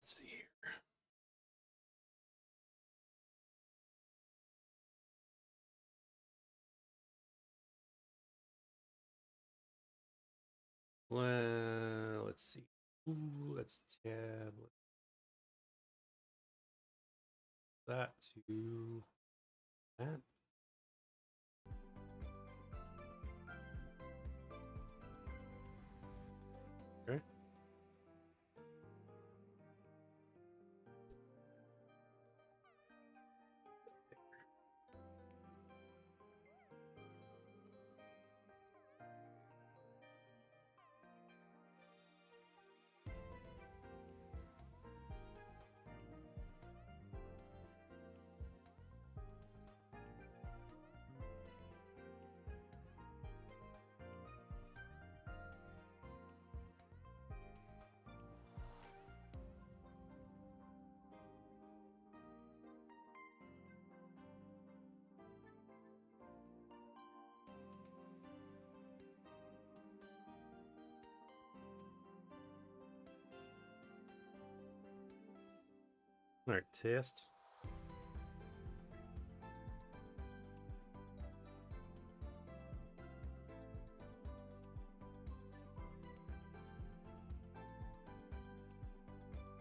Let's see here. Well, let's see. Ooh, let's tab that to that. Okay. All right, test.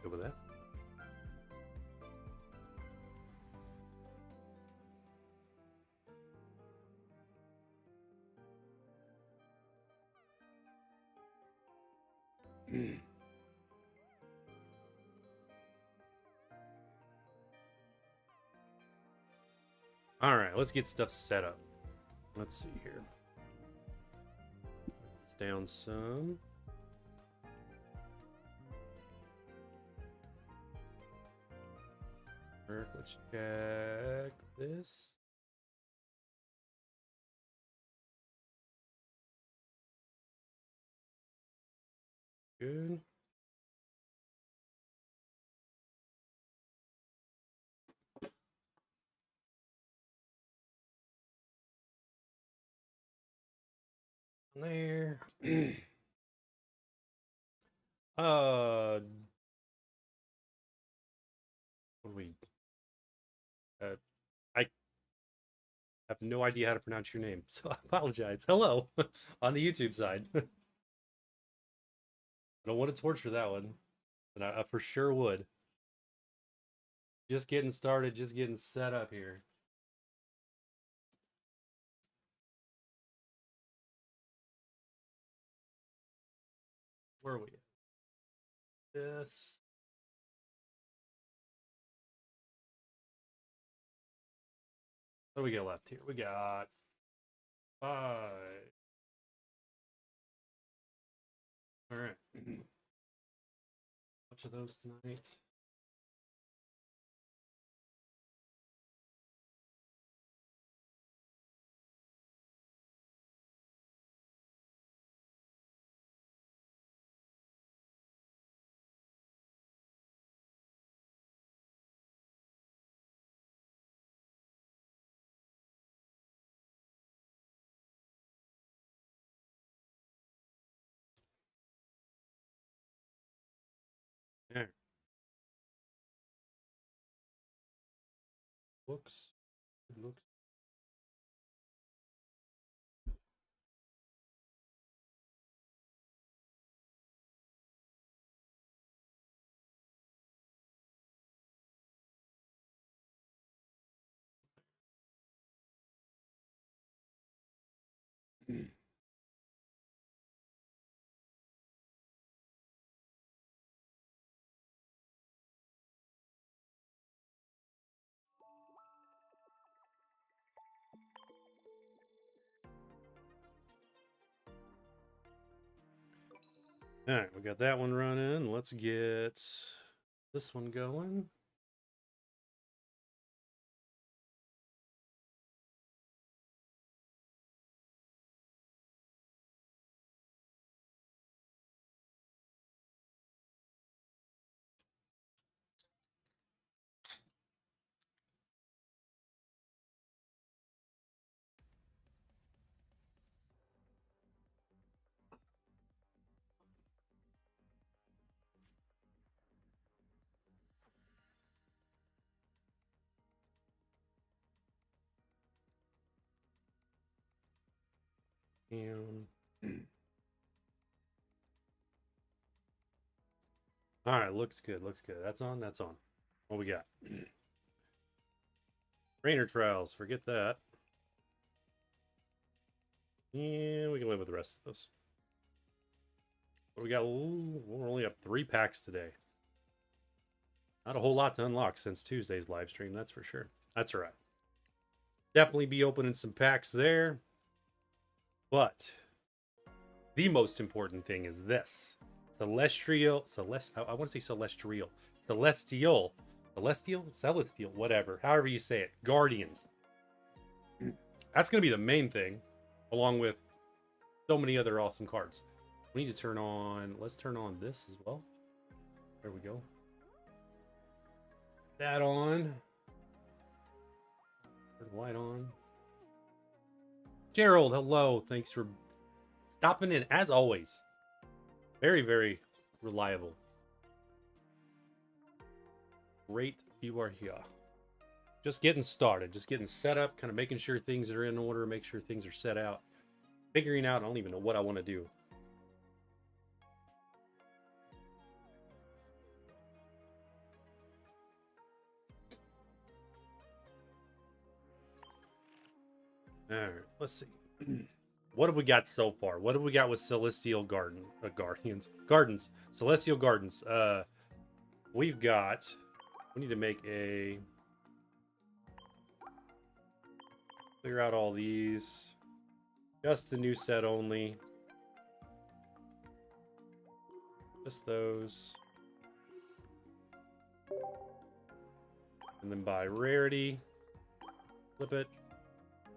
Go with that. All right, let's get stuff set up. Let's see here. It's down some. Let's check this. Good. There. What do we? I have no idea how to pronounce your name, so I apologize. Hello, on the YouTube side. I don't want to torture that one, but I for sure would. Just getting started, just getting set up here. Where are we at? This. What do we got left here? We got 5. All right. Bunch of those tonight. There. Looks. It looks. All right, we got that one running. Let's get this one going. And all right, looks good. Looks good. That's on. That's on. What we got? Trainer trials. Forget that. And we can live with the rest of those. What we got? Ooh, we're only up 3 packs today. Not a whole lot to unlock since Tuesday's live stream, that's for sure. That's all right. Definitely be opening some packs there. But the most important thing is this. I want to say celestial. Celestial, whatever. However you say it. Guardians. That's going to be the main thing, along with so many other awesome cards. We need to turn on, let's turn on this as well. There we go. That on. Turn the light on. Gerald, hello. Thanks for stopping in, as always. Very, very reliable. Great you are here. Just getting started. Just getting set up. Kind of making sure things are in order. Make sure things are set out. Figuring out, I don't even know what I want to do. All right, let's see. What have we got so far? What have we got with Celestial Gardens? Celestial Gardens. We've got... We need to make a... Clear out all these. Just the new set only. Just those. And then by rarity. Flip it.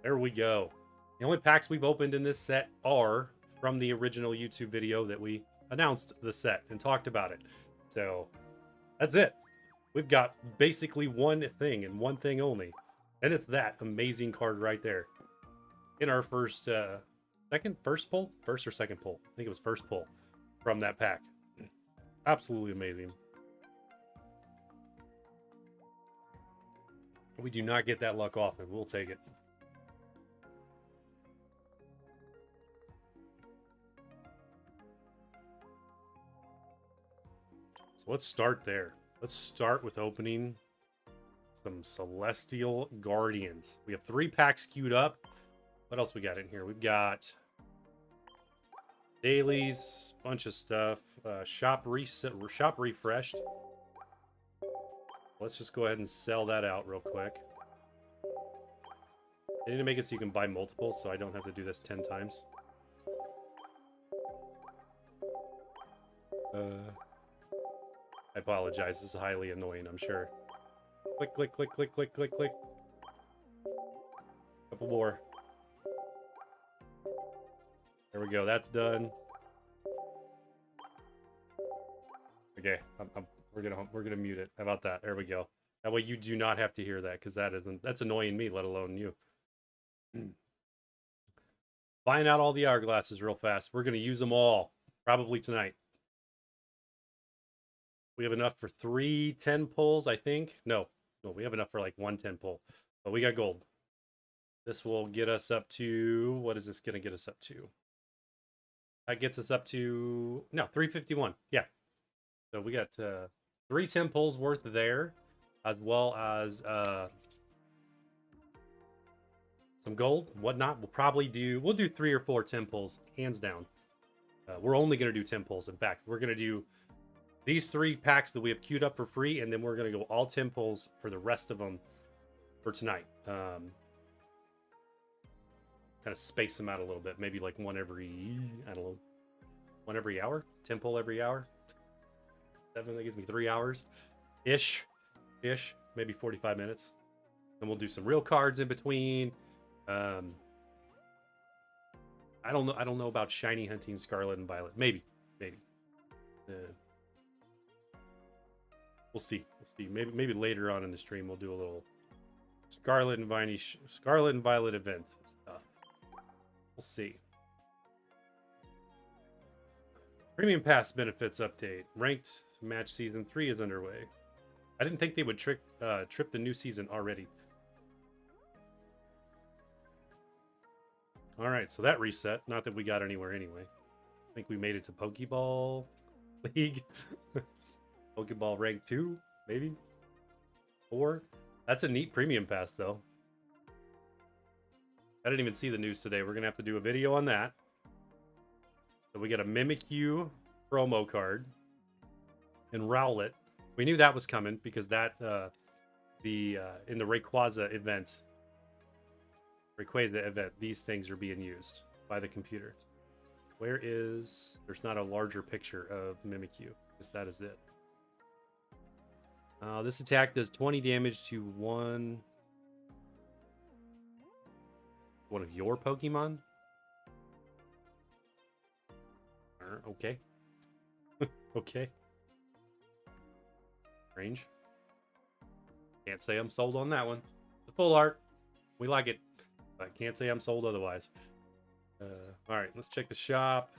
There we go. The only packs we've opened in this set are from the original YouTube video that we announced the set and talked about it. So that's it. We've got basically one thing and one thing only. And it's that amazing card right there. In our first or second pull? I think it was first pull from that pack. Absolutely amazing. We do not get that luck often. We'll take it. So let's start there. Let's start with opening some Celestial Guardians. We have 3 packs queued up. What else we got in here? We've got dailies, bunch of stuff. Shop refreshed. Let's just go ahead and sell that out real quick. I need to make it so you can buy multiples, so I don't have to do this 10 times. I apologize. This is highly annoying, I'm sure. Click, click, click, click, click, click, click. Couple more. There we go. That's done. Okay, we're gonna mute it. How about that? There we go. That way you do not have to hear that, because that's annoying me, let alone you. Buying out all the hourglasses real fast. We're gonna use them all probably tonight. We have enough for 3 10 pulls, I think. No, we have enough for like 1 10 pull. But we got gold. This will get us up to... What is this going to get us up to? That gets us up to... No, 351. Yeah. So we got 3 10 pulls worth there. As well as some gold, whatnot. We'll do 3 or 4 10 pulls, hands down. We're only going to do 10 pulls. In fact, we're going to do these 3 packs that we have queued up for free, and then we're going to go all 10 pulls for the rest of them for tonight. Kind of space them out a little bit. Maybe like one every, I don't know, one every hour? 10 pull every hour? 7, that gives me 3 hours. Ish. Maybe 45 minutes. Then we'll do some real cards in between. I don't know about shiny hunting Scarlet and Violet. Maybe. We'll see. Maybe later on in the stream we'll do a little Scarlet and Violet event stuff. We'll see. Premium Pass benefits update. Ranked match season 3 is underway. I didn't think they would trip the new season already. All right, so that reset. Not that we got anywhere anyway. I think we made it to Pokeball League. Pokeball rank 2, maybe 4. That's a neat premium pass, though. I didn't even see the news today. We're gonna have to do a video on that. So we got a Mimikyu promo card and Rowlet. We knew that was coming because that in the Rayquaza event, these things are being used by the computer. Where is... There's not a larger picture of Mimikyu. I guess that is it. This attack does 20 damage to one of your Pokemon. Okay. Okay. Range. Can't say I'm sold on that one. The full art. We like it. But can't say I'm sold otherwise. Alright, let's check the shop.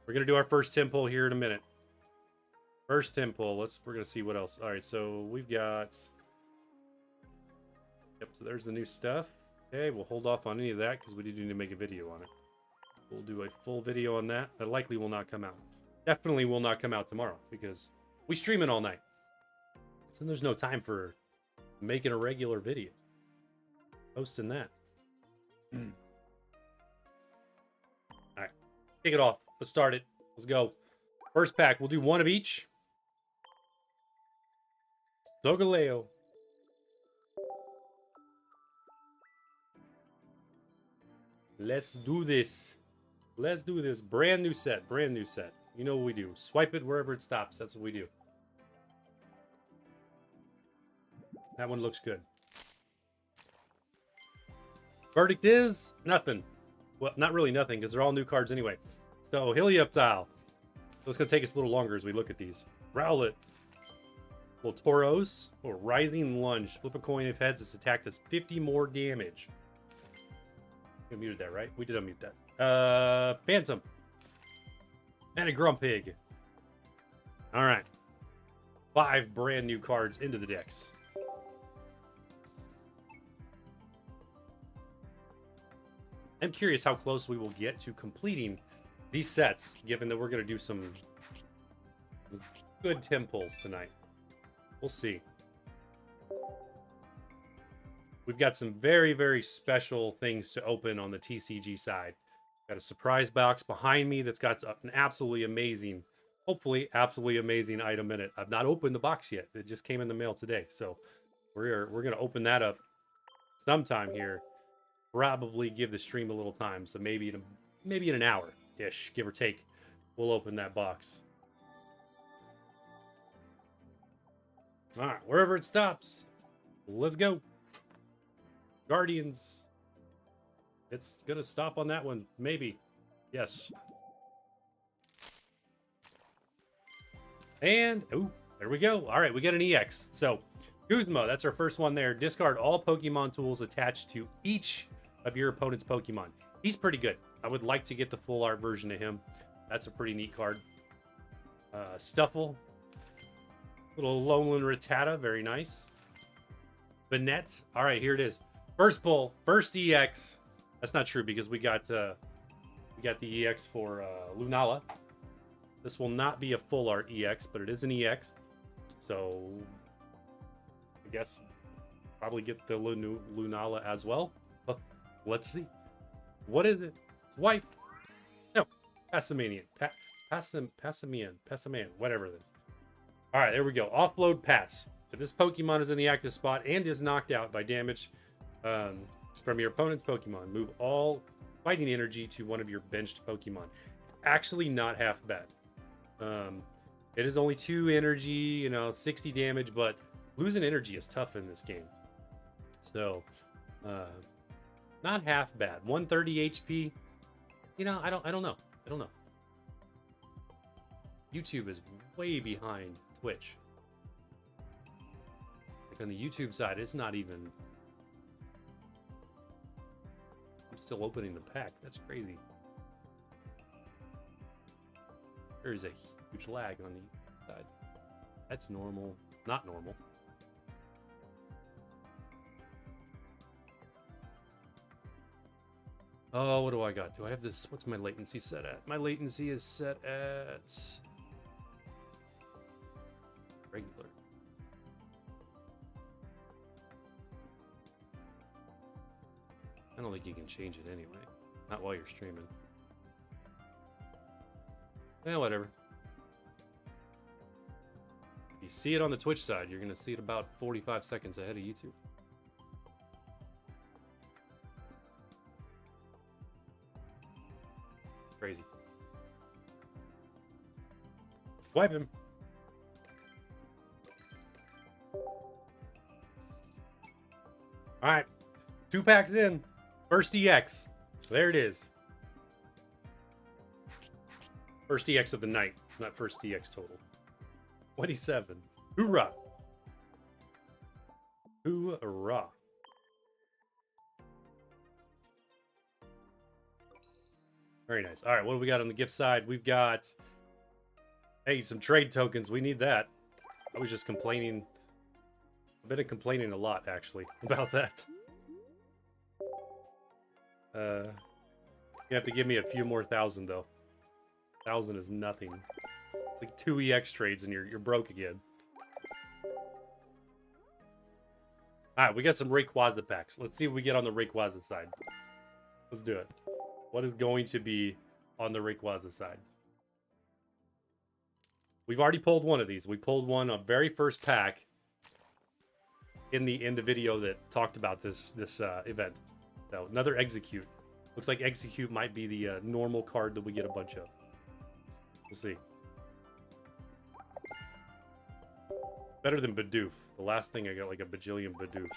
We're going to do our first Tim pull here in a minute. First Tim pull. We're going to see what else. Alright, so we've got... Yep, so there's the new stuff. Okay, we'll hold off on any of that because we do need to make a video on it. We'll do a full video on that. That likely will not come out. Definitely will not come out tomorrow because we stream it all night. So there's no time for making a regular video. Posting that. Alright. Kick it off. Let's start it. Let's go. First pack. We'll do one of each. Solgaleo. Let's do this. Let's do this. Brand new set. Brand new set. You know what we do. Swipe it wherever it stops. That's what we do. That one looks good. Verdict is nothing. Well, not really nothing because they're all new cards anyway. So, Helioptile. So it's going to take us a little longer as we look at these. Rowlet. Little Tauros. Or Rising Lunge. Flip a coin if heads. This attack does 50 more damage. We muted that, right? We did unmute that. Phantom. And a Grumpig. Alright. 5 brand new cards into the decks. I'm curious how close we will get to completing these sets, given that we're going to do some good Tim pulls tonight. We'll see. We've got some very, very special things to open on the TCG side. Got a surprise box behind me that's got an absolutely amazing, hopefully absolutely amazing item in it. I've not opened the box yet. It just came in the mail today. So we're going to open that up sometime here. Probably give the stream a little time. So maybe in an hour-ish, give or take, we'll open that box. All right, wherever it stops, let's go. Guardians. It's going to stop on that one. Maybe. Yes. And, oh, there we go. All right, we get an EX. So, Guzma, that's our first one there. Discard all Pokemon tools attached to each of your opponent's Pokemon. He's pretty good. I would like to get the full art version of him. That's a pretty neat card. Stuffle. Little Alolan Rattata. Very nice. Banette. All right, here it is. First pull. First EX. That's not true because we got the EX for Lunala. This will not be a full art EX, but it is an EX. So I guess probably get the Lunala as well. Let's see. What is it? Wife. No. Passamanian. Passamian. Whatever it is. All right, there we go. Offload pass. If this Pokemon is in the active spot and is knocked out by damage from your opponent's Pokemon, move all fighting energy to one of your benched Pokemon. It's actually not half bad. It is only 2 energy, 60 damage, but losing energy is tough in this game. So, not half bad. 130 HP. I don't know. YouTube is way behind Twitch. Like on the YouTube side, it's not even... I'm still opening the pack. That's crazy. There's a huge lag on the side. That's normal. Not normal. Oh, what do I got? Do I have this? What's my latency set at? My latency is set at regular. I don't think you can change it anyway. Not while you're streaming. Yeah, whatever. If you see it on the Twitch side, you're going to see it about 45 seconds ahead of YouTube. Crazy. Wipe him. All right. 2 packs in. First EX. There it is. First EX of the night. Not first EX total. 27. Hoorah. Hoorah. Very nice. All right, what do we got on the gift side? We've got, hey, some trade tokens. We need that. I was just complaining. I've been complaining a lot, actually, about that. You have to give me a few more thousand, though. 1,000 is nothing. Like 2 EX trades and you're broke again. All right, we got some Rayquaza packs. Let's see what we get on the Rayquaza side. Let's do it. What is going to be on the Rayquaza side? We've already pulled one of these. We pulled one on very first pack in the video that talked about this event. So another Execute. Looks like Execute might be the normal card that we get a bunch of. We'll see. Better than Bidoof. The last thing I got like a bajillion Bidoofs.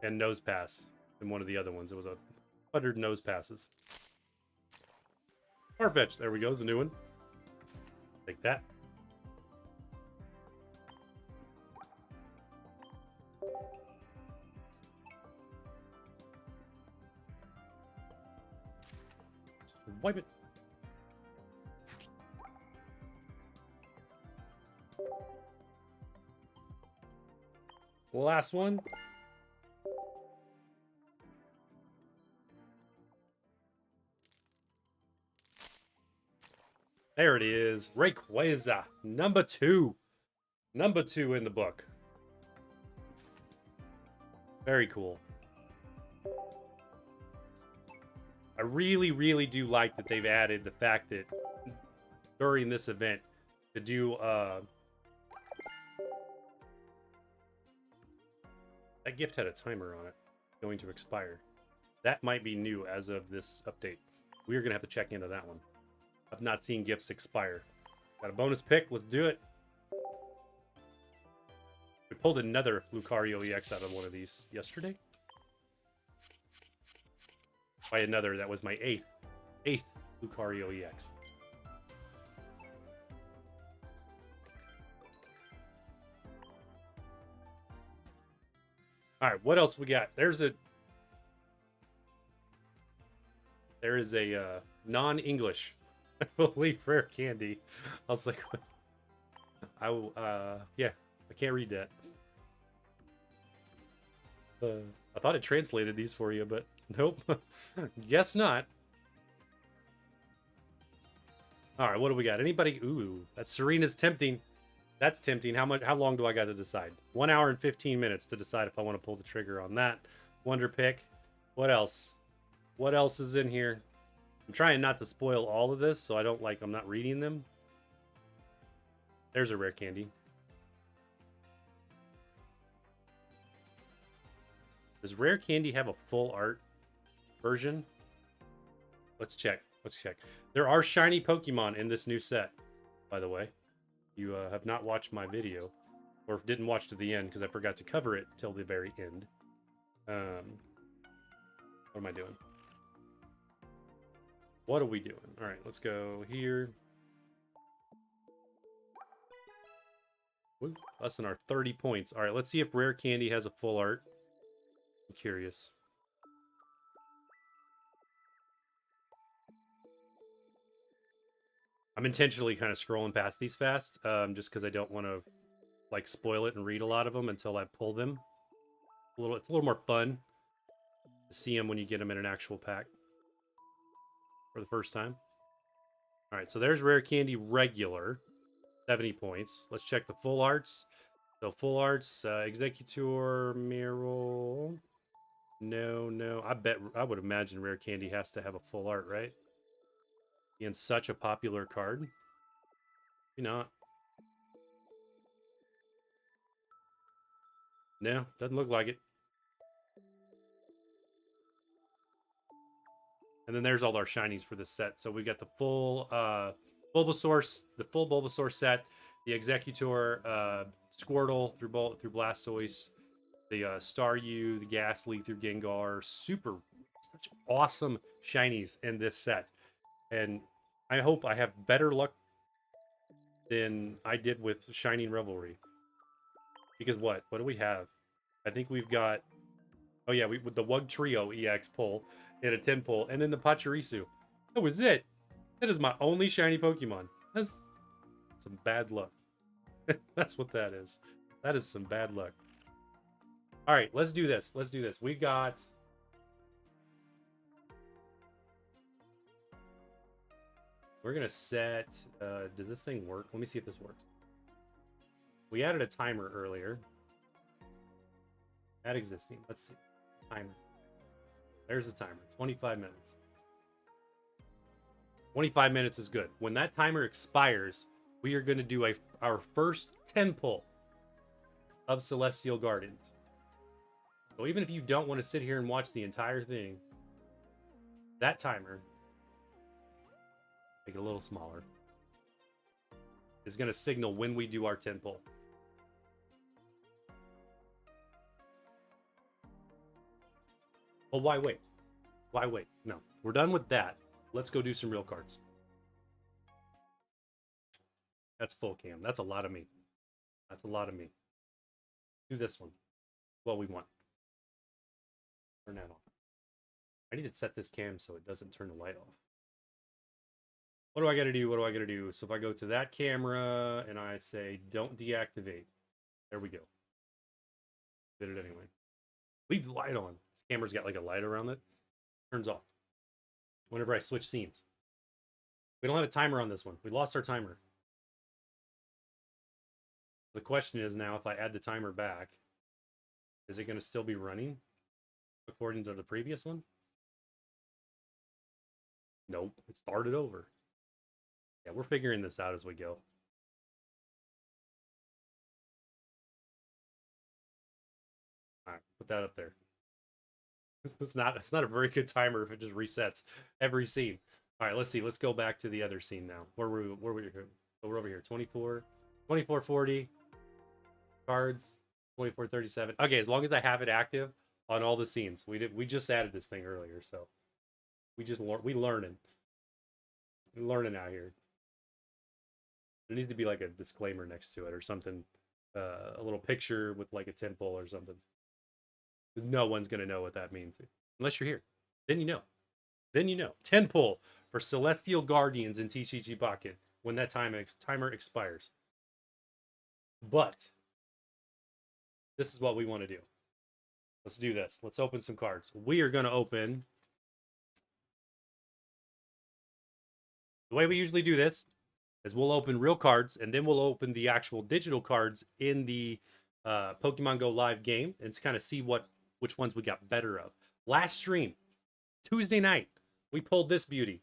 And Nose Pass in one of the other ones. It was 100 Nose Passes. Farfetch. There we go. It's a new one. Take that. Wipe it. Last one. There it is. Rayquaza, number 2. Number 2 in the book. Very cool. I really, really do like that they've added the fact that during this event to do that gift had a timer on it going to expire. That might be new as of this update. We're gonna have to check into that one. I've not seen gifts expire. Got a bonus pick. Let's do it. We pulled another Lucario EX out of one of these yesterday. By another, that was my eighth Lucario EX. All right, what else we got? There is a non-English, I believe, rare candy. I was like, yeah, I can't read that. I thought it translated these for you, but nope. Guess not. All right, what do we got? Anybody? Ooh, that's Serena's tempting. That's tempting. How long do I got to decide? 1 hour and 15 minutes to decide if I want to pull the trigger on that. Wonder pick. What else? What else is in here? I'm trying not to spoil all of this, so I'm not reading them. There's a rare candy. Does rare candy have a full art version? Let's check. Let's check. There are shiny Pokemon in this new set, by the way. You have not watched my video, or didn't watch to the end because I forgot to cover it till the very end. What am I doing? What are we doing? All right, let's go here. Ooh, less than our 30 points. All right, let's see if rare candy has a full art. I'm curious. I'm intentionally kind of scrolling past these fast, just because I don't want to like spoil it and read a lot of them until I pull them. It's a little more fun to see them when you get them in an actual pack. for the first time. All right, so there's Rare Candy regular, 70 points. Let's check the full arts. So full arts, Executor, Mirror. No. I would imagine Rare Candy has to have a full art, right? Being such a popular card. Maybe not. No, doesn't look like it. And then there's all our shinies for this set. So we got the full Bulbasaur, the full Bulbasaur set, the Executor, Squirtle through Blastoise, the Staryu, the Ghastly through Gengar. Such awesome shinies in this set. And I hope I have better luck than I did with Shining Revelry. Because what do we have? I think we've got, oh yeah, with the Wug Trio EX pull and a 10 pull, and then the Pachirisu. That was it. That is my only shiny Pokemon. That's some bad luck. That's what that is. That is some bad luck. All right, let's do this. We got... We're going to set... does this thing work? Let me see if this works. We added a timer earlier. Add existing. Let's see. Timer. There's the timer. 25 minutes. 25 minutes is good. When that timer expires, we are going to do our first 10 pull of Celestial Gardens. So even if you don't want to sit here and watch the entire thing, that timer, make it a little smaller, is going to signal when we do our 10 pull. Well, why wait? Why wait? No, we're done with that. Let's go do some real cards. That's full cam. That's a lot of me. That's a lot of me. Do this one. What we want. Turn that on. I need to set this cam so it doesn't turn the light off. What do I got to do? What do I got to do? So if I go to that camera and I say, don't deactivate. There we go. Did it anyway. Leave the light on. This camera's got like a light around it. Turns off whenever I switch scenes. We don't have a timer on this one. We lost our timer. The question is now, if I add the timer back, is it going to still be running according to the previous one? Nope, it started over. Yeah, we're figuring this out as we go. All right, put that up there. It's not a very good timer if it just resets every scene. All right, let's see. Let's go back to the other scene now. Where were we here? So we're over here. 2440 cards, 2437. Okay, as long as I have it active on all the scenes. We just added this thing earlier, so we learning out here. There needs to be like a disclaimer next to it or something, a little picture with like a 10 pull or something. Because no one's going to know what that means. Unless you're here. Then you know. 10 pull for Celestial Guardians in TCG Pocket when that timer expires. But this is what we want to do. Let's do this. Let's open some cards. We are going to open... The way we usually do this is we'll open real cards, and then we'll open the actual digital cards in the Pokemon Go live game and to kind of see which ones we got better of. Last stream, Tuesday night, we pulled this beauty.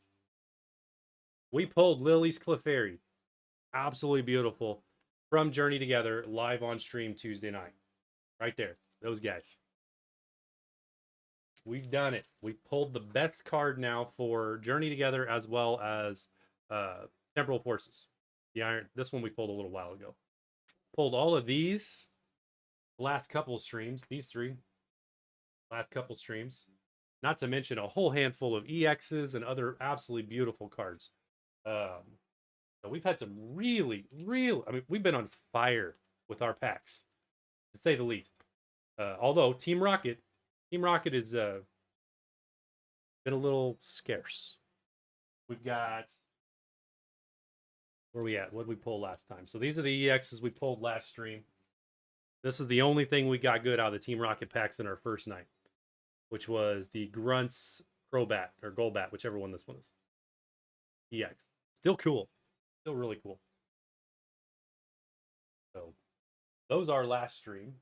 We pulled Lily's Clefairy. Absolutely beautiful. From Journey Together, live on stream Tuesday night. Right there. Those guys. We've done it. We pulled the best card now for Journey Together as well as Temporal Forces. This one we pulled a little while ago. Pulled all of these last couple streams. These three. Last couple streams. Not to mention a whole handful of EXs and other absolutely beautiful cards. So we've had some really, I mean, we've been on fire with our packs, to say the least. Although Team Rocket is been a little scarce. We've got, where are we at? What did we pull last time? So these are the EXs we pulled last stream. This is the only thing we got good out of the Team Rocket packs in our first night, which was the Grunts Crobat or Golbat, whichever one this one is. EX. Still cool. Still really cool. So those are last stream.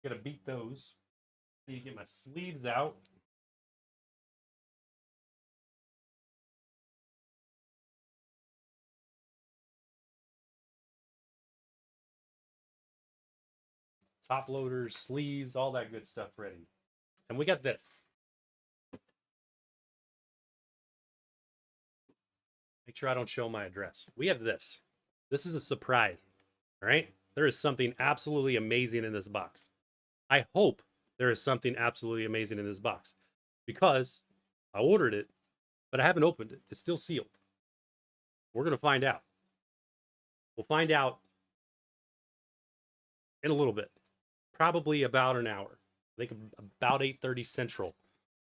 Gotta beat those. Need to get my sleeves out. Top loaders, sleeves, all that good stuff ready. And we got this. Make sure I don't show my address. We have this. This is a surprise. All right? There is something absolutely amazing in this box. I hope there is something absolutely amazing in this box because I ordered it, but I haven't opened it. It's still sealed. We're going to find out. We'll find out in a little bit. Probably about an hour. I think about 8:30 Central.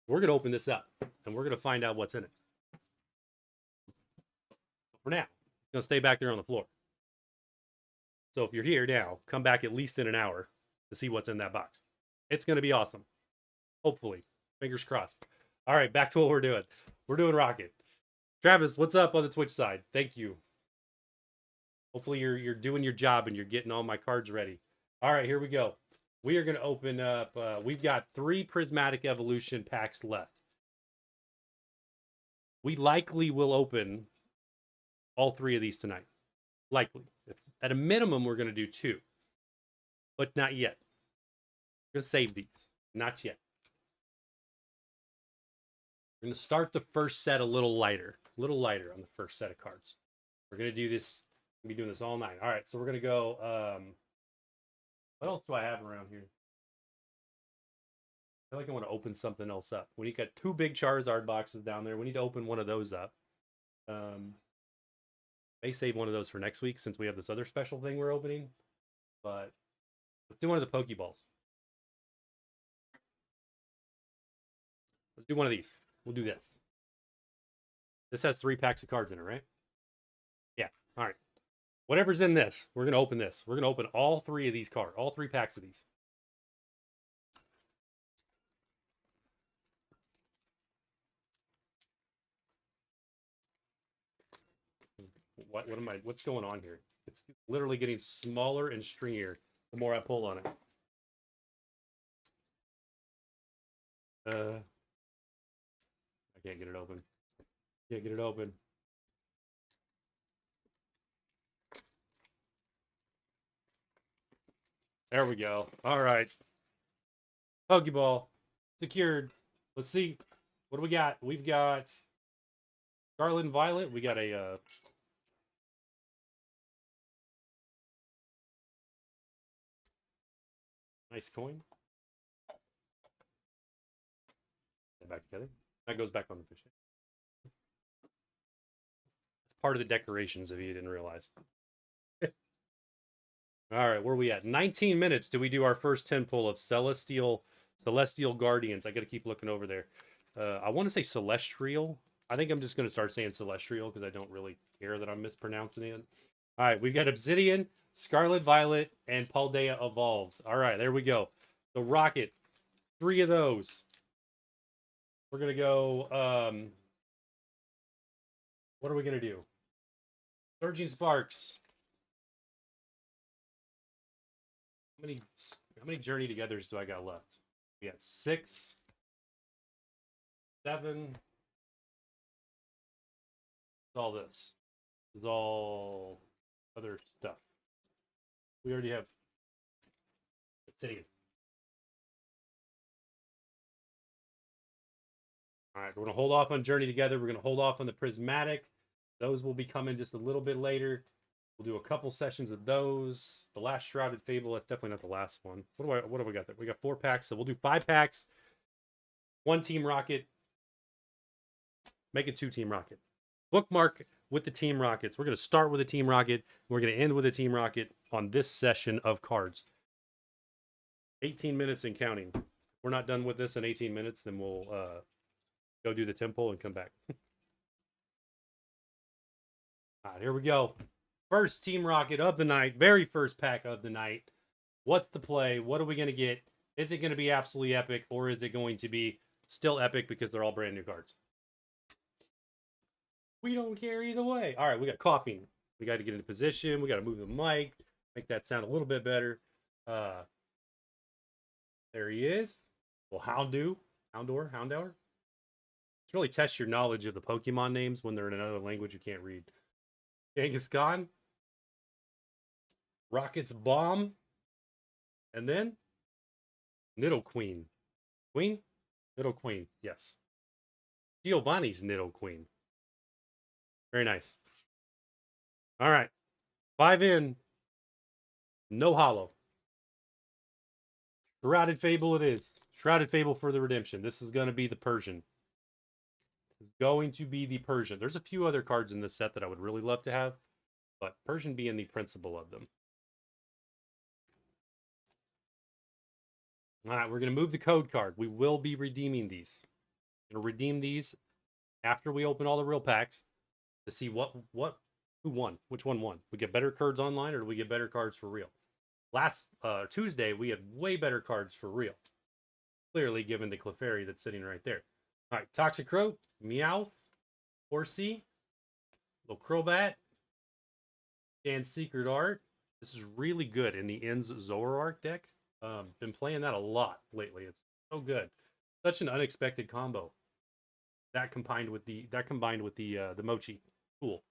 We're going to open this up, and we're going to find out what's in it. For now, it's going to stay back there on the floor. So if you're here now, come back at least in an hour to see what's in that box. It's going to be awesome. Hopefully. Fingers crossed. All right, back to what we're doing. We're doing Rocket. Travis, what's up on the Twitch side? Thank you. Hopefully you're doing your job and you're getting all my cards ready. All right, here we go. We are going to open up. We've got 3 Prismatic Evolution packs left. We likely will open all 3 of these tonight. Likely. At a minimum, we're going to do 2. But not yet. We're going to save these. Not yet. We're going to start the first set a little lighter. A little lighter on the first set of cards. We're going to do this. We'll be doing this all night. All right, so we're going to go... what else do I have around here? I feel like I want to open something else up. When you got 2 big Charizard boxes down there, we need to open one of those up. May save one of those for next week since we have this other special thing we're opening. But let's do one of the Pokeballs. Let's do one of these. We'll do this. This has 3 packs of cards in it, right? Yeah. All right. Whatever's in this, we're going to open this. We're going to open all 3 of these cards. All 3 packs of these. What's going on here? It's literally getting smaller and stringier the more I pull on it. I can't get it open. Can't get it open. There we go. All right. Pokeball secured. Let's see. What do we got? We've got Scarlet and Violet. We got a nice coin. Get back together. That goes back on the fish. It's part of the decorations if you didn't realize. All right, where are we at? 19 minutes. Do we do our first 10 pull of Celestial Guardians? I got to keep looking over there. I want to say Celestial. I think I'm just going to start saying Celestial because I don't really care that I'm mispronouncing it. All right, we've got Obsidian, Scarlet Violet, and Paldea Evolved. All right, there we go. The Rocket. 3 of those. We're going to go... what are we going to do? Surging Sparks. How many Journey Togethers do I got left? We got 6, 7. What's all this? This is all other stuff. We already have Obsidian. All right, we're going to hold off on Journey Together. We're going to hold off on the Prismatic. Those will be coming just a little bit later. We'll do a couple sessions of those. The last Shrouded Fable, that's definitely not the last one. What have we got there? We got 4 packs, so we'll do 5 packs. 1 Team Rocket. Make it 2 Team Rocket. Bookmark with the Team Rockets. We're going to start with a Team Rocket. We're going to end with a Team Rocket on this session of cards. 18 minutes and counting. If we're not done with this in 18 minutes, then we'll go do the temple and come back. All right, here we go. First Team Rocket of the night. Very first pack of the night. What's the play? What are we going to get? Is it going to be absolutely epic, or is it going to be still epic because they're all brand new cards? We don't care either way. All right, we got coughing. We got to get into position. We got to move the mic, make that sound a little bit better. There he is. Well, Houndour. It's really test your knowledge of the Pokemon names when they're in another language you can't read. Kangaskhan, Rocket's Bomb, and then Nidoqueen. Queen? Nidoqueen, yes. Giovanni's Nidoqueen. Very nice. All right. 5 in. No hollow. Shrouded Fable it is. Shrouded Fable for the redemption. This is going to be the Persian. This is going to be the Persian. There's a few other cards in this set that I would really love to have, but Persian being the principal of them. All right, we're going to move the code card. We will be redeeming these. We're going to redeem these after we open all the real packs to see who won, which one won. We get better cards online, or do we get better cards for real? Last Tuesday, we had way better cards for real. Clearly, given the Clefairy that's sitting right there. All right, Toxicroak, Meowth, Horsey, little Crobat, and Secret Art. This is really good in the Ends Zoroark deck. Been playing that a lot lately. It's so good. Such an unexpected combo. That combined with the Mochi. Cool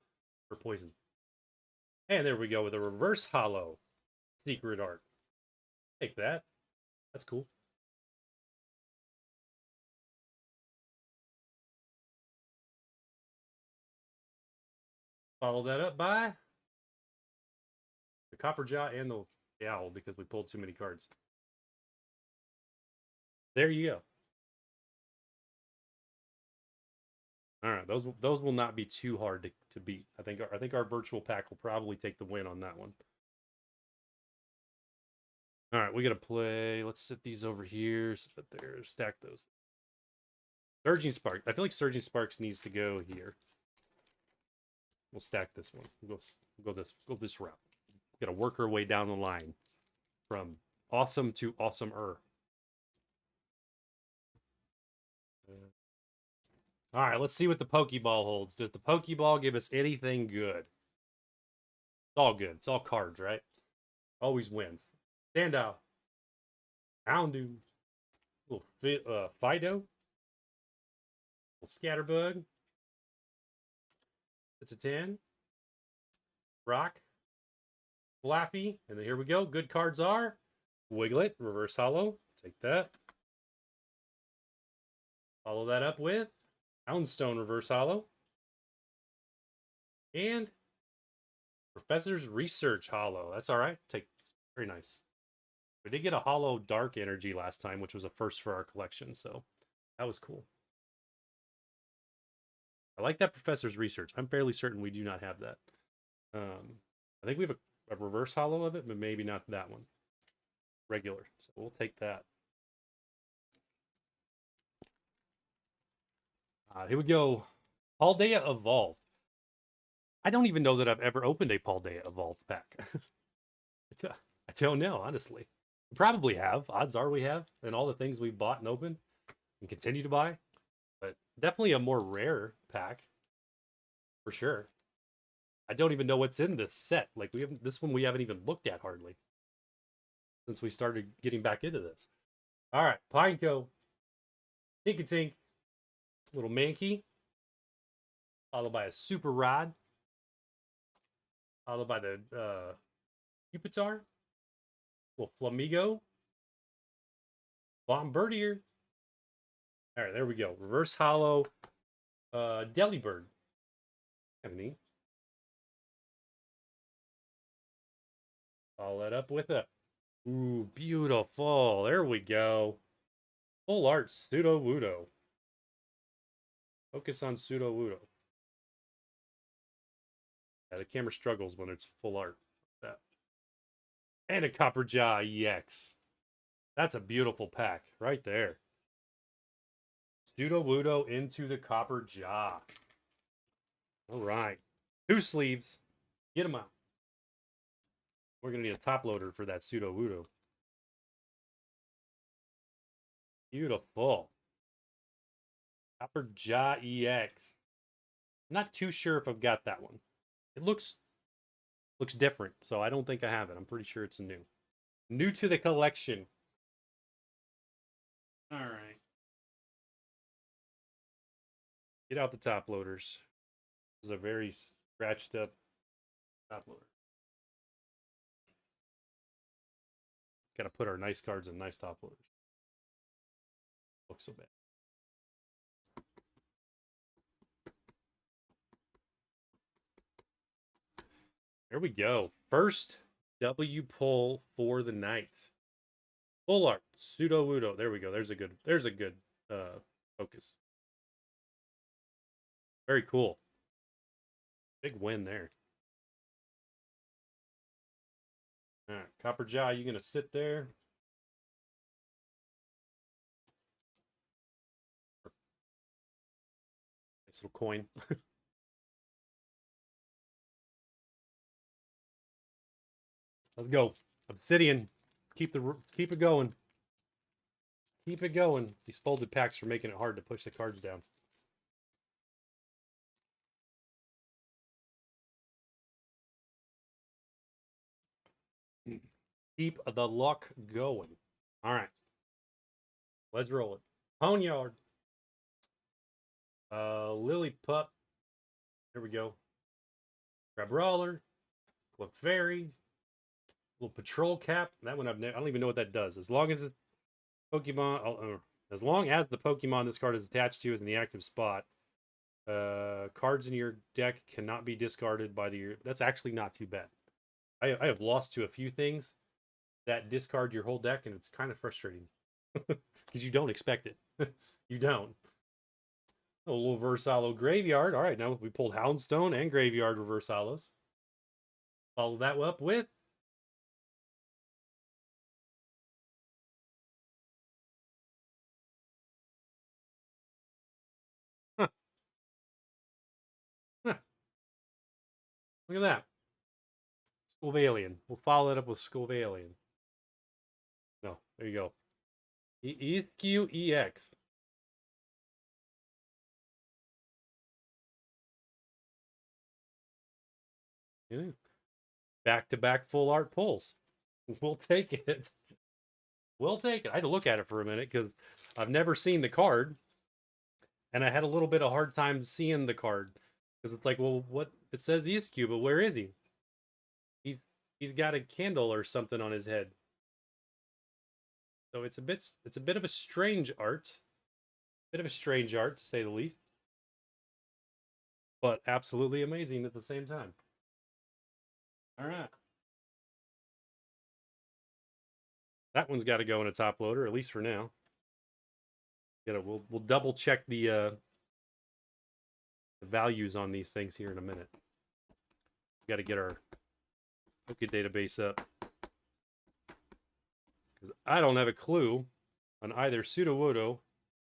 for poison. And there we go with a reverse hollow Secret Art. Take that. That's cool. Follow that up by the Copperjaw and the Owl because we pulled too many cards. There you go. All right, those will not be too hard to beat. I think our virtual pack will probably take the win on that one. All right, we got to play. Let's sit these over here. Sit there. Stack those. Surging Spark. I feel like Surging Sparks needs to go here. We'll stack this one. We'll go this route. We got to work our way down the line from awesome to awesomer. All right, let's see what the Pokeball holds. Does the Pokeball give us anything good? It's all good. It's all cards, right? Always wins. Standout. Houndoom. Little Fido. Little Scatterbug. It's a 10. Rock. Flaffy. And then here we go. Good cards are Wiglet, reverse hollow. Take that. Follow that up with Houndstone, reverse hollow. And Professor's Research hollow. That's all right. Very nice. We did get a hollow dark energy last time, which was a first for our collection, so that was cool. I like that Professor's Research. I'm fairly certain we do not have that. I think we have a reverse hollow of it, but maybe not that one. Regular. So we'll take that. Here we go. Paldea Evolve. I don't even know that I've ever opened a Paldea Evolve pack. I don't know, honestly. We probably have. Odds are we have. And all the things we've bought and opened and continue to buy. But definitely a more rare pack. For sure. I don't even know what's in this set. Like this one we haven't even looked at hardly. Since we started getting back into this. Alright, Pineco. Tinkatink. Little Mankey. Followed by a Super Rod. Followed by the Pupitar. Little Flamigo. Bombardier. Alright, there we go. Reverse hollow. Delibird. Kind of neat. Follow that up with a ooh, beautiful. There we go. Full art Sudowoodo. Focus on Sudowoodo. Yeah, the camera struggles when it's full art. That. And a Copperjaw EX. That's a beautiful pack right there. Sudowoodo into the Copperjaw. All right. 2 sleeves. Get them out. We're going to need a top loader for that Sudowoodo. Beautiful. Copperjaw EX. Not too sure if I've got that one. It looks different, so I don't think I have it. I'm pretty sure it's new to the collection. All right, get out the top loaders. This is a very scratched up top loader. Got to put our nice cards in nice top loaders. Looks so bad. There we go. First W pull for the night. Full art, pseudo wudo. There we go. There's a good focus. Very cool. Big win there. All right, Copper Jaw, you gonna sit there? Nice little coin. Let's go. Obsidian. Keep it going. Keep it going. These folded packs are making it hard to push the cards down. Keep the luck going. All right. Let's roll it. Ponyard. Lily Pup. There we go. Crabrawler. Clefairy. Little patrol cap. That one I don't even know what that does. As long as the Pokemon, as long as the Pokemon this card is attached to is in the active spot, cards in your deck cannot be discarded by the. That's actually not too bad. I have lost to a few things that discard your whole deck, and it's kind of frustrating because you don't expect it. You don't. A little Versalo Graveyard. All right, now we pulled Houndstone and Graveyard Reverse Hollows. Follow that up with look at that. Sculvalian. We'll follow it up with Sculvalian. No, there you go. EQEX. Back-to-back full art pulls. We'll take it. We'll take it. I had to look at it for a minute because I've never seen the card. And I had a little bit of hard time seeing the card. Because it's like, well, what? It says ESQ, but where is he? He's got a candle or something on his head. So it's a bit of a strange art. Bit of a strange art, to say the least. But absolutely amazing at the same time. All right. That one's got to go in a top loader, at least for now. We'll double check the values on these things here in a minute. We got to get our Poké database up because I don't have a clue on either Sudowoodo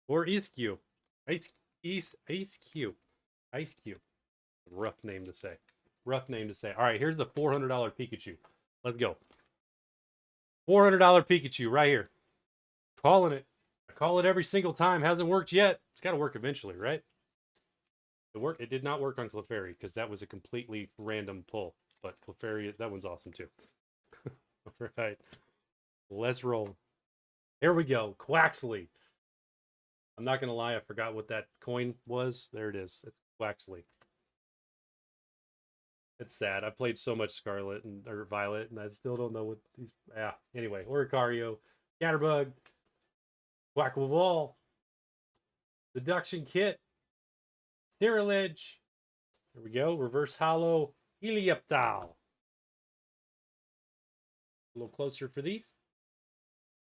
or Ice-Q. Ice-Q. Rough name to say. Rough name to say. All right, here's the $400 Pikachu. Let's go. $400 Pikachu right here. Calling it. I call it every single time. Hasn't worked yet. It's got to work eventually, right? It did not work on Clefairy because that was a completely random pull. But Clefairy, that one's awesome too. All right. Let's roll. Here we go. Quaxley. I'm not going to lie. I forgot what that coin was. There it is. It's Quaxley. It's sad. I played so much Scarlet or Violet, and I still don't know what these. Yeah. Anyway, Oricario, Scatterbug, Quackleval, Deduction Kit, Sterilage. There we go. Reverse Hollow, Helioptile. A little closer for these.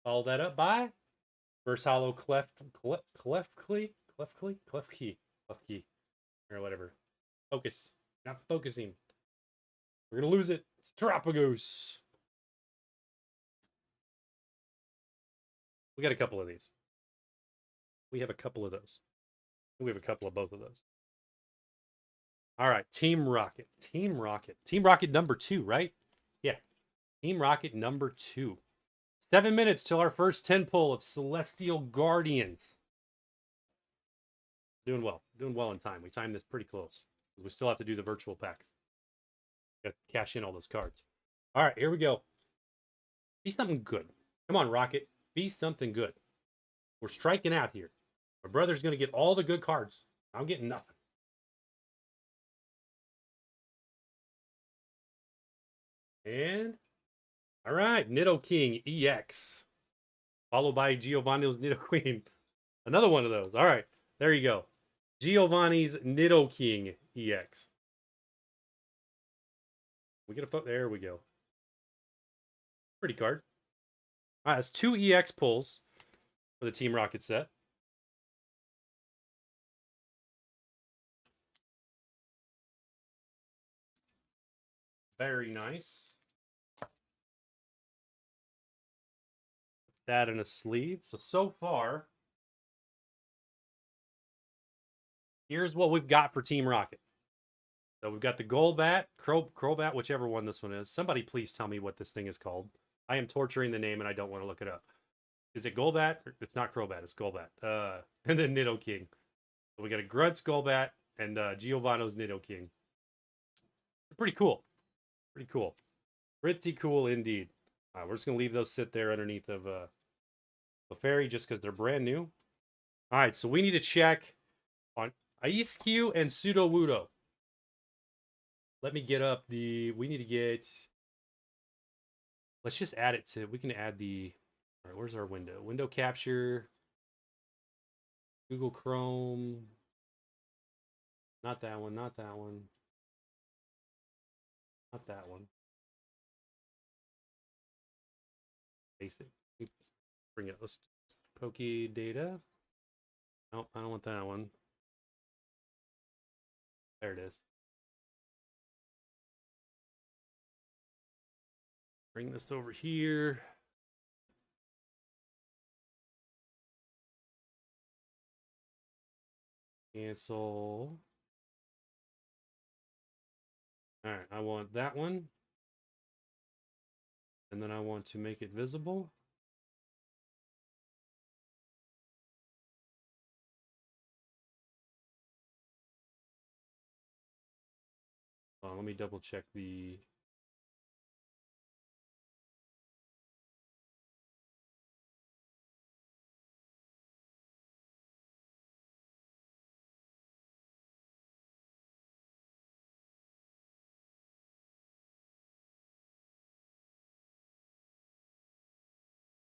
Follow that up by Reverse Hollow Klefki, or whatever. Focus. Not focusing. We're going to lose it. It's Terapagos. We got a couple of these. We have a couple of those. We have a couple of both of those. All right. Team Rocket. Team Rocket. Team Rocket number 2, right? Yeah. Team Rocket number 2. 7 minutes till our first 10 pull of Celestial Guardians. Doing well. Doing well in time. We timed this pretty close. We still have to do the virtual pack. Got to cash in all those cards. All right, here we go. Be something good. Come on, Rocket. Be something good. We're striking out here. My brother's going to get all the good cards. I'm getting nothing. And, all right, Nidoking EX. Followed by Giovanni's Nidoqueen. Another one of those. All right, there you go. Giovanni's Nidoking EX. We get a photo. There we go. Pretty card. All right, that's 2 EX pulls for the Team Rocket set. Very nice. That in a sleeve. So far, here's what we've got for Team Rocket. So we've got the Golbat, Crobat, whichever one this one is. Somebody please tell me what this thing is called. I am torturing the name and I don't want to look it up. Is it Golbat? It's not Crobat, it's Golbat. And then Nidoking. So we got a Grunts Golbat and Giovanni's Nidoking. Pretty cool. Pretty cool. Pretty cool indeed. We're just going to leave those sit there underneath of a fairy just because they're brand new. All right, so we need to check on Ice-Q and Sudowoodo. Let me get up the... We need to get... Let's just add it to... We can add the... All right, where's our window? Window capture. Google Chrome. Not that one, not that one. Not that one. Basic. Bring it. Let's Poke data. Nope, I don't want that one. There it is. Bring this over here. Cancel. All right, I want that one. And then I want to make it visible. Let me double check the...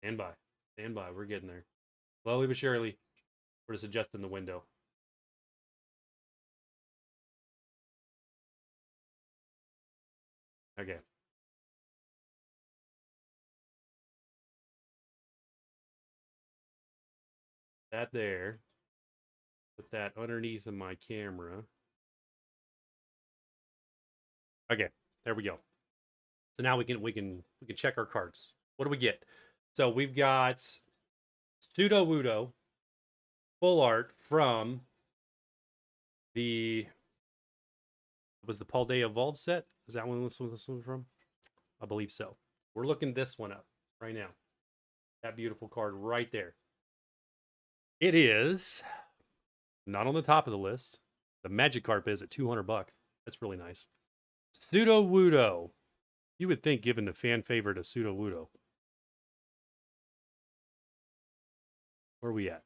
Stand by. Stand by. We're getting there. Slowly but surely, we're just adjusting the window. Okay. That there. Put that underneath of my camera. Okay, there we go. So now we can check our cards. What do we get? So we've got Sudowoodo full art from the... Was the Paldea Evolved set? Is that one this one from? I believe so. We're looking this one up right now. That beautiful card right there. It is not on the top of the list. The Magikarp is at $200. That's really nice. Sudowoodo. You would think, given the fan favorite of Sudowoodo. Where are we at?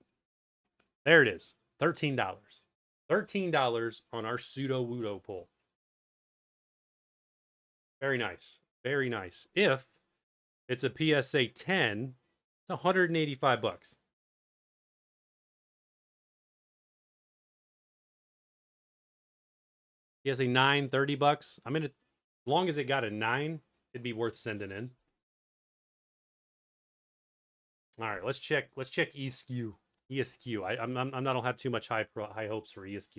There it is. $13. $13 on our Sudowoodo pull. Very nice. Very nice. If it's a PSA 10, it's $185. PSA 9, $30. I mean, as long as it got a 9, it'd be worth sending in. All right, let's check ESQ. ESQ. I don't have too much high hopes for ESQ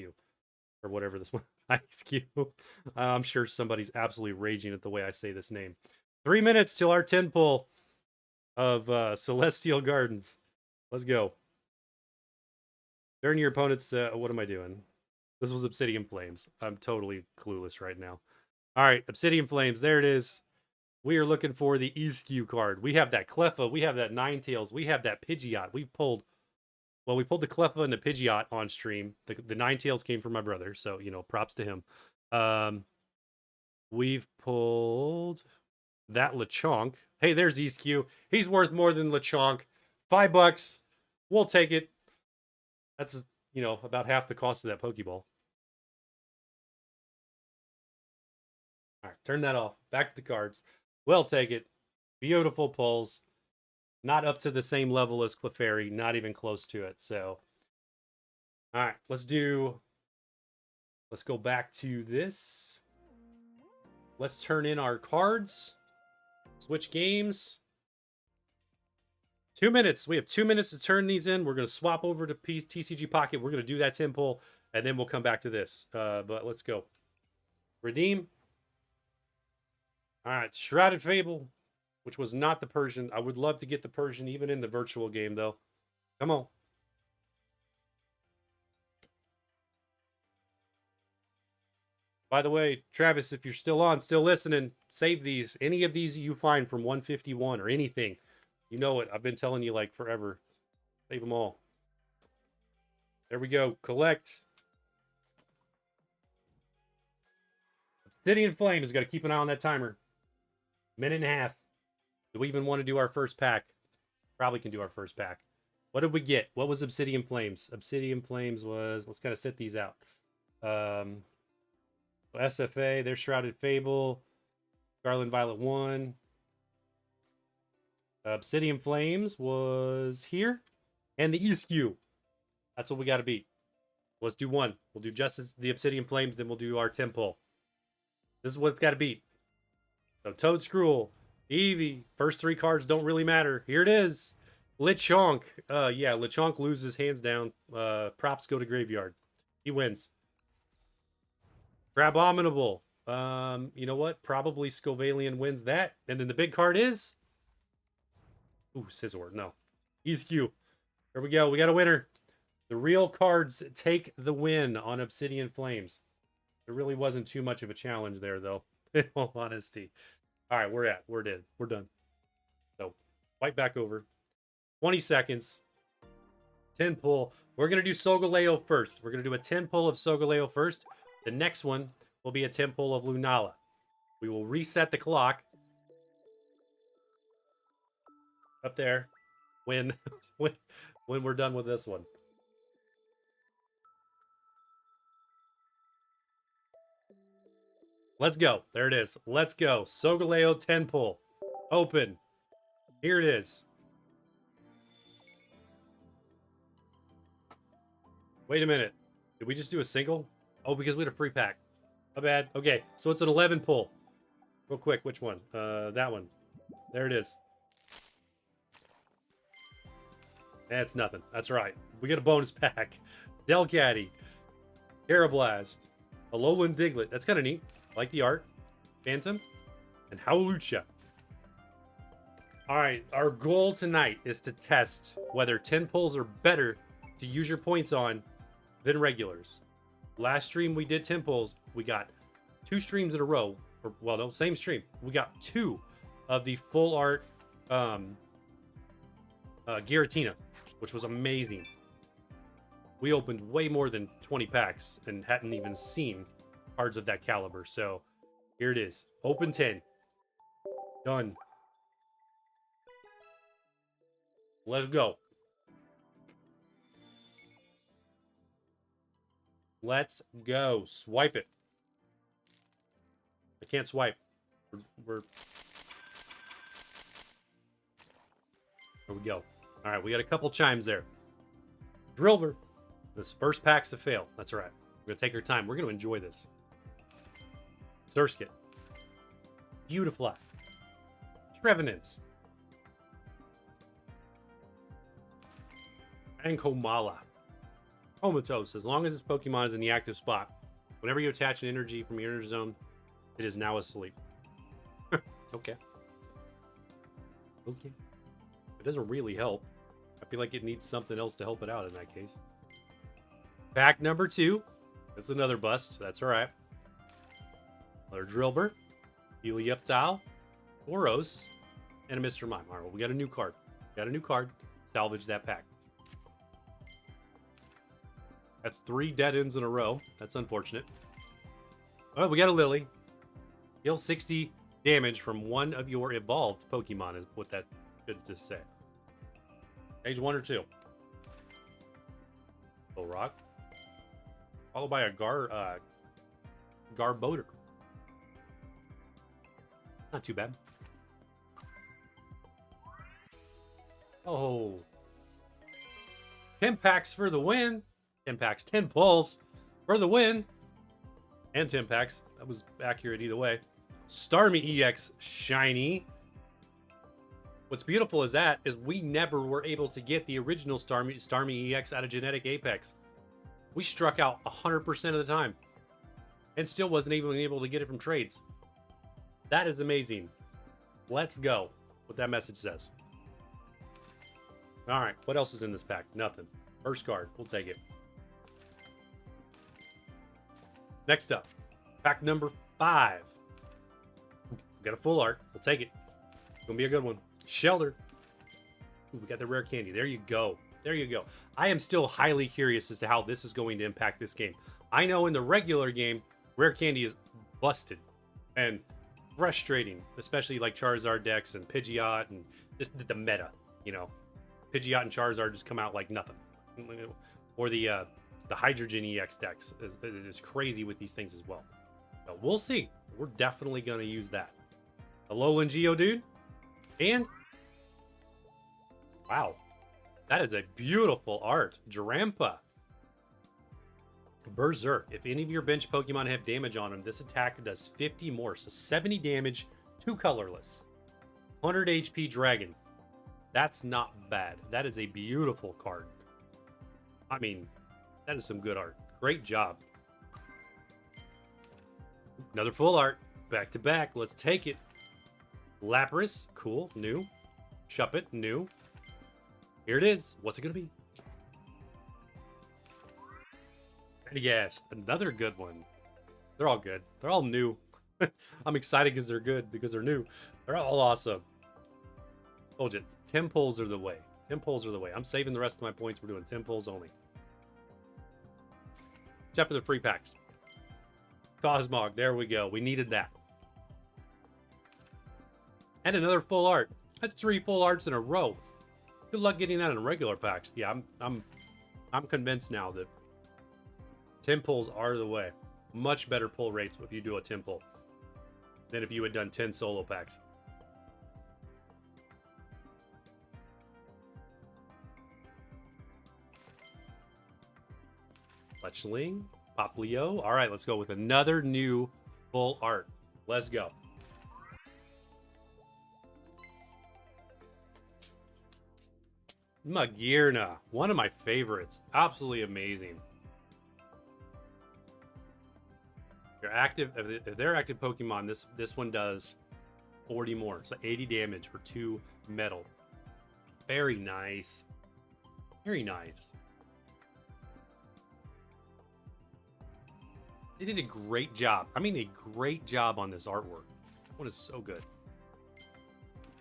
or whatever this one. ESQ. I'm sure somebody's absolutely raging at the way I say this name. 3 minutes till our 10 pull of Celestial Gardens. Let's go. During your opponent's what am I doing? This was Obsidian Flames. I'm totally clueless right now. All right, Obsidian Flames. There it is. We are looking for the ESQ card. We have that Cleffa. We have that Ninetales. We have that Pidgeot. We've pulled Well, we pulled the Cleffa and the Pidgeot on stream. The Ninetales came from my brother, so, you know, props to him. We've pulled that Lechonk. Hey, there's ESQ. He's worth more than Lechonk. $5. We'll take it. That's, you know, about half the cost of that Pokeball. All right, turn that off. Back to the cards. We'll take it. Beautiful pulls. Not up to the same level as Clefairy. Not even close to it. So, all right, let's go back to this. Let's turn in our cards. Switch games. 2 minutes. We have 2 minutes to turn these in. We're going to swap over to TCG Pocket. We're going to do that 10 pull, and then we'll come back to this. But let's go. Redeem. All right. Shrouded Fable, which was not the Persian. I would love to get the Persian even in the virtual game, though. Come on. By the way, Travis, if you're still on, still listening, save these. Any of these you find from 151 or anything. You know it. I've been telling you like forever. Save them all. There we go. Collect. Obsidian Flames. Got to keep an eye on that timer. Minute and a half. Do we even want to do our first pack? Probably can do our first pack. What did we get? What was Obsidian Flames? Obsidian Flames was... Let's kind of set these out. SFA. There's Shrouded Fable. Scarlet and Violet 1. Obsidian Flames was here. And the ESQ. That's what we got to beat. Let's do one. We'll do just the Obsidian Flames, then we'll do our 10 pull. This is what's got to beat. So Toad Scroll, Eevee. First 3 cards don't really matter. Here it is. Lechonk. Yeah, Lechonk loses hands down. Props go to Graveyard. He wins. Crabominable. You know what? Probably Scovalian wins that. And then the big card is... Ooh, Scizor. No. ESQ. There we go. We got a winner. The real cards take the win on Obsidian Flames. There really wasn't too much of a challenge there, though, in all honesty. All right, we're done. So, fight back over. 20 seconds. 10 pull. We're going to do Solgaleo first. We're going to do a 10 pull of Solgaleo first. The next one will be a 10 pull of Lunala. We will reset the clock. Up there. When we're done with this one. Let's go. There it is. Let's go. Solgaleo 10 pull. Open. Here it is. Wait a minute. Did we just do a single? Oh, because we had a free pack. My bad. Okay, so it's an 11 pull. Real quick, which one? That one. There it is. That's nothing. That's right. We get a bonus pack. Delcatty. Carablast. Alolan Diglett. That's kind of neat. I like the art. Phantom. And Howlucha. Alright, our goal tonight is to test whether 10 pulls are better to use your points on than regulars. Last stream we did 10 pulls. We got 2 streams in a row. Or, well, no, same stream. We got 2 of the full art Giratina, which was amazing. We opened way more than 20 packs and hadn't even seen cards of that caliber. So here it is. Open 10. Done. Let's go. Let's go. Swipe it. I can't swipe. We're... There we go. All right, we got a couple chimes there. Drillbur. This first pack's a fail. That's right. We're going to take our time. We're going to enjoy this. Surskit. Beautifly. Trevenant. And Komala. Comatose. As long as this Pokemon is in the active spot, whenever you attach an energy from your inner zone, it is now asleep. Okay. Okay. It doesn't really help. I feel like it needs something else to help it out in that case. Pack number 2. That's another bust. That's alright. Another Drillbur. Helioptile. Boros. And a Mr. Mime. Alright, well, we got a new card. Salvage that pack. That's 3 dead ends in a row. That's unfortunate. Oh, we got a Lily. Deal 60 damage from one of your evolved Pokemon is what that should just say. Stage 1 or 2. Full rock. Followed by a Garbodor. Not too bad. Oh. 10 packs for the win. 10 packs, 10 pulls for the win. And 10 packs. That was accurate either way. Starmie EX shiny. What's beautiful is we never were able to get the original Starmie EX out of Genetic Apex. We struck out 100% of the time. And still wasn't even able to get it from trades. That is amazing. Let's go. What that message says. Alright, what else is in this pack? Nothing. First card. We'll take it. Next up. Pack number 5. We got a full art. We'll take it. It's gonna be a good one. Shelter. Ooh, we got the rare candy. There you go. There you go. I am still highly curious as to how this is going to impact this game. I know in the regular game, rare candy is busted and frustrating, especially like Charizard decks and Pidgeot and just the meta, you know. Pidgeot and Charizard just come out like nothing. Or the Hydrogen EX decks is crazy with these things as well. So we'll see. We're definitely going to use that. Alolan Geodude. And wow, that is a beautiful art. Drampa. Berserk. If any of your bench Pokemon have damage on them, this attack does 50 more. So 70 damage, 2 colorless. 100 HP Dragon. That's not bad. That is a beautiful card. I mean, that is some good art. Great job. Another full art. Back to back. Let's take it. Lapras. Cool. New. Shuppet. New. Here it is. What's it going to be? Yes, another good one. They're all good. They're all new. I'm excited because they're good, because they're new. They're all awesome. Told you, 10 pulls are the way. 10 pulls are the way. I'm saving the rest of my points. We're doing 10 pulls only. Except for the free packs. Cosmog, there we go. We needed that. And another full art. That's 3 full arts in a row. Good luck getting that in regular packs. Yeah, I'm convinced now that 10 pulls are the way. Much better pull rates if you do a 10 pull than if you had done 10 solo packs. Fletchling, Poplio. All right, let's go with another new full art. Let's go. Magearna, one of my favorites. Absolutely amazing. They're active. If they're active Pokemon, this one does 40 more, so 80 damage for 2 metal. Very nice. Very nice. They did a great job. I mean, a great job on this artwork. That one is so good.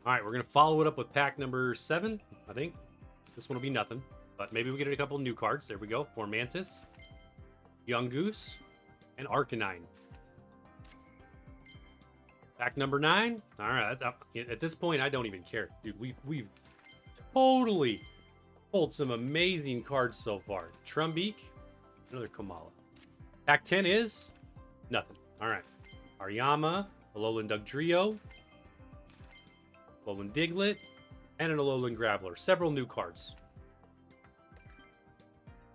All right, we're gonna follow it up with pack number 7. I think this one will be nothing, but maybe we get a couple new cards. There we go. Formantis, Young Goose, and Arcanine. Pack number 9. All right, at this point, I don't even care, dude. We've totally pulled some amazing cards so far. Trumbeak, another Kamala. Pack 10 is nothing. All right, Aryama, Alolan Dugtrio, Alolan Diglett, and an Alolan Graveler. Several new cards.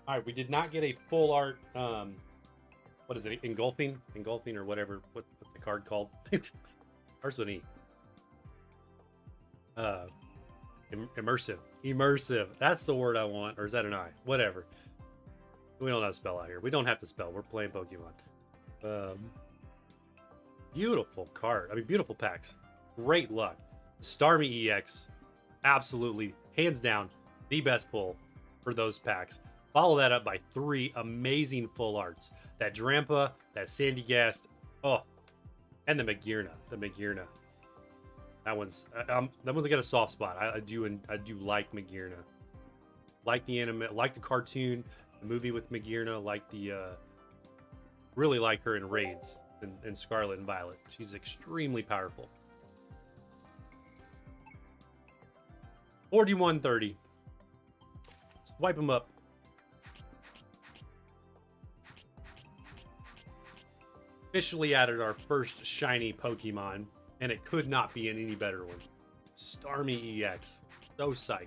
All right, we did not get a full art. What is it? Engulfing or whatever. What's the card called? Starts with an E. Immersive. That's the word I want. Or is that an I? Whatever. We don't have to spell out here. We don't have to spell. We're playing Pokemon. Beautiful card. I mean, beautiful packs. Great luck. Starmie EX. Absolutely, hands down, the best pull for those packs. Follow that up by 3 amazing full arts. That Drampa, that Sandygast, oh, and the Magearna. That one's got a soft spot. I do like Magearna. Like the anime, like the cartoon. The movie with Magearna, like the really like her in raids in Scarlet and Violet. She's extremely powerful. 4130. Swipe them up. Officially added our first shiny Pokemon, and it could not be an any better one. Starmie EX. So psyched.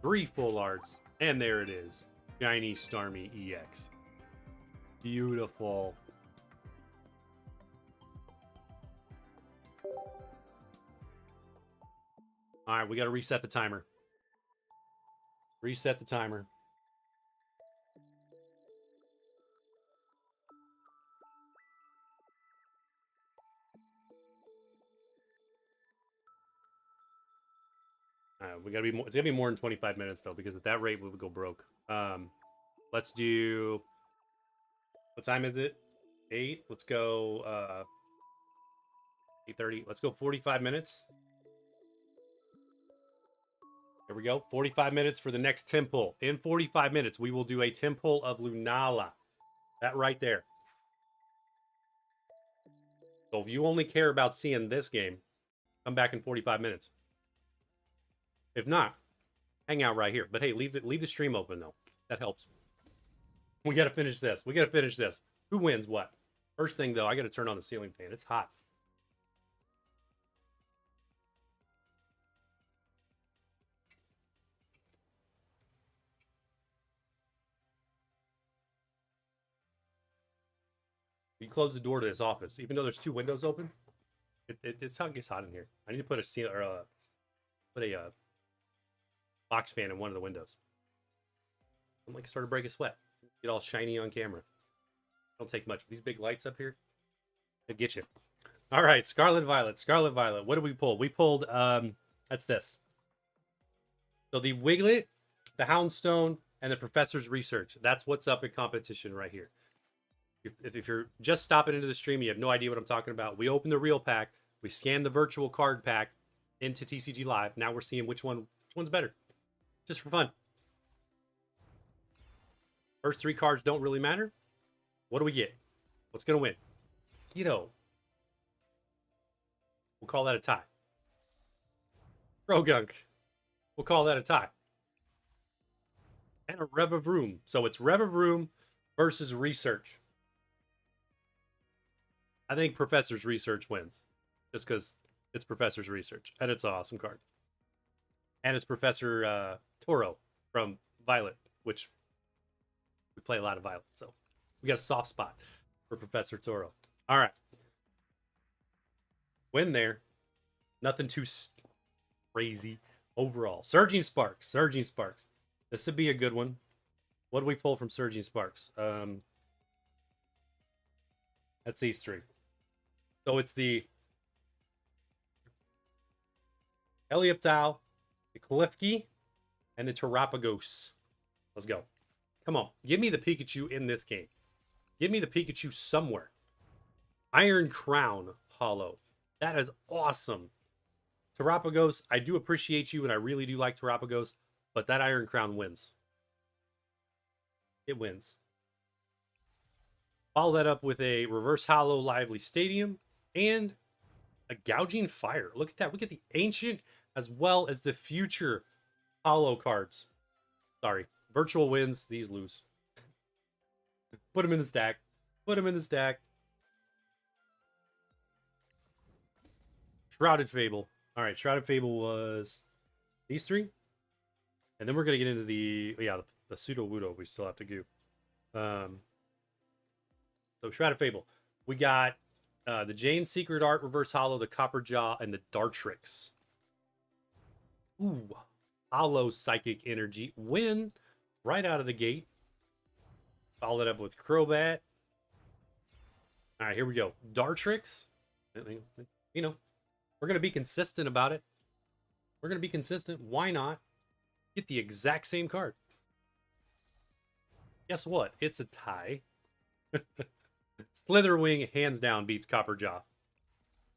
3 full arts, and there it is. Shiny Starmie EX. Beautiful. All right, we got to reset the timer. Reset the timer. We gotta be more. It's gonna be more than 25 minutes though, because at that rate we would go broke. Let's do. What time is it? 8. Let's go. 8:30. Let's go 45 minutes. Here we go. 45 minutes for the next temple. In 45 minutes, we will do a temple of Lunala. That right there. So if you only care about seeing this game, come back in 45 minutes. If not, hang out right here. But hey, leave the stream open though. That helps. We got to finish this. We got to finish this. Who wins what? First thing though, I got to turn on the ceiling fan. It's hot. You close the door to this office, even though there's 2 windows open. It's how it gets hot in here. I need to put a box fan in one of the windows. I'm like start to break a sweat. Get all shiny on camera. Don't take much. These big lights up here, they get you. All right, Scarlet Violet. Scarlet Violet. What did we pull? We pulled that's this. So the Wiglet, the Houndstone, and the Professor's Research. That's what's up in competition right here. If you're just stopping into the stream, you have no idea what I'm talking about. We opened the real pack. We scanned the virtual card pack into TCG Live. Now we're seeing which one's better. Just for fun. First 3 cards don't really matter. What do we get? What's going to win? Skiddo. We'll call that a tie. Rogunk. We'll call that a tie. And a Revavroom. So it's Revavroom versus Research. I think Professor's Research wins. Just because it's Professor's Research. And it's an awesome card. And it's Professor Toro from Violet, which we play a lot of Violet. So we got a soft spot for Professor Toro. All right. Win there. Nothing too crazy overall. Surging Sparks. Surging Sparks. This would be a good one. What do we pull from Surging Sparks? That's these 3. So it's the Helioptile, the Klefki, and the Terapagos. Let's go. Come on. Give me the Pikachu in this game. Give me the Pikachu somewhere. Iron Crown Hollow. That is awesome. Terapagos, I do appreciate you, and I really do like Terapagos, but that Iron Crown wins. It wins. Follow that up with a Reverse Hollow Lively Stadium and a Gouging Fire. Look at that. We get the Ancient as well as the Future Hollow cards. Sorry. Virtual wins. These lose. Put them in the stack. Put them in the stack. Shrouded Fable. All right. Shrouded Fable was these 3. And then we're going to get into the Pseudo-Wudo we still have to do. So Shrouded Fable. We got the Jane Secret Art Reverse Hollow, the Copperjaw, and the Dartrix. Ooh. Hollow Psychic Energy. Win right out of the gate. Follow it up with Crobat. All right, here we go. Dartrix. You know, we're going to be consistent about it. We're going to be consistent. Why not get the exact same card? Guess what? It's a tie. Slitherwing hands down beats Copperjaw.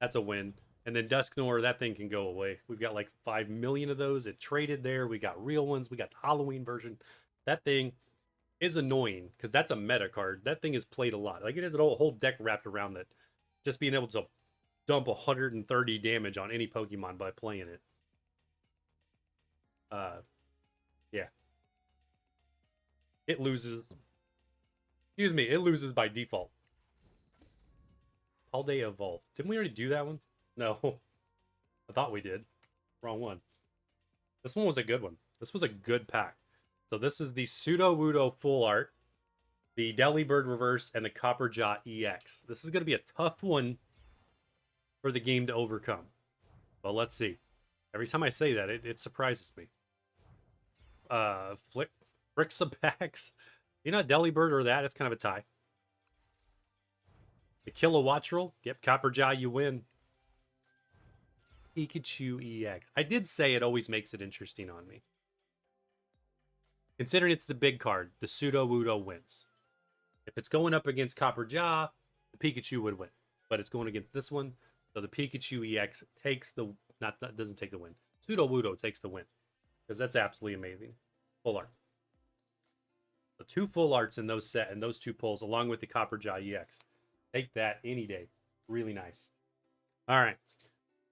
That's a win. And then Dusknoir, that thing can go away. We've got like 5 million of those. It traded there. We got real ones. We got the Halloween version. That thing is annoying because that's a meta card. That thing is played a lot. Like it has a whole deck wrapped around that. Just being able to dump 130 damage on any Pokemon by playing it. Yeah. It loses. Excuse me, it loses by default. All Day Evolve. Didn't we already do that one? No. I thought we did. Wrong one. This one was a good one. This was a good pack. So this is the Sudowoodo Full Art, the Delibird Reverse, and the Copperjaw EX. This is going to be a tough one for the game to overcome. But let's see. Every time I say that, it surprises me. Frixapax. You know, Delibird or that, it's kind of a tie. The Kilowattrel. Yep, Copperjaw, you win. Pikachu EX. I did say it always makes it interesting on me. Considering it's the big card, the Sudowoodo wins. If it's going up against Copperjaw, the Pikachu would win. But it's going against this one, so the Pikachu EX takes the... doesn't take the win. Sudowoodo takes the win. Because that's absolutely amazing. Full art. So 2 full arts in those set and those 2 pulls, along with the Copperjaw EX. Take that any day. Really nice. All right.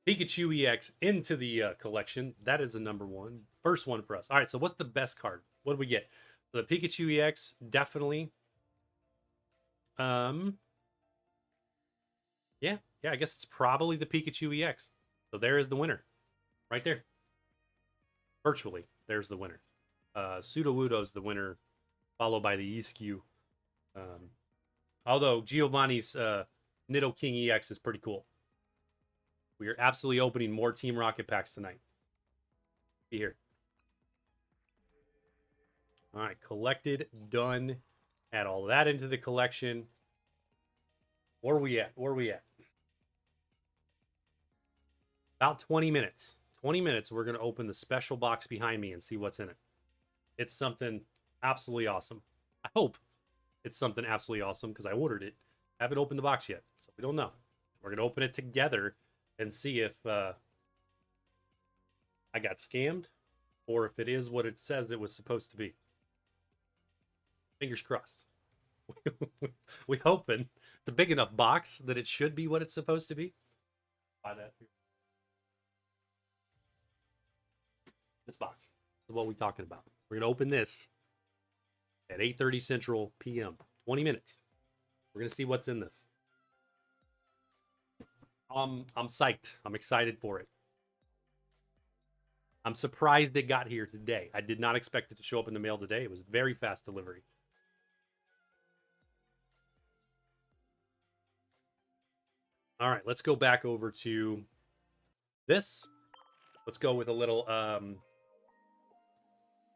Pikachu EX into the collection. That is the number one. First one for us. All right, so what's the best card? What do we get? So the Pikachu EX, definitely. Yeah, I guess it's probably the Pikachu EX. So there is the winner. Right there. Virtually, there's the winner. Sudowoodo's the winner, followed by the Eiscue. Although Giovanni's Nidoking EX is pretty cool. We are absolutely opening more Team Rocket packs tonight. Be here. All right, collected, done. Add all that into the collection. Where are we at? Where are we at? About 20 minutes. 20 minutes, we're going to open the special box behind me and see what's in it. It's something absolutely awesome. I hope it's something absolutely awesome because I ordered it. I haven't opened the box yet, so we don't know. We're going to open it together and see if I got scammed or if it is what it says it was supposed to be. Fingers crossed. We hoping it's a big enough box that it should be what it's supposed to be. Buy that. This box is what we're talking about. We're going to open this at 8:30 Central PM. 20 minutes. We're going to see what's in this. I'm psyched. I'm excited for it. I'm surprised it got here today. I did not expect it to show up in the mail today. It was very fast delivery. All right, let's go back over to this. Let's go with a little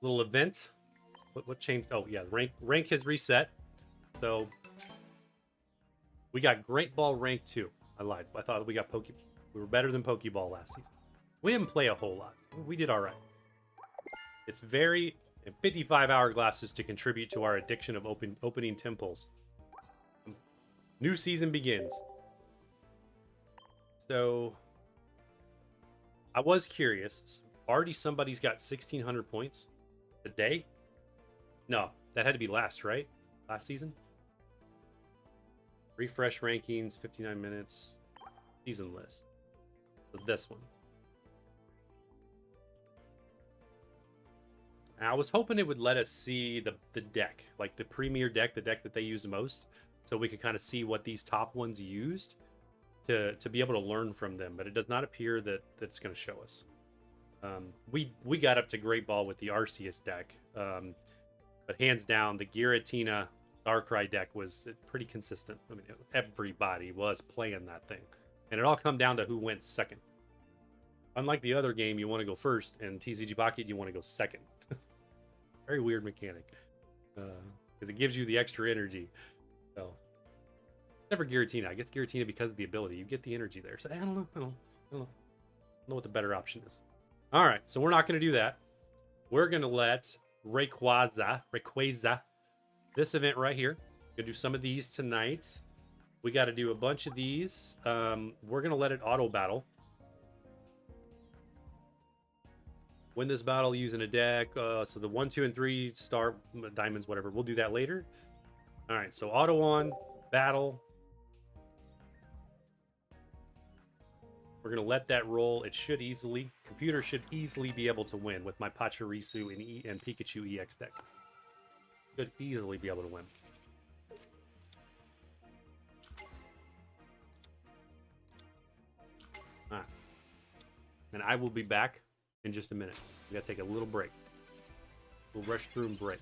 little event. What changed? Oh yeah, rank has reset. So we got Great Ball rank 2. I lied. I thought we got we were better than Pokeball last season. We didn't play a whole lot. We did all right. It's very 55 hourglasses to contribute to our addiction of opening temples. New season begins. So I was curious. Already somebody's got 1,600 points a day. No, that had to be last, right? Last season. Refresh rankings, 59 minutes. Season list. So this one. I was hoping it would let us see the deck, like the premier deck, the deck that they use the most, so we could kind of see what these top ones used to be able to learn from them. But it does not appear that it's going to show us. We got up to Great Ball with the Arceus deck, but hands down, the Giratina Darkrai deck was pretty consistent. I mean, everybody was playing that thing, and it all come down to who went second. Unlike the other game, you want to go first, and TCG Pocket, you want to go second. Very weird mechanic, because it gives you the extra energy. So, except for Giratina, I guess Giratina, because of the ability, you get the energy there. So I don't know. I don't know what the better option is. All right, so we're not going to do that. We're going to let Rayquaza, this event right here. We're going to do some of these tonight. We got to do a bunch of these. We're going to let it auto battle. Win this battle using a deck. So the 1, 2, and 3 star diamonds, whatever. We'll do that later. All right, so auto on, battle. We're going to let that roll. It should easily, computer should easily be able to win with my Pachirisu and Pikachu EX deck. Should easily be able to win. All right. And I will be back in just a minute. We got to take a little break. We'll rush through and break.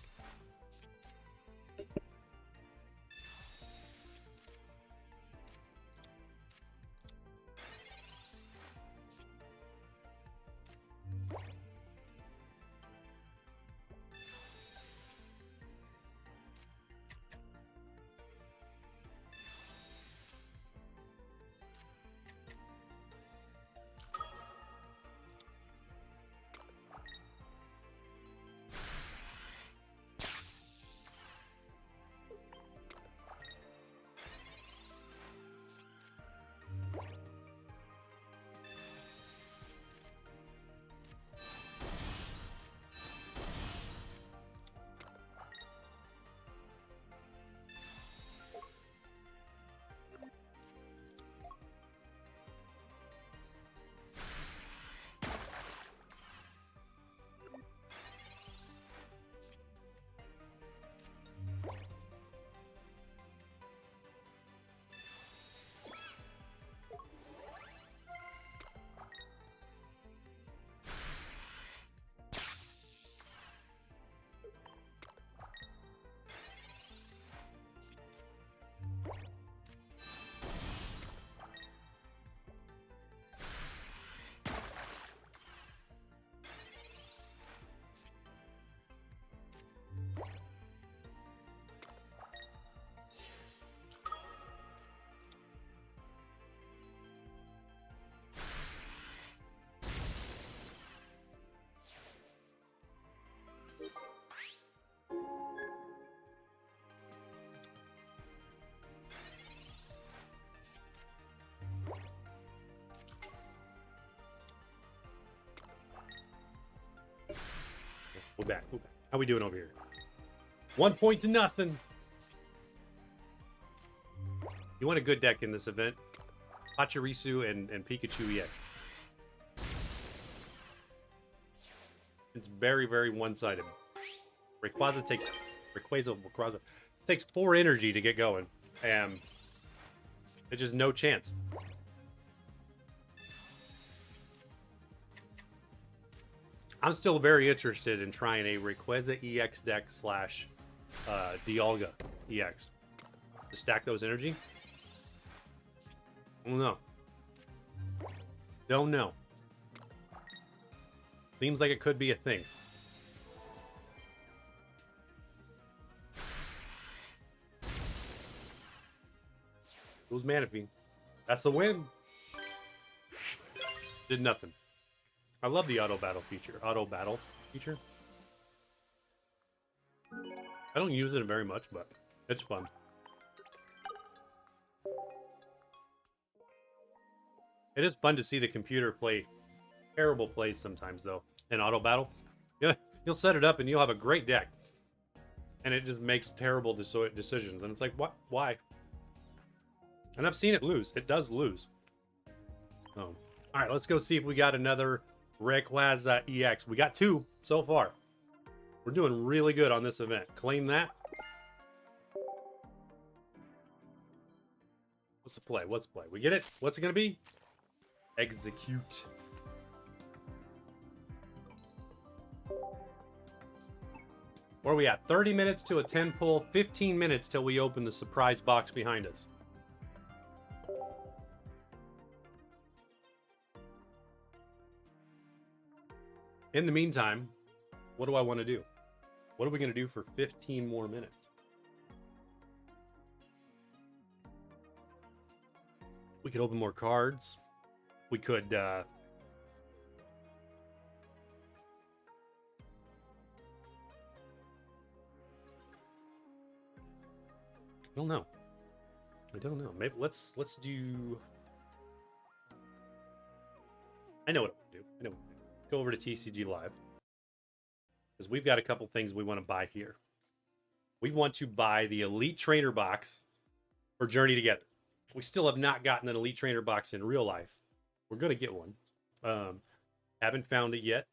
We're back. We're back. How we doing over here? 1 point to nothing. You want a good deck in this event? Pachirisu and Pikachu EX. It's very, very one-sided. Rayquaza takes 4 energy to get going, and there's just no chance. I'm still very interested in trying a Rayquaza EX deck slash Dialga EX to stack those energy. I don't know. Don't know. Seems like it could be a thing. Who's Manaphy? That's a win. Did nothing. I love the auto battle feature. I don't use it very much, but it's fun. It is fun to see the computer play terrible plays sometimes, though. In auto battle, yeah, you'll set it up and you'll have a great deck, and it just makes terrible decisions. And it's like, what? Why? And I've seen it lose. It does lose. Oh, all right. Let's go see if we got another Rayquaza EX. We got 2 so far. We're doing really good on this event. Claim that. What's the play? What's the play? We get it? What's it gonna be? Execute. Where are we at? 30 minutes to a 10 pull, 15 minutes till we open the surprise box behind us. In the meantime, what do I want to do? What are we going to do for 15 more minutes? We could open more cards. We could I don't know. I don't know. Maybe let's do. I know what I'm gonna do. Go over to TCG Live. because we've got a couple things we want to buy here. We want to buy the Elite Trainer box for Journey Together. We still have not gotten an Elite Trainer box in real life. We're going to get one. Haven't found it yet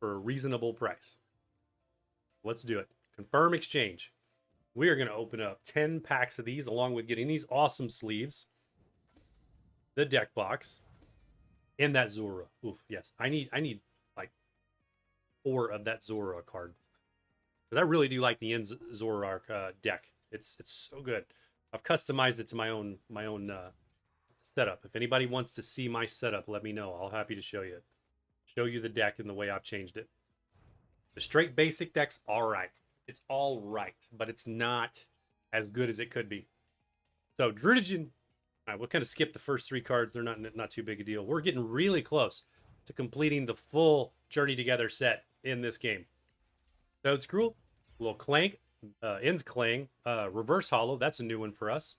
for a reasonable price. Let's do it. Confirm exchange. We are going to open up 10 packs of these along with getting these awesome sleeves, the deck box, and that Zora. Oof, yes. I need like 4 of that Zora card. Because I really do like the Zora deck. It's so good. I've customized it to my own setup. If anybody wants to see my setup, let me know. I'll happy to show you it. Show you the deck and the way I've changed it. The straight basic deck's all right. It's all right, but it's not as good as it could be. So Druidigen, all right, we'll kind of skip the first 3 cards. They're not too big a deal. We're getting really close to completing the full Journey Together set in this game. Toad Screw, little Clank, Ends Clang, Reverse Hollow. That's a new one for us.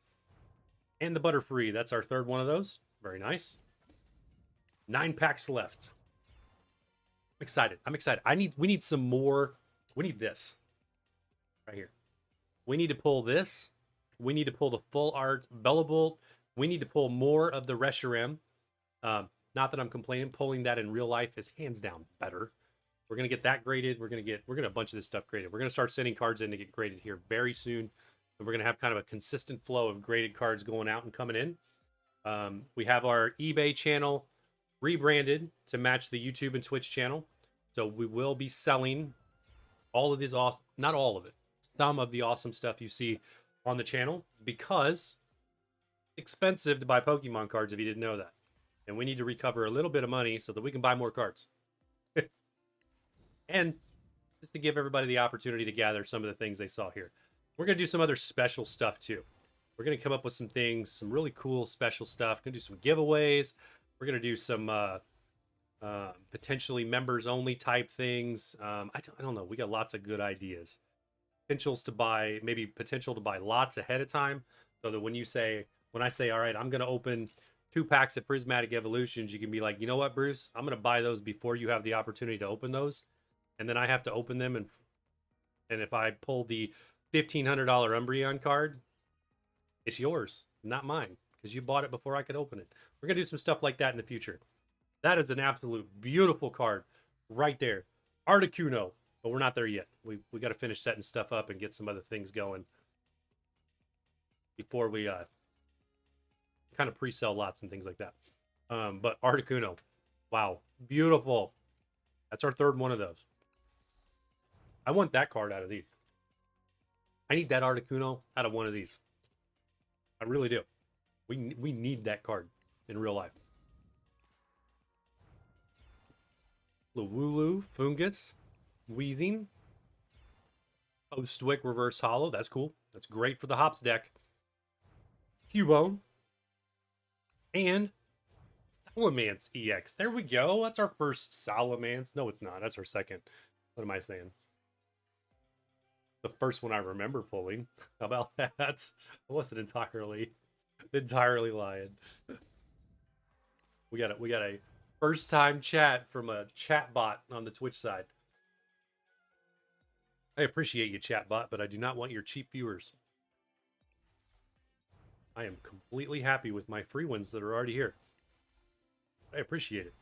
And the Butterfree. That's our 3rd one of those. Very nice. 9 packs left. I'm excited. I'm excited. We need some more. We need this right here. We need to pull this. We need to pull the full art Bellabolt. We need to pull more of the Reshiram. Not that I'm complaining. Pulling that in real life is hands down better. We're gonna get that graded. We're gonna a bunch of this stuff graded. We're gonna start sending cards in to get graded here very soon. And we're gonna have kind of a consistent flow of graded cards going out and coming in. We have our eBay channel rebranded to match the YouTube and Twitch channel. So we will be selling all of these awesome, not all of it, some of the awesome stuff you see on the channel, because it's expensive to buy Pokemon cards if you didn't know that. And we need to recover a little bit of money so that we can buy more cards. And just to give everybody the opportunity to gather some of the things they saw here. We're going to do some other special stuff too. We're going to come up with some things, some really cool special stuff. We're going to do some giveaways. We're going to do some potentially members only type things. I don't know. We got lots of good ideas. Potential to buy lots ahead of time, so that when I say, all right, I'm going to open 2 packs of Prismatic Evolutions, you can be like, you know what, Bruce, I'm going to buy those before you have the opportunity to open those. And then I have to open them. And if I pull the $1,500 Umbreon card, it's yours, not mine, because you bought it before I could open it. We're going to do some stuff like that in the future. That is an absolute beautiful card right there. Articuno, but we're not there yet. We got to finish setting stuff up and get some other things going before we kind of pre-sell lots and things like that. But Articuno, wow, beautiful. That's our 3rd one of those. I want that card out of these. I need that Articuno out of one of these. I really do. We need that card in real life. Lawulu, Fungus, Weezing, Ostwick, Reverse Hollow. That's cool. That's great for the Hops deck. Cubone. And Salamence EX. There we go. That's our first Salamence. No, it's not. That's our second. What am I saying? The first one I remember pulling. How about that? I wasn't entirely lying. We got a first time chat from a chat bot on the Twitch side. I appreciate you, chat bot, but I do not want your cheap viewers. I am completely happy with my free ones that are already here. I appreciate it.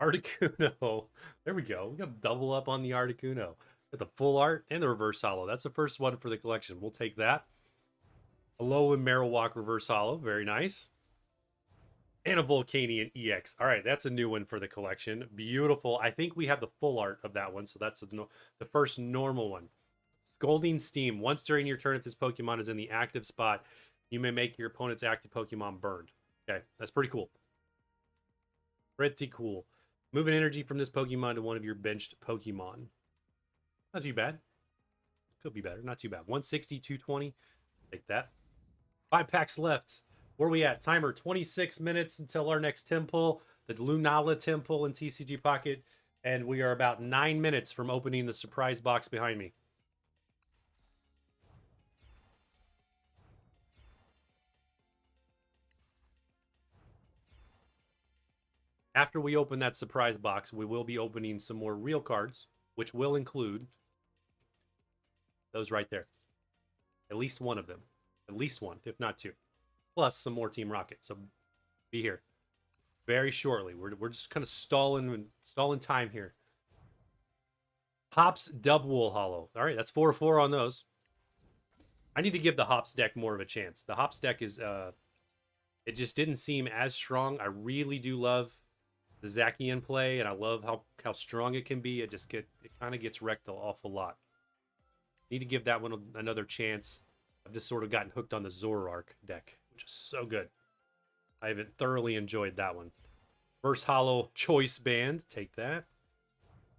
Articuno. There we go. We got double up on the Articuno. Got the full art and the reverse hollow. That's the first one for the collection. We'll take that. Alolan Marowak reverse hollow. Very nice. And a Volcanion EX. All right, that's a new one for the collection. Beautiful. I think we have the full art of that one, so that's the first normal one. Scolding Steam. Once during your turn, if this Pokemon is in the active spot, you may make your opponent's active Pokemon burned. Okay, that's pretty cool. Pretty cool. Moving energy from this Pokemon to one of your benched Pokemon. Not too bad. Could be better. Not too bad. 160, 220. Take that. 5 packs left. Where are we at? Timer 26 minutes until our next temple. The Lunala Temple in TCG Pocket. And we are about 9 minutes from opening the surprise box behind me. After we open that surprise box, we will be opening some more real cards which will include those right there. At least one of them. At least one, if not two. Plus some more Team Rocket. So be here very shortly. We're just kind of stalling time here. Hops Dubwool Hollow. All right, that's 4/4 on those. I need to give the Hops deck more of a chance. The Hops deck is it just didn't seem as strong. I really do love the Zacian play, and I love how strong it can be. It kind of gets wrecked an awful lot. Need to give that one another chance. I've just sort of gotten hooked on the Zoroark deck, which is so good. I haven't thoroughly enjoyed that one. First Hollow Choice Band, take that.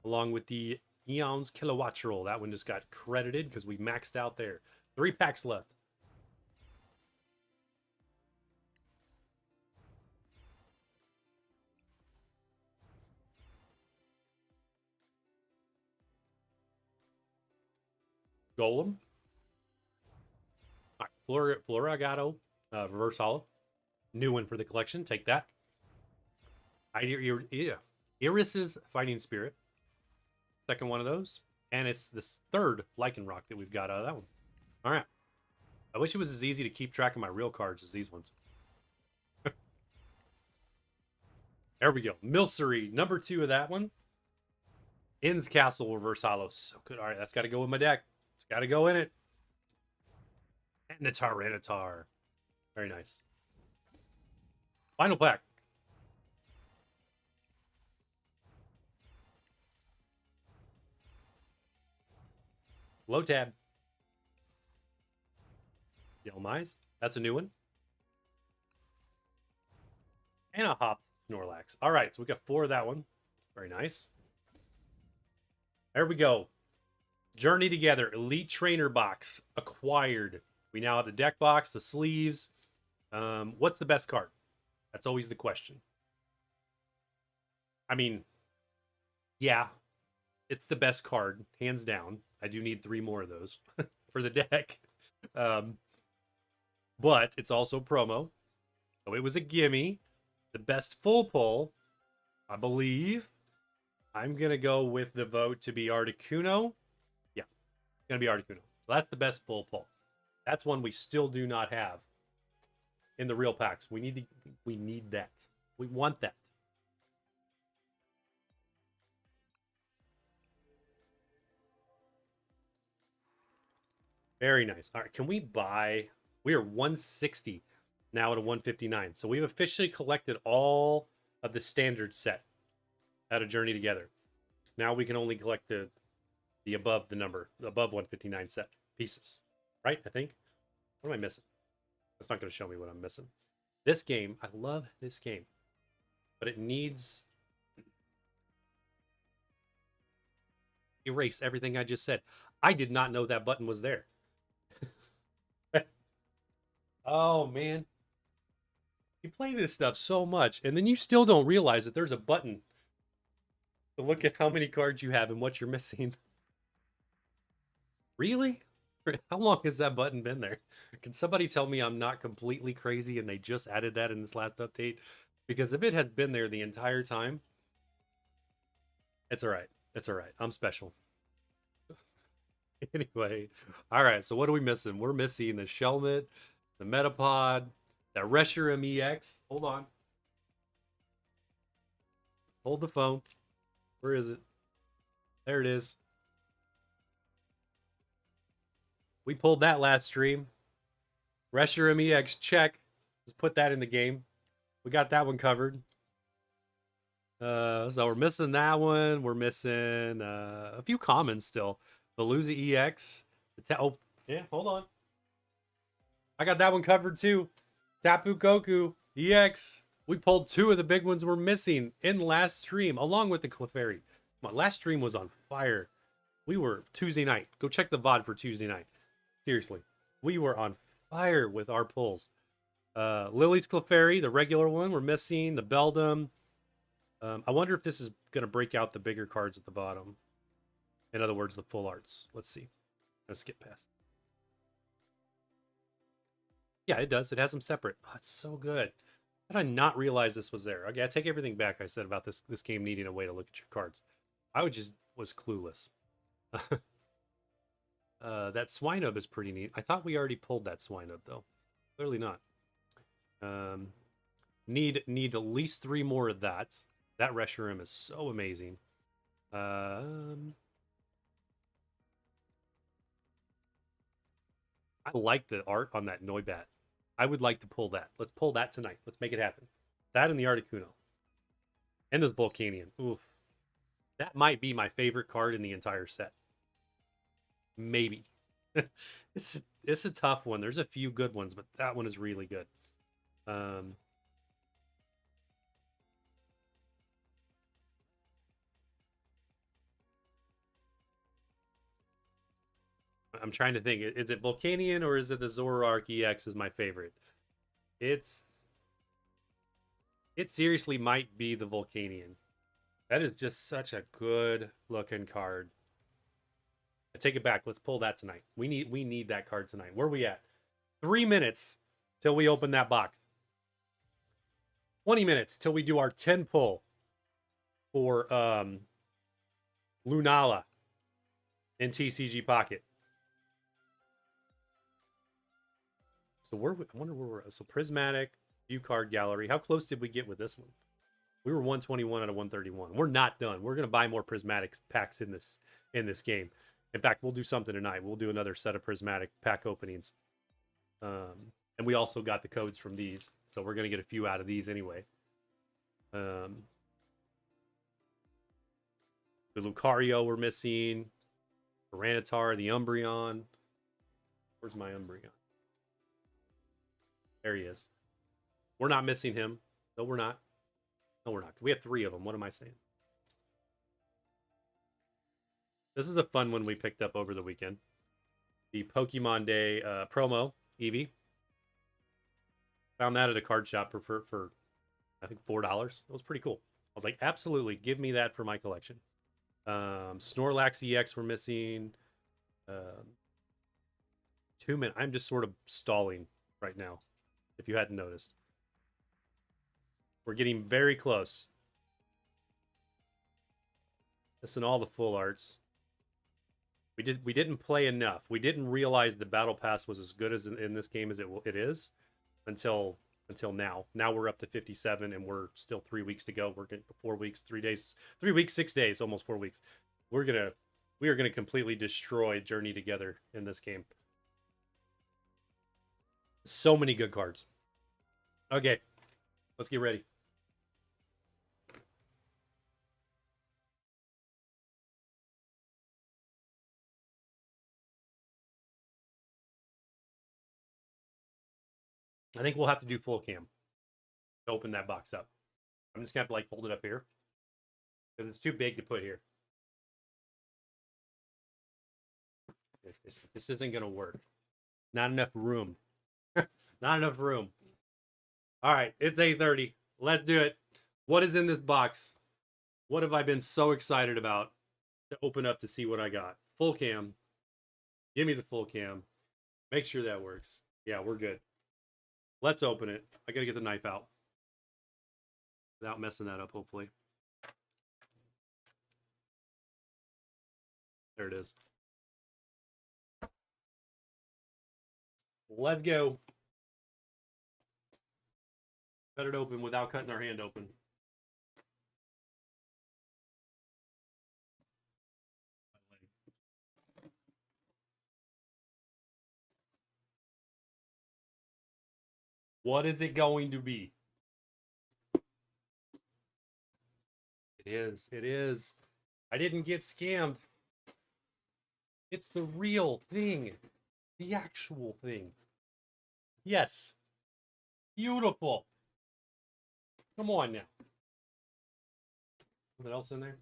Along with the Eon's Kilowattrel. That one just got credited because we maxed out there. 3 packs left. Golem. All right, Floragato, Reverse Hollow. New one for the collection. Take that. Iris's Fighting Spirit. Second one of those. And it's the third Lycanroc that we've got out of that one. All right. I wish it was as easy to keep track of my real cards as these ones. There we go. Milcery, number 2 of that one. Inn's Castle Reverse Hollow. So good. All right, that's got to go with my deck. It's got to go in it. And the Tyranitar. Very nice. Final pack. Low tab. Yelmize. That's a new one. And a Hops Snorlax. All right, so we got 4 of that one. Very nice. There we go. Journey Together. Elite Trainer Box. Acquired. We now have the deck box, the sleeves. What's the best card? That's always the question. I mean, yeah, it's the best card, hands down. I do need 3 more of those for the deck. But it's also promo. So it was a gimme. The best full pull, I believe. I'm going to go with the vote to be Articuno. Yeah, it's going to be Articuno. So that's the best full pull. That's one we still do not have in the real packs. We need that. We want that. Very nice. All right, can we buy? We are 160 now at a 159. So we've officially collected all of the standard set out of Journey Together. Now we can only collect the above 159 set pieces. Right, I think. What am I missing? That's not going to show me what I'm missing. This game, I love this game. But it needs... Erase everything I just said. I did not know that button was there. Oh, man. You play this stuff so much, and then you still don't realize that there's a button to look at how many cards you have and what you're missing. Really? How long has that button been there? Can somebody tell me I'm not completely crazy and they just added that in this last update? Because if it has been there the entire time, it's all right. It's all right. I'm special. Anyway, all right. So what are we missing? We're missing the Shelmet, the Metapod, that Reshiram EX. Hold on. Hold the phone. Where is it? There it is. We pulled that last stream. Reshiram EX, check. Let's put that in the game. We got that one covered. So we're missing that one. We're missing a few commons still. Veluza EX. Oh, yeah, hold on. I got that one covered too. Tapu Koku EX. We pulled 2 of the big ones we're missing in last stream, along with the Clefairy. My last stream was on fire. We were Tuesday night. Go check the VOD for Tuesday night. Seriously, we were on fire with our pulls. Lily's Clefairy, the regular one, we're missing. The Beldum. I wonder if this is going to break out the bigger cards at the bottom. In other words, the full arts. Let's see. Let's skip past. Yeah, it does. It has them separate. Oh, it's so good. How did I not realize this was there? Okay, I take everything back I said about this game needing a way to look at your cards. I would just was clueless. That Swinub is pretty neat. I thought we already pulled that Swinub though. Clearly not. Need at least 3 more of that. That Reshiram is so amazing. I like the art on that Noibat. I would like to pull that. Let's pull that tonight. Let's make it happen. That and the Articuno. And this Volcanion. Oof. That might be my favorite card in the entire set. Maybe. It's a tough one. There's a few good ones, but that one is really good. I'm trying to think. Is it Volcanion or is it the Zoroark EX is my favorite? It seriously might be the Volcanion. That is just such a good looking card. I take it back. Let's pull that tonight. We need that card tonight. Where are we at? 3 minutes till we open that box. 20 minutes till we do our 10 pull for Lunala in TCG Pocket. So I wonder where we're at. So Prismatic, View Card Gallery. How close did we get with this one? We were 121 out of 131. We're not done. We're gonna buy more Prismatic packs in this game. In fact, we'll do something tonight. We'll do another set of Prismatic pack openings. And we also got the codes from these. So we're going to get a few out of these anyway. The Lucario we're missing. Tyranitar, the Umbreon. Where's my Umbreon? There he is. We're not missing him. No, we're not. No, we're not. We have 3 of them. What am I saying? This is a fun one we picked up over the weekend. The Pokemon Day promo, Eevee. Found that at a card shop for I think $4. It was pretty cool. I was like, absolutely, give me that for my collection. Snorlax EX we're missing. 2 minutes. I'm just sort of stalling right now, if you hadn't noticed. We're getting very close. This and all the full arts. We didn't play enough. We didn't realize the battle pass was as good as in this game as it is until now. Now we're up to 57 and we're still 3 weeks to go. We're getting 4 weeks, 3 days, 3 weeks, 6 days, almost 4 weeks. We are gonna completely destroy Journey Together in this game. So many good cards. Okay, let's get ready. I think we'll have to do full cam to open that box up. I'm just gonna have to like hold it up here because it's too big to put here. This isn't gonna work. Not enough room. Not enough room. All right, it's 8:30. Let's do it. What is in this box? What have I been so excited about to open up to see what I got? Full cam. Give me the full cam. Make sure that works. Yeah, we're good. Let's open it. I gotta get the knife out without messing that up, hopefully. There it is. Let's go. Cut it open without cutting our hand open. What is it going to be? It is. It is. I didn't get scammed. It's the real thing. The actual thing. Yes. Beautiful. Come on now. Something else in there?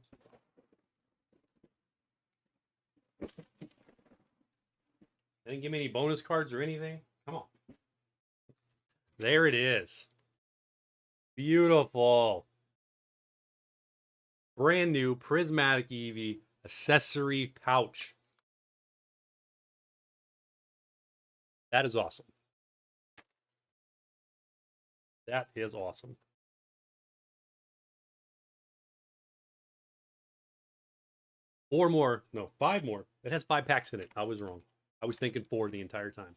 They didn't give me any bonus cards or anything? Come on. There it is. Beautiful. Brand new Prismatic Eevee accessory pouch. That is awesome. That is awesome. 4 more. No, 5 more. It has 5 packs in it. I was wrong. I was thinking 4 the entire time.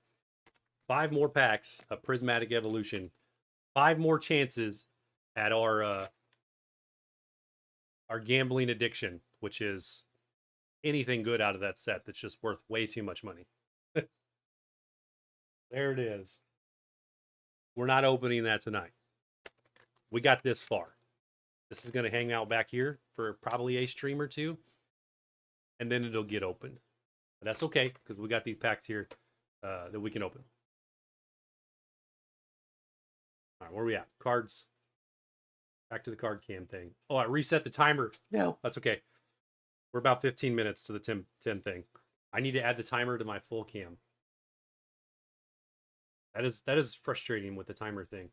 5 more packs of Prismatic Evolution. 5 more chances at our gambling addiction, which is anything good out of that set that's just worth way too much money. There it is. We're not opening that tonight. We got this far. This is going to hang out back here for probably a stream or two, and then it'll get opened. But that's okay, because we got these packs here that we can open. All right, where are we at? Cards. Back to the card cam thing. Oh, I reset the timer. No, that's okay. We're about 15 minutes to the 10 thing. I need to add the timer to my full cam. That is frustrating with the timer thing.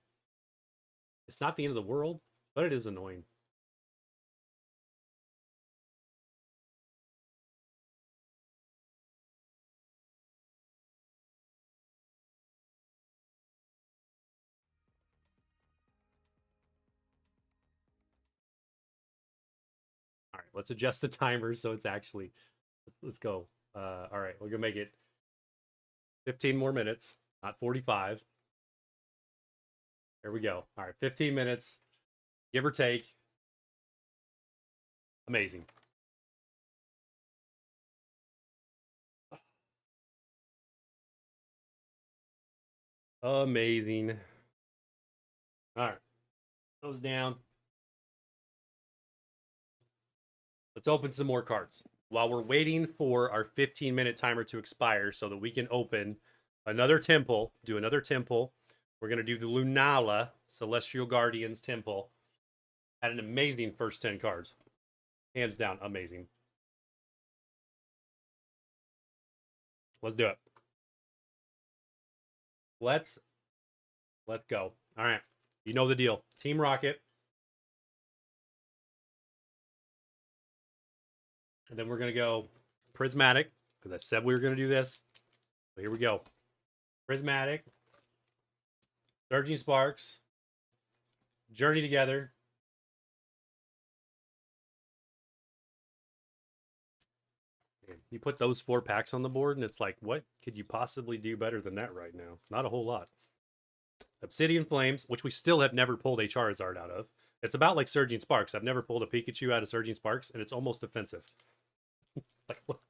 It's not the end of the world, but it is annoying. All right, let's adjust the timer so it's actually, let's go. All right, we're gonna make it 15 more minutes, not 45. There we go. All right, 15 minutes, give or take. Amazing. Amazing. All right, those down. Let's open some more cards. While we're waiting for our 15-minute timer to expire so that we can open another temple, do another temple. We're going to do the Lunala Celestial Guardians Temple. Had an amazing first 10 cards. Hands down, amazing. Let's do it. Let's go. All right. You know the deal. Team Rocket. And then we're going to go Prismatic, because I said we were going to do this. So here we go. Prismatic. Surging Sparks. Journey Together. You put those 4 packs on the board, and it's like, what could you possibly do better than that right now? Not a whole lot. Obsidian Flames, which we still have never pulled a Charizard out of. It's about like Surging Sparks. I've never pulled a Pikachu out of Surging Sparks, and it's almost offensive. Like, what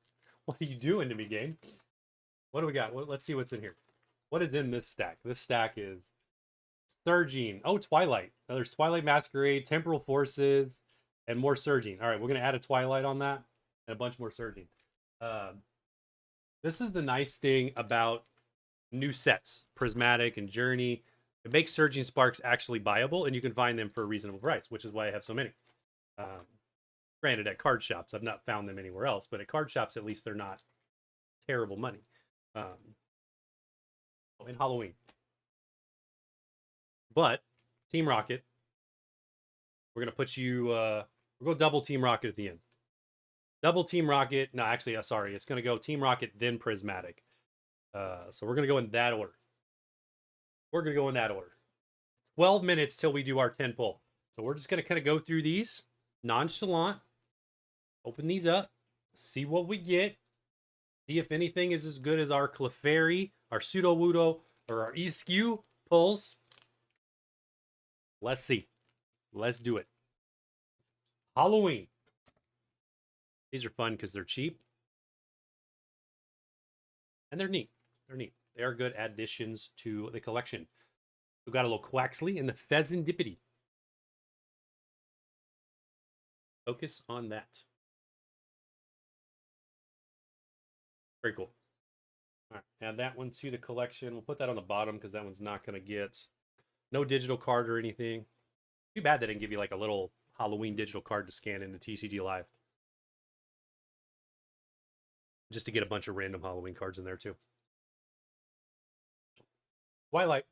are you doing to me, game? What do we got? Let's see what's in here. What is in this stack? This stack is Surging. Oh, Twilight. Now there's Twilight Masquerade, Temporal Forces, and more Surging. All right, we're going to add a Twilight on that and a bunch more Surging. This is the nice thing about new sets, Prismatic and Journey. It makes Surging Sparks actually buyable, and you can find them for a reasonable price, which is why I have so many. Granted, at card shops, I've not found them anywhere else, but at card shops, at least they're not terrible money. In Halloween. But Team Rocket, we're going to put you, we're going to double Team Rocket at the end. Double Team Rocket. No, actually, sorry. It's going to go Team Rocket, then Prismatic. So we're going to go in that order. 12 minutes till we do our 10 pull. So we're just going to kind of go through these nonchalant. Open these up. See what we get. See if anything is as good as our Clefairy, our Sudowoodo, or our Eskew pulls. Let's see. Let's do it. Halloween. These are fun because they're cheap. And they're neat. They are good additions to the collection. We've got a little Quaxley and the Pheasantipity. Focus on that. Very cool. All right, add that one to the collection. We'll put that on the bottom because that one's not going to get no digital card or anything. Too bad they didn't give you like a little Halloween digital card to scan into TCG Live. Just to get a bunch of random Halloween cards in there too. Twilight.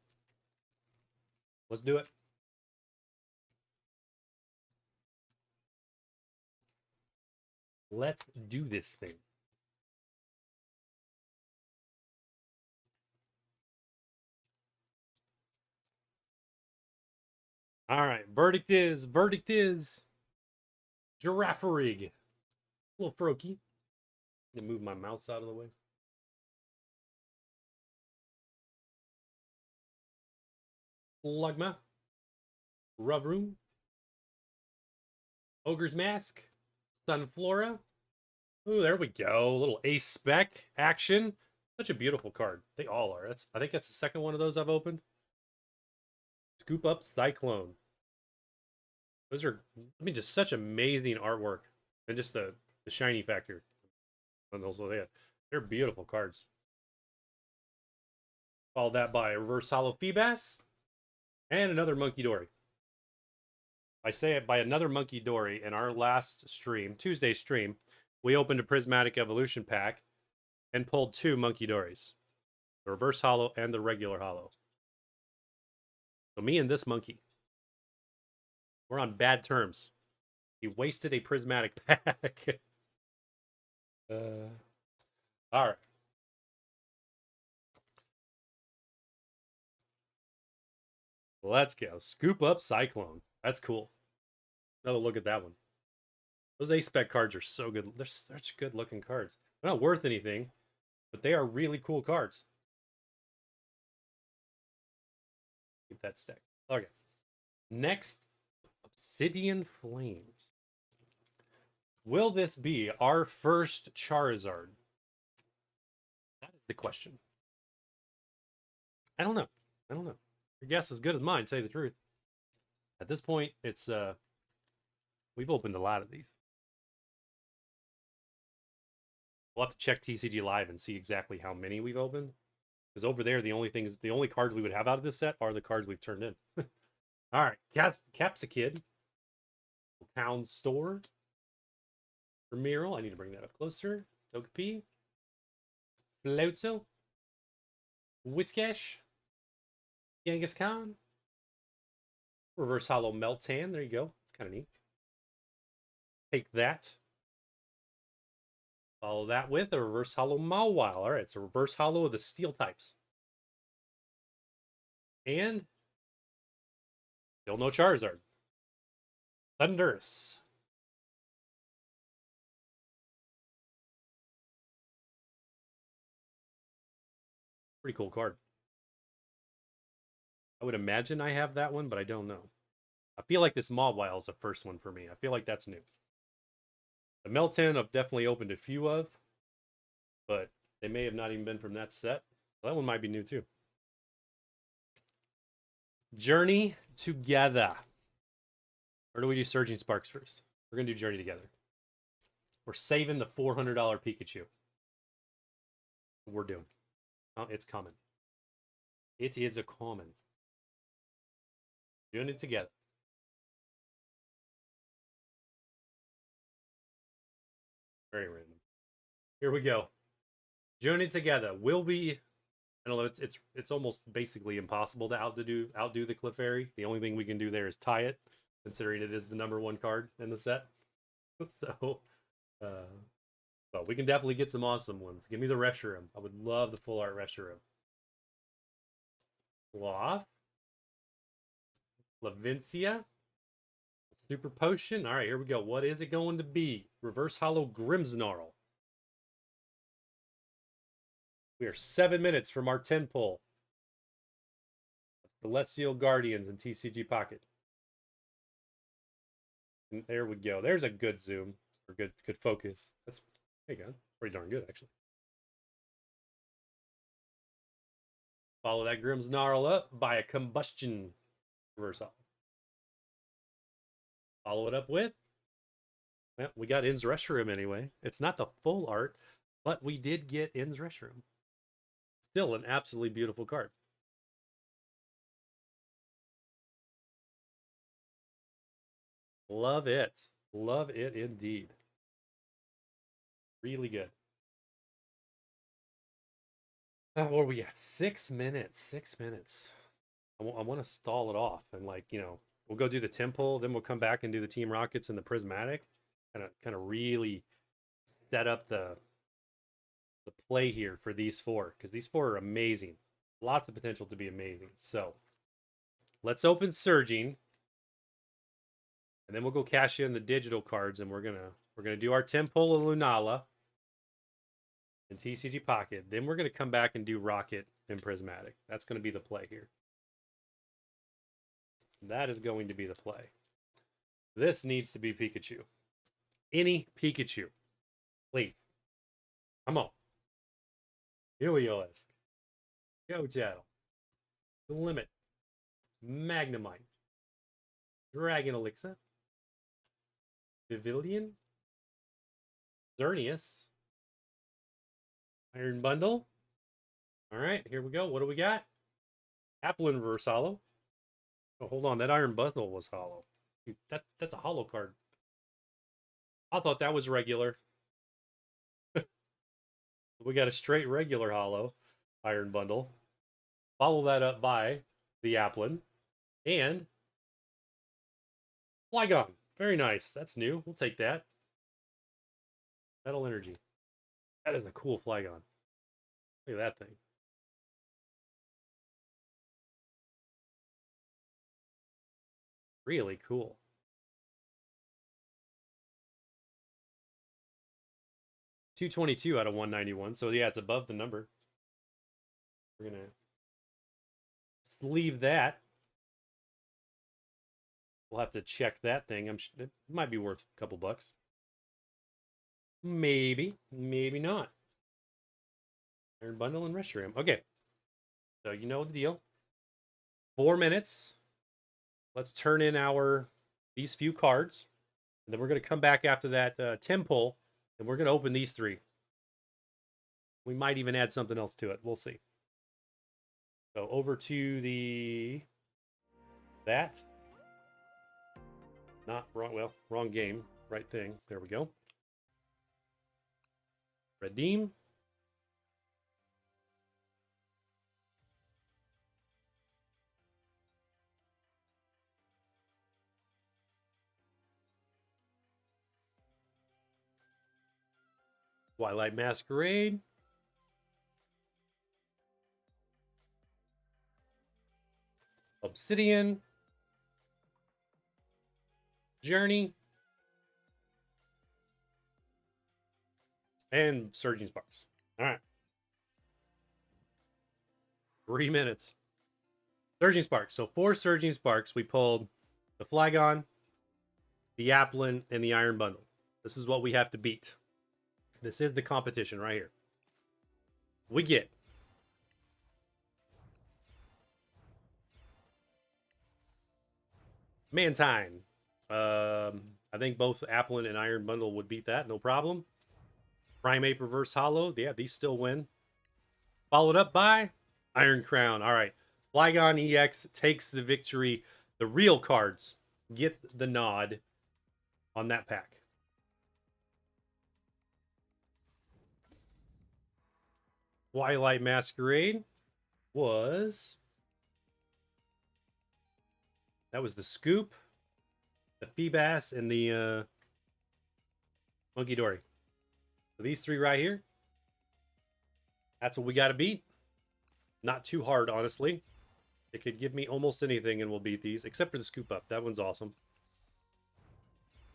Let's do it. Let's do this thing. All right, verdict is Giraffarig. A little froaky. Let me move my mouse out of the way. Lugma. Ruvroom. Ogre's Mask. Sunflora. Ooh, there we go. A little ace spec action. Such a beautiful card. They all are. I think that's the second one of those I've opened. Scoop Up Cyclone. Those are, I mean, just such amazing artwork. And just the shiny factor. And also they're beautiful cards. Followed that by a reverse hollow Feebas. And another Monkey Dory. I say it by another Monkey Dory in our last stream, Tuesday stream, we opened a Prismatic Evolution pack and pulled 2 Monkey Dories. The reverse hollow and the regular hollow. So me and this monkey, we're on bad terms. He wasted a Prismatic pack. All right. Let's go. Scoop Up Cyclone. That's cool. Another look at that one. Those A-Spec cards are so good. They're such good looking cards. They're not worth anything, but they are really cool cards. Keep that stack. Okay. Next, Obsidian Flames. Will this be our first Charizard? That is the question. I don't know. Your guess is as good as mine, to tell you the truth. At this point, it's we've opened a lot of these. We'll have to check TCG Live and see exactly how many we've opened. Because over there, the only cards we would have out of this set are the cards we've turned in. All right, Capsicid, Town Store, Remeral. I need to bring that up closer. Togepi, Floatzel, Whiscash, Genghis Khan, reverse hollow Meltan. There you go. It's kind of neat. Take that. Follow that with a reverse hollow Mawile. All right, it's a reverse hollow of the steel types. And still no Charizard. Thundurus. Pretty cool card. I would imagine I have that one, but I don't know. I feel like this Mawile is the first one for me. I feel like that's new. The Meltan I've definitely opened a few of, but they may have not even been from that set. That one might be new too. Journey Together. Or do we do Surging Sparks first? We're going to do Journey Together. We're saving the $400 Pikachu. We're doing. Oh, it's coming. It is a common. Journey Together. Very random. Here we go. Journey Together will be. I don't know. It's almost basically impossible to outdo the Clefairy. The only thing we can do there is tie it, considering it is the #1 card in the set. So, but we can definitely get some awesome ones. Give me the Reshiram. I would love the full art Reshiram. Sloth, Lavincia, Super Potion. All right, here we go. What is it going to be? Reverse hollow Grimmsnarl. We are 7 minutes from our 10 pull. Celestial Guardians and TCG Pocket. And there we go. There's a good zoom or good focus. That's there you go. Pretty darn good actually. Follow that Grimmsnarl up by a Combustion reverse hollow. Follow it up with. Well, we got In's Reshiram anyway. It's not the full art, but we did get In's Reshiram. Still an absolutely beautiful card. Love it. Love it indeed. Really good. What are we at? 6 minutes. 6 minutes. I want to stall it off and, like, you know, we'll go do the temple, then we'll come back and do the Team Rockets and the Prismatic. Kind of really set up the play here for these four, because these four are amazing. Lots of potential to be amazing. So let's open Surging, and then we'll go cash in the digital cards, and we're gonna We're going to do our Temple of Lunala and TCG Pocket. Then we're going to come back and do Rocket and Prismatic. That's going to be the play here. That is going to be the play. This needs to be Pikachu. Any Pikachu. Please. Come on. Here we go. Go, Channel. The Limit. Magnemite. Dragon Elixir. Pavilion. Xerneas. Iron Bundle. All right, here we go. What do we got? Applin Reverse Hollow. Oh, hold on. That Iron Bundle was hollow. That's a hollow card. I thought that was regular. We got a straight regular hollow Iron Bundle. Follow that up by the Applin. And Flygon. Very nice. That's new. We'll take that. Metal Energy. That is a cool Flygon. Look at that thing. Really cool. $222 out of 191. So yeah, it's above the number. We're gonna leave that. We'll have to check that thing. It might be worth a couple bucks. Maybe, maybe not. Iron Bundle and Reshiram. Okay. So you know the deal. 4 minutes. Let's turn in these few cards. And then we're going to come back after that 10 pull. And we're going to open these 3. We might even add something else to it. We'll see. So over to that. Not wrong. Well, wrong game. Right thing. There we go. Redeem. Twilight Masquerade. Obsidian. Journey. And Surging Sparks. All right. 3 minutes. Surging Sparks. So 4 Surging Sparks. We pulled the Flygon, the Applin, and the Iron Bundle. This is what we have to beat. This is the competition right here. We get Mantine. I think both Applin and Iron Bundle would beat that. No problem. Primate Reverse Hollow. Yeah, these still win. Followed up by Iron Crown. All right. Flygon EX takes the victory. The real cards get the nod on that pack. Twilight Masquerade was... That was the Scoop, the Feebas, and the Monkey Dory. So these 3 right here. That's what we got to beat. Not too hard, honestly. It could give me almost anything and we'll beat these, except for the Scoop Up. That one's awesome.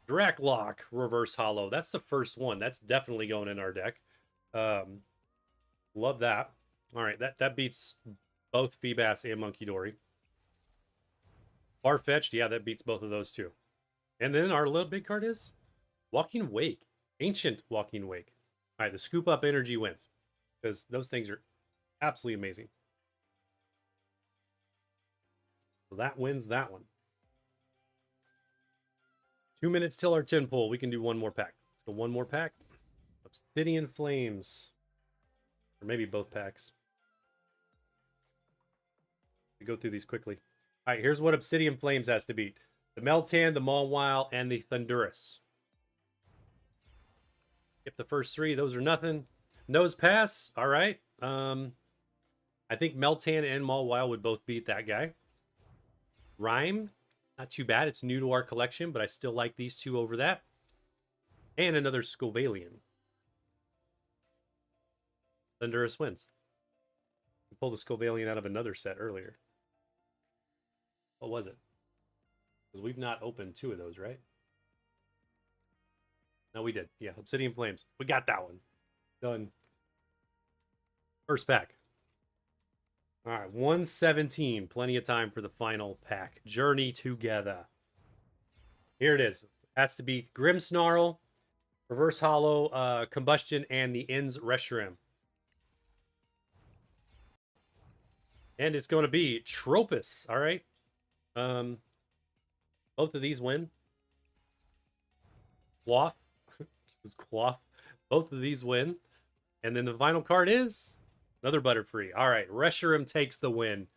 Draklock Reverse Hollow. That's the first one. That's definitely going in our deck. Love that. All right, that beats both Feebas and Monkey Dory. Farfetch'd, yeah, that beats both of those too. And then our little big card is Walking Wake. Ancient Walking Wake. All right, the Scoop Up Energy wins. Because those things are absolutely amazing. So that wins that one. 2 minutes till our 10 pull. We can do one more pack. Let's go one more pack. Obsidian Flames. Or maybe both packs. We go through these quickly. All right, here's what Obsidian Flames has to beat. The Meltan, the Mawile, and the Thundurus. Skip the first 3. Those are nothing. Nose Pass. All right. I think Meltan and Mawile would both beat that guy. Rhyme. Not too bad. It's new to our collection, but I still like these 2 over that. And another Scovalian. Thundurus wins. We pulled a Scovalian out of another set earlier. What was it? Because we've not opened 2 of those, right? No, we did. Yeah, Obsidian Flames. We got that one. Done. First pack. All right, 117. Plenty of time for the final pack. Journey Together. Here it is. Has to be Grimmsnarl, Reverse Hollow, Combustion, and the Ends Reshiram. And it's going to be Tropus. All right. Both of these win. Cloth. Cloth. Both of these win. And then the final card is another Butterfree. All right. Reshiram takes the win.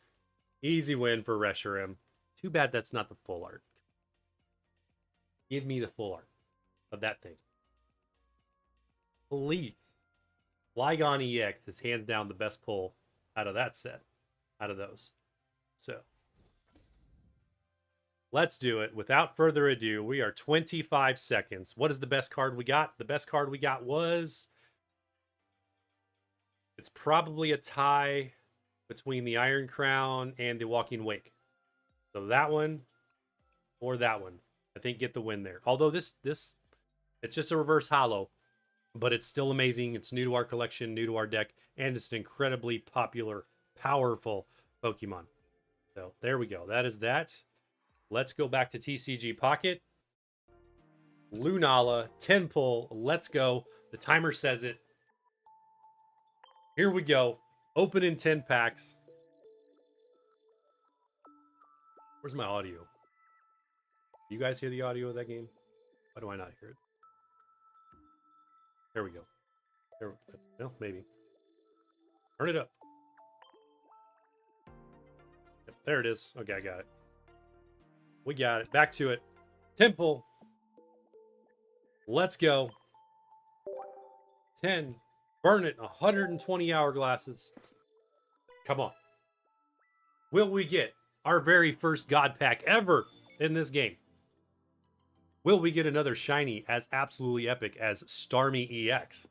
Easy win for Reshiram. Too bad that's not the full art. Give me the full art of that thing. Please. Flygon EX is hands down the best pull out of that set. Out of those. So. Let's do it. Without further ado, we are 25 seconds. What is the best card we got? The best card we got was... It's probably a tie between the Iron Crown and the Walking Wake. So that one or that one. I think get the win there. Although this it's just a reverse hollow, but it's still amazing. It's new to our collection, new to our deck, and it's an incredibly popular, powerful Pokemon. So there we go. That is that. Let's go back to TCG Pocket. Lunala, 10 pull. Let's go. The timer says it. Here we go. Open in 10 packs. Where's my audio? Do you guys hear the audio of that game? Why do I not hear it? There we go. There, no, maybe. Turn it up. Yep, there it is. Okay, I got it. We got it. Back to it. Temple. Let's go. 10. Burn it. 120 hourglasses. Come on. Will we get our very first God pack ever in this game? Will we get another shiny as absolutely epic as Starmie EX?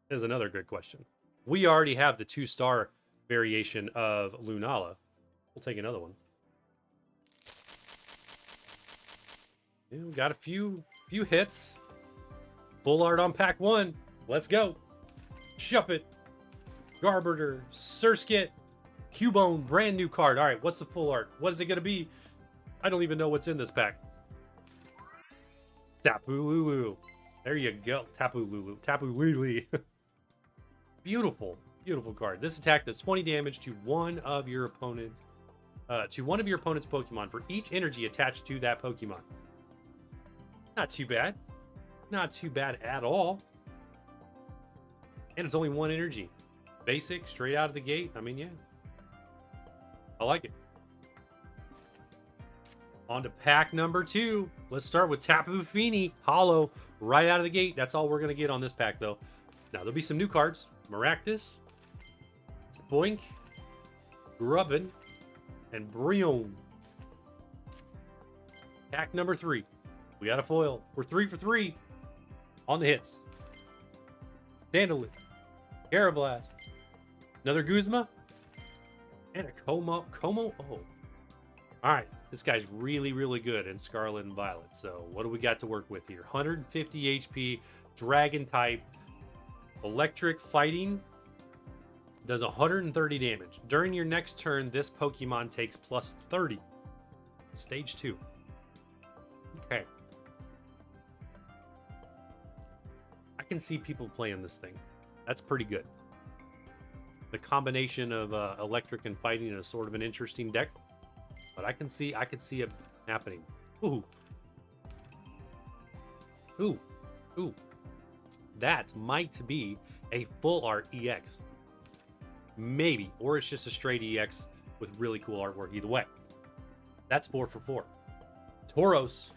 Is another good question. We already have the 2-star variation of Lunala. We'll take another one. Yeah, we got a few hits. Full art on pack 1. Let's go. Shuppet, Garbiter, Surskit, Cubone, brand new card. All right, what's the full art? What is it going to be? I don't even know what's in this pack. Tapu Lulu. There you go. Tapu Lulu. Tapu Lily. Beautiful. Beautiful card. This attack does 20 damage to one of your opponent's Pokemon for each energy attached to that Pokemon. Not too bad. Not too bad at all. And it's only one energy. Basic, straight out of the gate. I mean, yeah. I like it. On to pack number 2. Let's start with Tapu Fini. Hollow, right out of the gate. That's all we're going to get on this pack, though. Now, there'll be some new cards. Maractus, Boink, Grubbin, and Brion. Pack number 3. We got a foil. We're 3 for 3 on the hits. Standaloo, Carablast, another Guzma, and a Como. Oh. All right. This guy's really, really good in Scarlet and Violet. So what do we got to work with here? 150 HP, Dragon type, Electric Fighting, does 130 damage. During your next turn, this Pokemon takes plus 30. Stage 2. Okay. I can see people playing this thing. That's pretty good. The combination of Electric and Fighting is sort of an interesting deck. But I can see it happening. Ooh. Ooh. Ooh. That might be a full art EX. Maybe. Or it's just a straight EX with really cool artwork. Either way. That's 4 for 4. Tauros.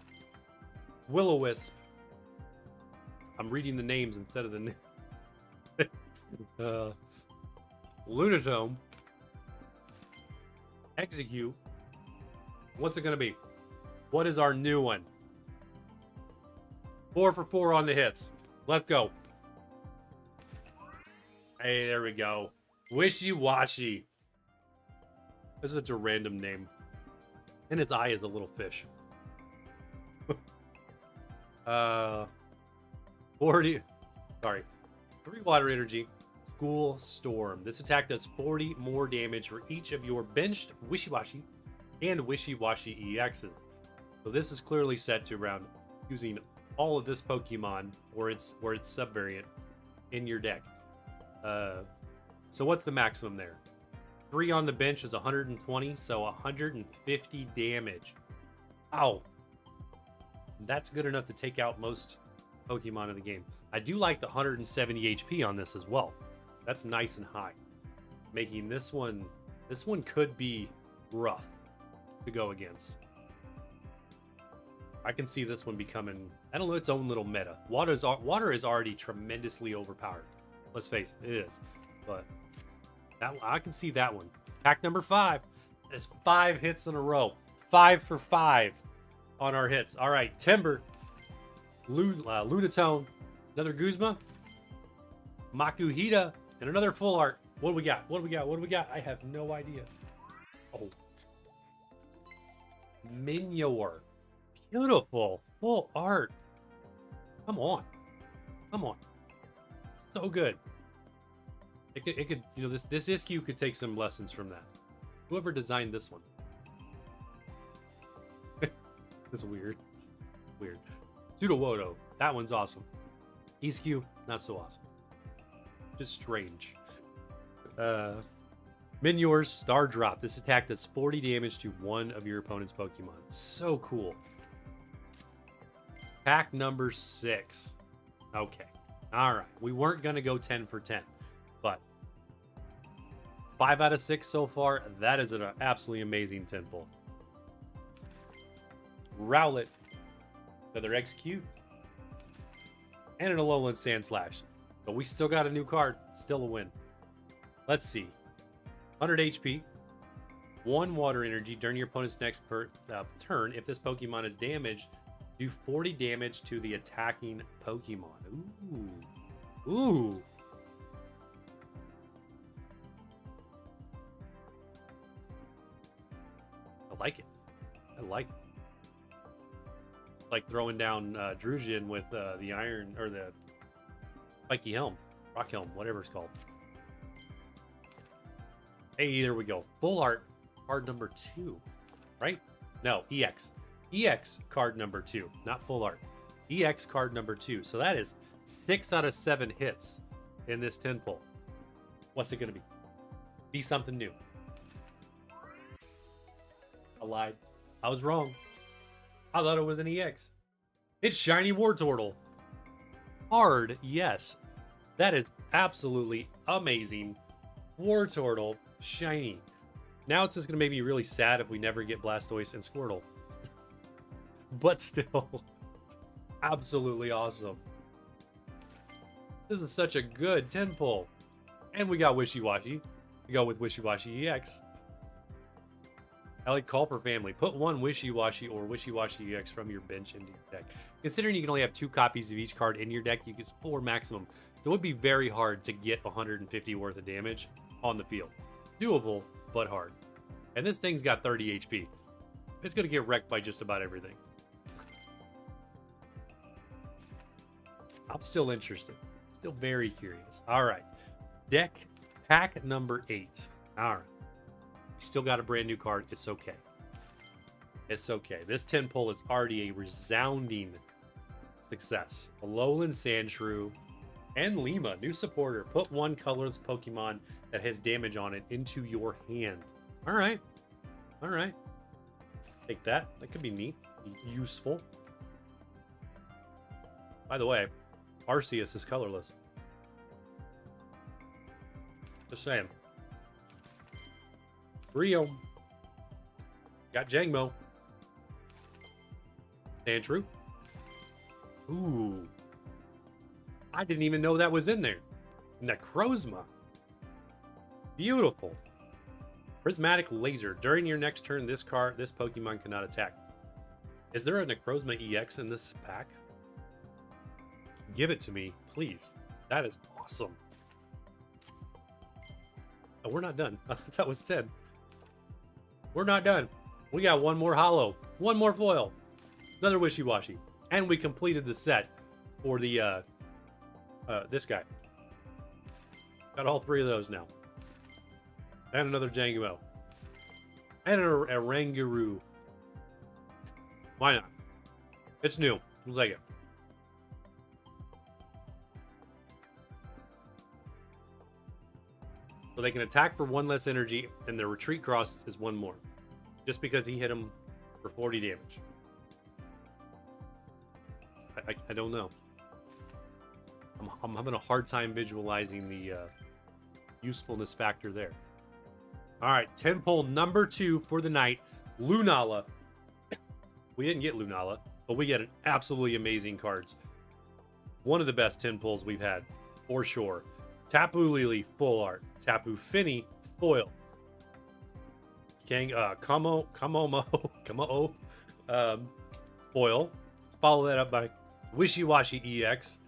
Will-O-Wisp. I'm reading the names instead of the name. Lunatone. Execute. What's it going to be? What is our new one? 4 for 4 on the hits. Let's go. Hey, there we go. Wishy-Washy. This is such a random name. And its eye is a little fish. 40. Sorry. 3 water energy. School Storm. This attack does 40 more damage for each of your benched Wishy-Washy and Wishy-Washy EXs. So this is clearly set to round using all of this Pokemon or its subvariant in your deck. So what's the maximum there? 3 on the bench is 120, so 150 damage. Ow. That's good enough to take out most Pokemon in the game. I do like the 170 HP on this as well. That's nice and high, making this one could be rough to go against. I can see this one becoming, I don't know, its own little meta. Water is already tremendously overpowered. Let's face it, it is. But that, I can see that one. Pack number 5. That's 5 hits in a row. 5 for 5 on our hits. All right, Timber, Lunatone, another Guzma, Makuhita, and another full art. What do we got? What do we got? What do we got? I have no idea. Oh. Minior. Beautiful. Full art. Come on. Come on. So good. It could, you know, this ISQ could take some lessons from that. Whoever designed this one. This is weird. Weird. Sudowoodo. That one's awesome. ISQ, not so awesome. Just strange. Minior's Star Drop. This attack does 40 damage to one of your opponent's Pokemon. So cool. Pack number 6. Okay. All right. We weren't going to go 10 for 10, but 5 out of 6 so far. That is an absolutely amazing 10 pull. Rowlet. Another Execute. And an Alolan Sandslash. But we still got a new card. Still a win. Let's see. 100 HP. 1 water energy during your opponent's next turn. If this Pokemon is damaged, do 40 damage to the attacking Pokemon. Ooh. Ooh. I like it. I like it. Like throwing down Drujin with the iron or the spiky helm, rock helm, whatever it's called. Hey, there we go. Full art card number 2, right? No, EX. EX card number 2, not full art. EX card number 2. So that is 6 out of 7 hits in this 10 pull. What's it going to be? Be something new. I lied. I was wrong. I thought it was an EX. It's Shiny Wartortle. Hard, yes. That is absolutely amazing. Wartortle, shiny. Now it's just going to make me really sad if we never get Blastoise and Squirtle. But still, absolutely awesome. This is such a good 10 pull. And we got Wishy-Washy. We go with Wishy-Washy EX. I like Culper family. Put 1 Wishy-Washy or Wishy-Washy EX from your bench into your deck. Considering you can only have 2 copies of each card in your deck, you get 4 maximum. So it would be very hard to get 150 worth of damage on the field. Doable, but hard. And this thing's got 30 HP. It's going to get wrecked by just about everything. I'm still interested. Still very curious. All right. Deck pack number 8. All right. Still got a brand new card. It's okay. It's okay. This 10 pull is already a resounding success. Alolan Sandshrew and Lima, new supporter. Put 1 colorless Pokemon that has damage on it into your hand. All right. All right. Take that. That could be neat. Useful. By the way, Arceus is colorless. Just saying. Rio. Got Jangmo. Sandshrew. Ooh. I didn't even know that was in there. Necrozma. Beautiful. Prismatic Laser. During your next turn, this Pokemon cannot attack. Is there a Necrozma EX in this pack? Give it to me, please. That is awesome. Oh, we're not done. I thought that was 10. We're not done. We got 1 more holo, 1 more foil, another Wishy-Washy, and we completed the set for the This guy. Got all 3 of those now. And another Jangumo. And a Rangaroo. Why not? It's new. We'll take it. So they can attack for 1 less energy, and their retreat cost is 1 more. Just because he hit him for 40 damage. I don't know. I'm having a hard time visualizing the usefulness factor there. All right, 10 pull number 2 for the night. Lunala. We didn't get Lunala, but we get an absolutely amazing cards. One of the best 10 pulls we've had, for sure. Tapu Lele, full art. Tapu Fini, foil. Kamo, foil. Follow that up by Wishy-Washy EX.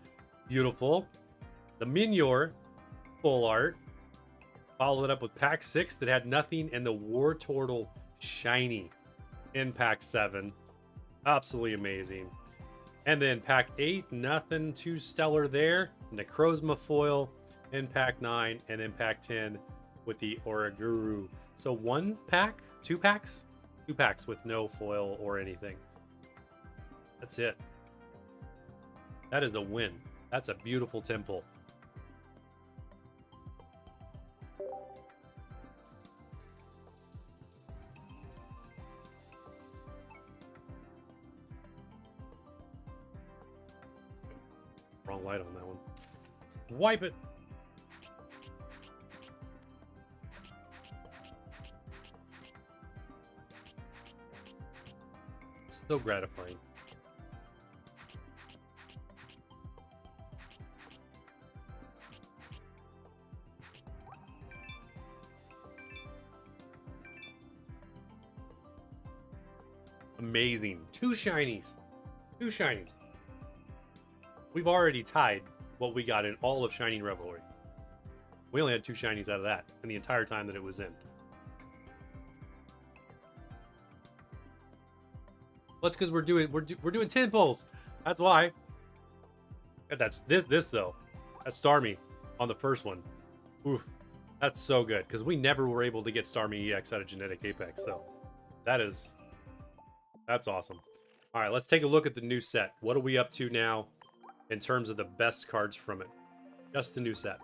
Beautiful. The Minior, full art. Follow it up with pack 6 that had nothing, and the War Turtle shiny in pack 7. Absolutely amazing. And then pack 8, nothing too stellar there. Necrozma foil in pack 9, and then pack 10 with the Oraguru. So 1 pack? 2 packs? 2 packs with no foil or anything. That's it. That is a win. That's a beautiful 10 pull. Wrong light on that one. Wipe it. So gratifying. Amazing. 2 shinies. 2 shinies. We've already tied what we got in all of Shining Revelry. We only had 2 shinies out of that in the entire time that it was in. Well, it's because we're doing 10 pulls. That's why. And that's this though. That's Starmie on the first one. Oof. That's so good because we never were able to get Starmie EX out of Genetic Apex. So that's awesome. All right, let's take a look at the new set. What are we up to now in terms of the best cards from it? Just the new set.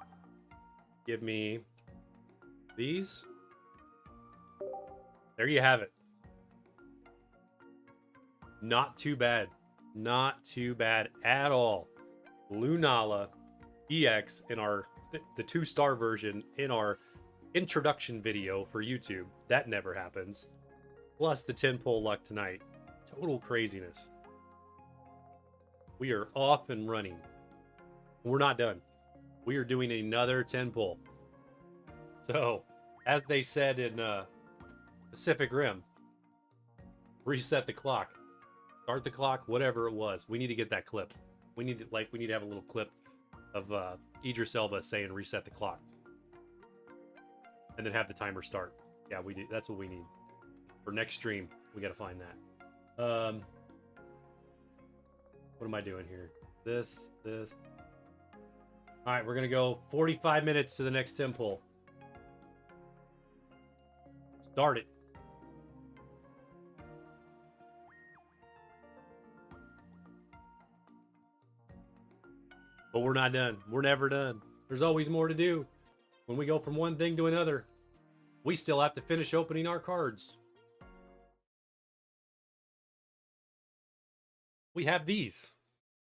Give me these. There you have it. Not too bad. Not too bad at all. Lunala EX in the 2-star version in our introduction video for YouTube. That never happens. Plus the 10 pull luck tonight. Total craziness. We are off and running. We're not done. We are doing another 10 pull. So, as they said in Pacific Rim, reset the clock. Start the clock, whatever it was. We need to get that clip. We need to have a little clip of Idris Elba saying reset the clock. And then have the timer start. Yeah, we do. That's what we need. For next stream, we got to find that. What am I doing here? This. All right, we're going to go 45 minutes to the next 10 pull. Start it. But we're not done. We're never done. There's always more to do. When we go from one thing to another, we still have to finish opening our cards. We have these.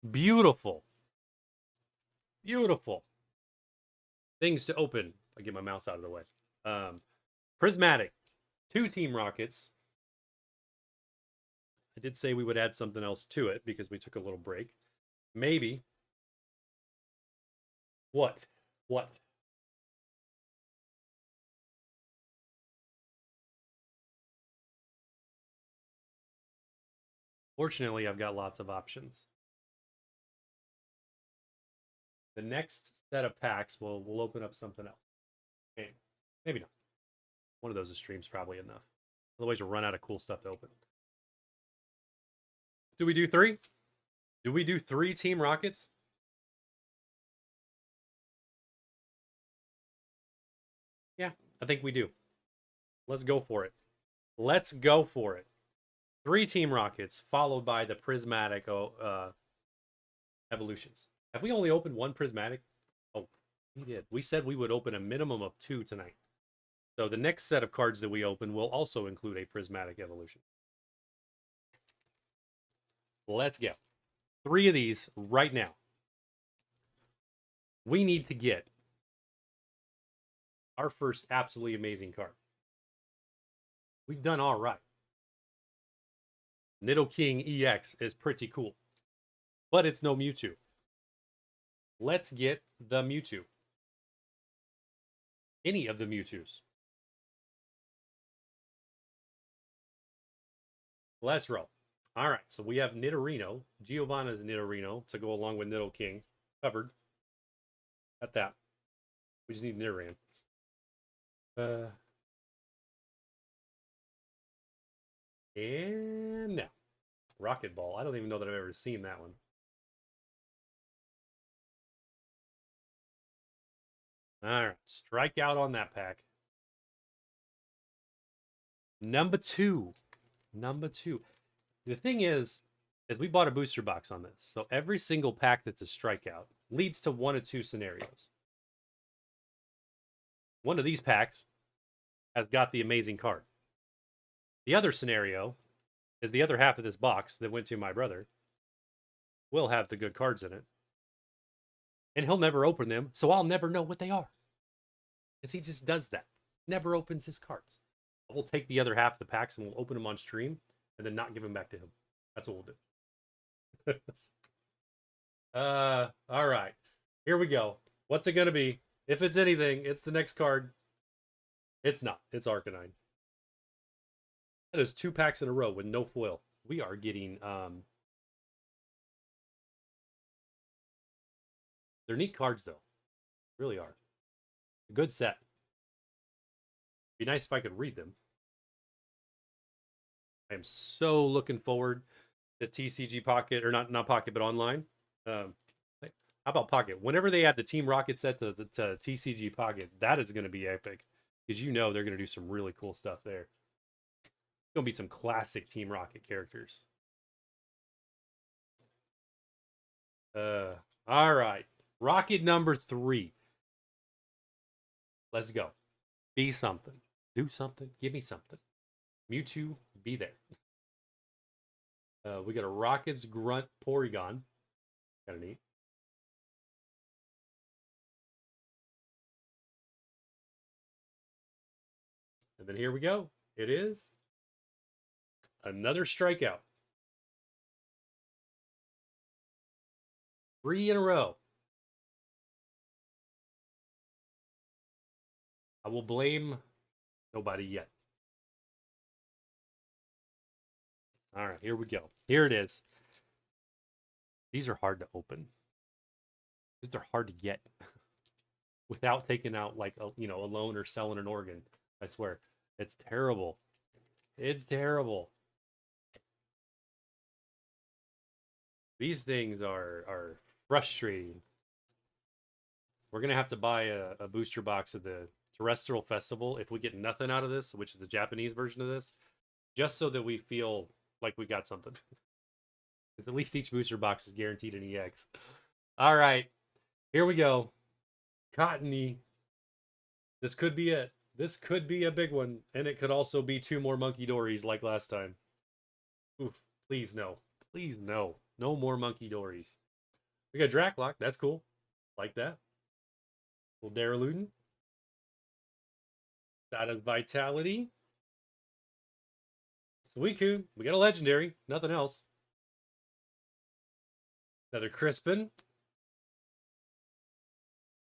Beautiful. Beautiful. Things to open. I'll get my mouse out of the way. Prismatic. 2 Team Rockets. I did say we would add something else to it because we took a little break. Maybe. What? Fortunately, I've got lots of options. The next set of packs, we'll open up something else. Maybe not. One of those streams probably enough. Otherwise, we'll run out of cool stuff to open. Do we do 3? Do we do 3 Team Rockets? I think we do. Let's go for it. Let's go for it. 3 Team Rockets, followed by the Prismatic evolutions. Have we only opened 1 Prismatic? Oh, we did. We said we would open a minimum of 2 tonight. So the next set of cards that we open will also include a Prismatic evolution. Let's go. 3 of these right now. We need to get our first absolutely amazing card. We've done all right. Nidoking EX is pretty cool, but it's no Mewtwo. Let's get the Mewtwo. Any of the Mewtwo's. Let's roll. All right, so we have Nidorino, Giovanni's Nidorino to go along with Nidoking. Covered. At that. We just need Nidoran. And now. Rocket Ball. I don't even know that I've ever seen that one. All right, strike out on that pack. Number 2. The thing is we bought a booster box on this. So every single pack that's a strikeout leads to 1 of 2 scenarios. One of these packs has got the amazing card. The other scenario is the other half of this box that went to my brother will have the good cards in it. And he'll never open them, so I'll never know what they are. Because he just does that. Never opens his cards. We'll take the other half of the packs and we'll open them on stream and then not give them back to him. That's what we'll do. All right. Here we go. What's it going to be? If it's anything, it's the next card. It's not. It's Arcanine. That is 2 packs in a row with no foil. We are getting they're neat cards though. Really are. A good set. Be nice if I could read them. I am so looking forward to TCG Pocket, or not Pocket, but online. How about Pocket? Whenever they add the Team Rocket set to TCG Pocket, that is going to be epic. Because you know they're going to do some really cool stuff there. Going to be some classic Team Rocket characters. All right. Rocket number 3. Let's go. Be something. Do something. Give me something. Mewtwo, be there. We got a Rockets Grunt Porygon. Kind of neat. And then here we go. It is another strikeout. 3 in a row. I will blame nobody yet. All right, here we go. Here it is. These are hard to open. These are hard to get without taking out like a loan or selling an organ. I swear, it's terrible. It's terrible. These things are frustrating. We're gonna have to buy a booster box of the Terrestrial Festival if we get nothing out of this, which is the Japanese version of this, just so that we feel like we got something. Because at least each booster box is guaranteed an EX. All right, here we go. Cottony. This could be it. This could be a big one, and it could also be 2 more Monkey Dories like last time. Oof, please no. Please no. No more Monkey Dories. We got Dracloak. That's cool. Like that. Little Daraludin. Sada's Vitality. Suicune. We got a legendary. Nothing else. Another Crispin.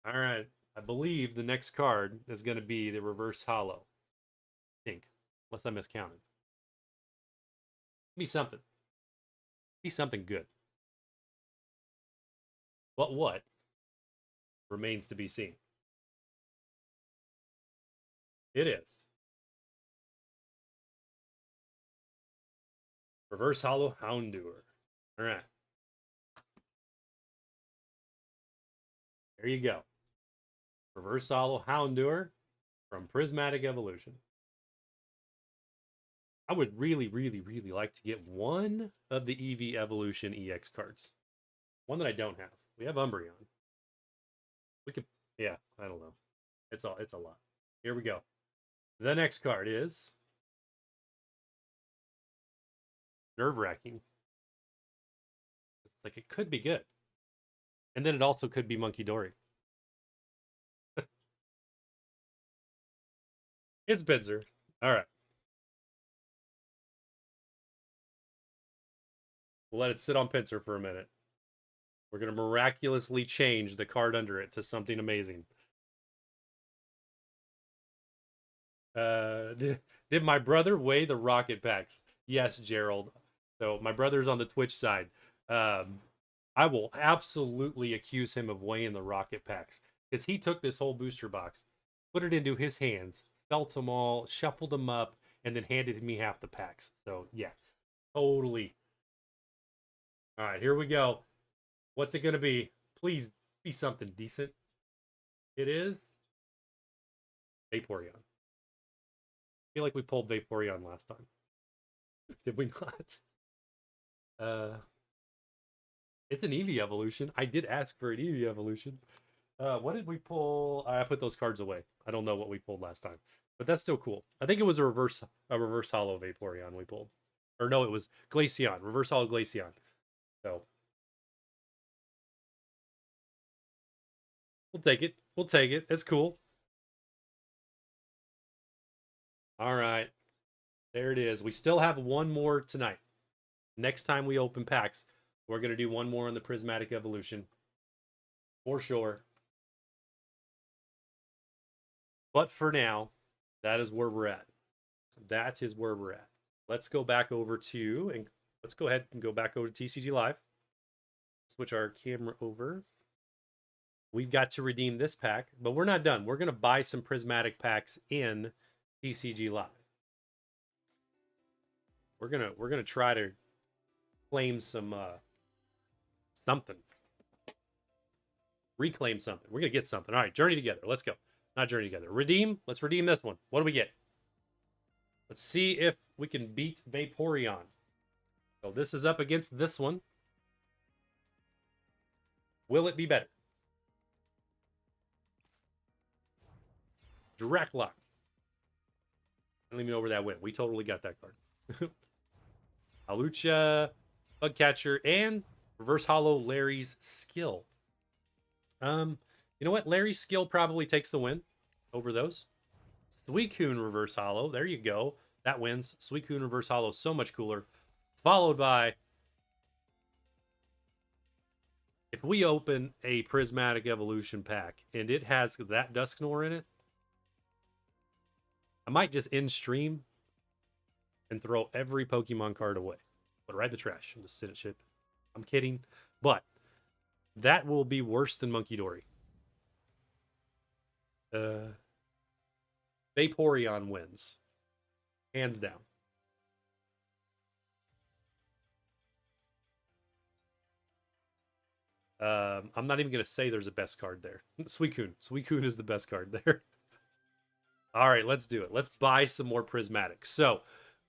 All right. I believe the next card is going to be the reverse holo. I think. Unless I miscounted. Be something. Be something good. But what remains to be seen. It is. Reverse holo Houndour. All right. There you go. Reverse holo Houndour. from Prismatic Evolution. I would really, really, really like to get one of the Eevee Evolution EX cards. One that I don't have. We have Umbreon. We could, yeah, I don't know. It's a lot. Here we go. The next card is nerve-wracking. It's like it could be good. And then it also could be Monkey Dory. It's Benzer. All right. We'll let it sit on Pinsir for a minute. We're going to miraculously change the card under it to something amazing. Did my brother weigh the rocket packs? Yes, Gerald. So my brother's on the Twitch side. I will absolutely accuse him of weighing the rocket packs because he took this whole booster box, put it into his hands, felt them all, shuffled them up, and then handed me half the packs. So yeah, totally. All right, here we go. What's it gonna be? Please be something decent. It is Vaporeon. I feel like we pulled Vaporeon last time. Did we not? It's an Eevee evolution. I did ask for an Eevee evolution. What did we pull? I put those cards away. I don't know what we pulled last time, but that's still cool. I think it was a reverse hollow Vaporeon we pulled, or no, it was Glaceon, reverse hollow Glaceon. So we'll take it. We'll take it. It's cool. All right, there it is. We still have one more tonight. Next time we open packs, we're gonna do one more on the Prismatic Evolution, for sure. But for now, that is where we're at. That is where we're at. Let's go back over to, and let's go ahead and go back over to TCG Live. Switch our camera over. We've got to redeem this pack, but we're not done. We're going to buy some prismatic packs in TCG Live. We're gonna try to claim some something. Reclaim something. We're gonna get something. All right, journey together. Let's go. Not journey together. Redeem. Let's redeem this one. What do we get? Let's see if we can beat Vaporeon. So this is up against this one. Will it be better? Direct lock. I don't even know where that went. We totally got that card. Alucha, Bugcatcher, and reverse hollow Larry's skill. You know what? Larry's skill probably takes the win over those. Suicune reverse hollow. There you go. That wins. Suicune reverse hollow, so much cooler. Followed by, if we open a Prismatic Evolution pack and it has that Dusknoir in it, I might just end stream and throw every Pokemon card away. Put it right in the trash and just sit it shit. I'm kidding. But that will be worse than Monkey Dory. Vaporeon wins. Hands down. I'm not even going to say there's a best card there. Suicune. Suicune is the best card there. All right, let's do it. Let's buy some more prismatic. So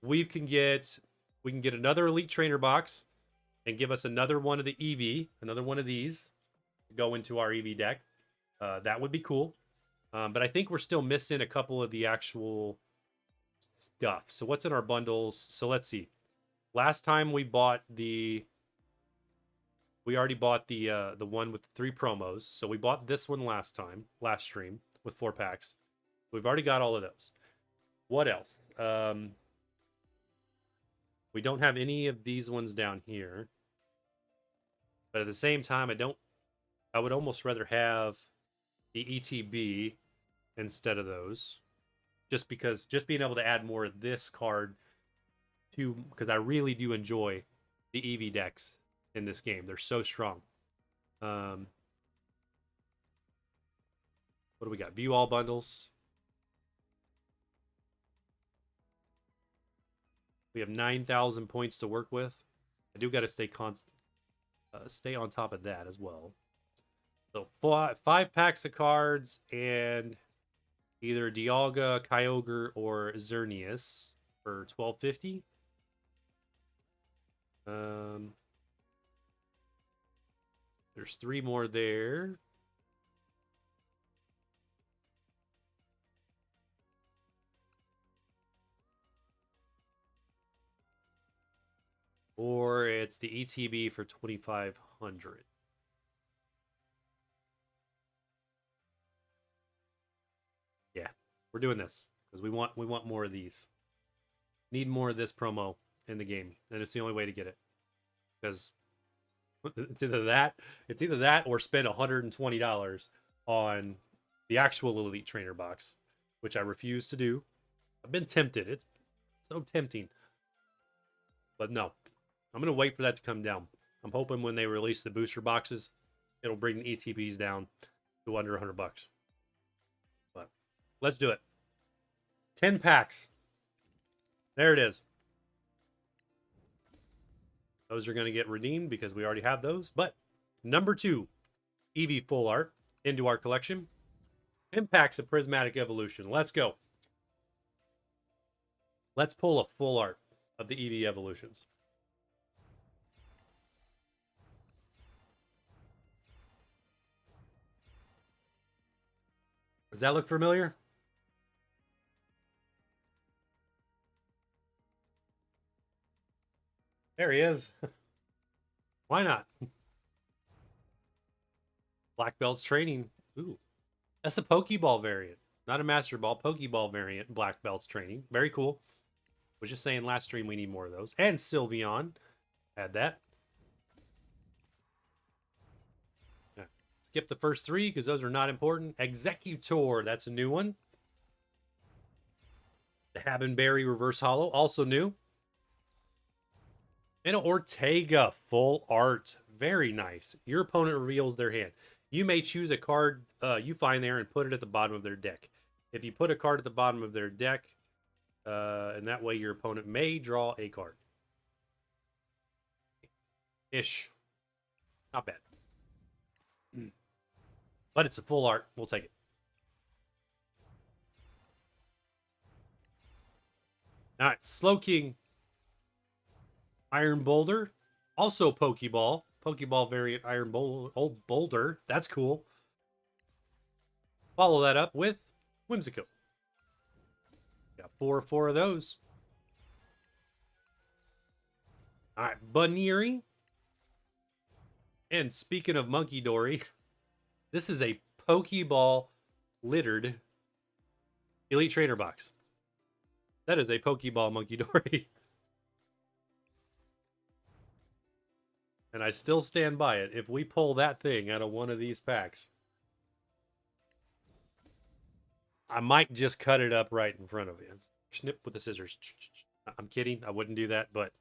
we can get another Elite Trainer box and give us another one of the Eevee, another one of these to go into our Eevee deck. That would be cool. But I think we're still missing a couple of the actual stuff. So what's in our bundles? So let's see. Last time we bought we already bought the one with the 3 promos. So we bought this one last stream with 4 packs. We've already got all of those. What else? We don't have any of these ones down here. But at the same time, I would almost rather have the ETB instead of those. Just being able to add more of this card because I really do enjoy the Eevee decks in this game. They're so strong. What do we got? View all bundles. We have 9,000 points to work with. I do got to stay on top of that as well. So 5 packs of cards and Either Dialga, Kyogre, or Xerneas for $12.50. There's 3 more there. Or it's the ETB for 2,500. Yeah, we're doing this because we want more of these. Need more of this promo in the game, and it's the only way to get it. Because it's either that or spend $120 on the actual Elite Trainer box, which I refuse to do. I've been tempted. It's so tempting. But no, I'm going to wait for that to come down. I'm hoping when they release the booster boxes, it'll bring the ETBs down to under $100. But let's do it. 10 packs. There it is. Those are going to get redeemed because we already have those. But number 2, Eevee full art into our collection. Impacts of Prismatic Evolution. Let's go. Let's pull a full art of the Eevee evolutions. Does that look familiar? There he is. Why not? Black Belt's training. Ooh. That's a Pokeball variant. Not a Master Ball. Pokeball variant. Black Belt's training. Very cool. Was just saying last stream we need more of those. And Sylveon. Had that. Yeah. Skip the first 3 because those are not important. Executor. That's a new one. The Habenberry Reverse Hollow. Also new. And an Ortega full art. Very nice. Your opponent reveals their hand. You may choose a card you find there and put it at the bottom of their deck. If you put a card at the bottom of their deck, and that way your opponent may draw a card. Ish. Not bad. But it's a full art. We'll take it. All right. Slowking. Iron Boulder. Also Pokeball. Pokeball variant Iron Boulder. That's cool. Follow that up with Whimsicott. Got 4 of those. All right, Buneary. And speaking of Monkey Dory, this is a Pokeball littered Elite Trainer box. That is a Pokeball Monkey Dory. And I still stand by it. If we pull that thing out of one of these packs, I might just cut it up right in front of you. Snip with the scissors. I'm kidding. I wouldn't do that, but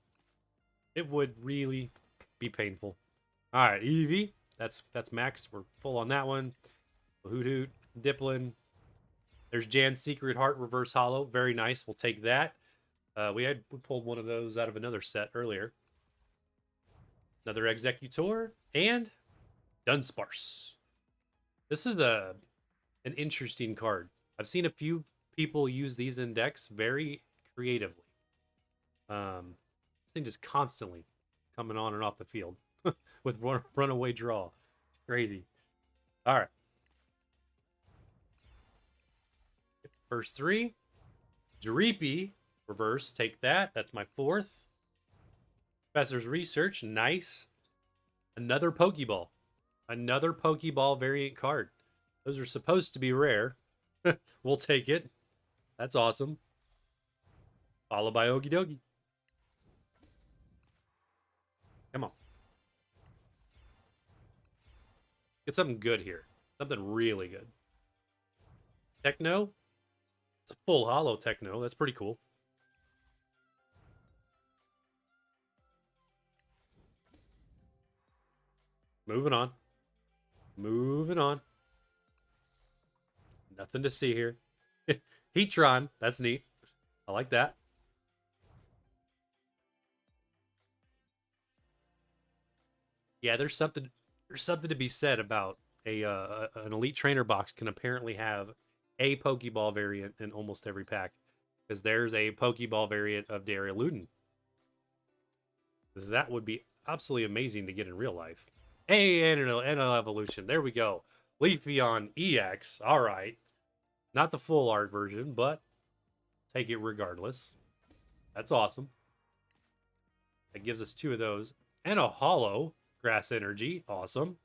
it would really be painful. All right, Eevee. That's max. We're full on that one. Hoot Hoot. Dipplin. There's Jan's Secret Heart Reverse Hollow. Very nice. We'll take that. We pulled one of those out of another set earlier. Another Executor and Dunsparce. This is an interesting card. I've seen a few people use these in decks very creatively. This thing just constantly coming on and off the field with runaway draw. It's crazy. All right. First 3. Dreepy reverse. Take that. That's my 4th. Professor's Research. Nice. Another Pokeball. Another Pokeball variant card. Those are supposed to be rare. We'll take it. That's awesome. Followed by Okie Dokie. Come on. Get something good here. Something really good. Techno. It's a full hollow Techno. That's pretty cool. Moving on. Moving on. Nothing to see here. Heatron. That's neat. I like that. Yeah, there's something to be said about an Elite Trainer box can apparently have a Pokeball variant in almost every pack. Because there's a Pokeball variant of Daryaluden. That would be absolutely amazing to get in real life. Hey, and an evolution. There we go. Leafeon EX. All right. Not the full art version, but take it regardless. That's awesome. That gives us 2 of those. And a holo grass energy. Awesome.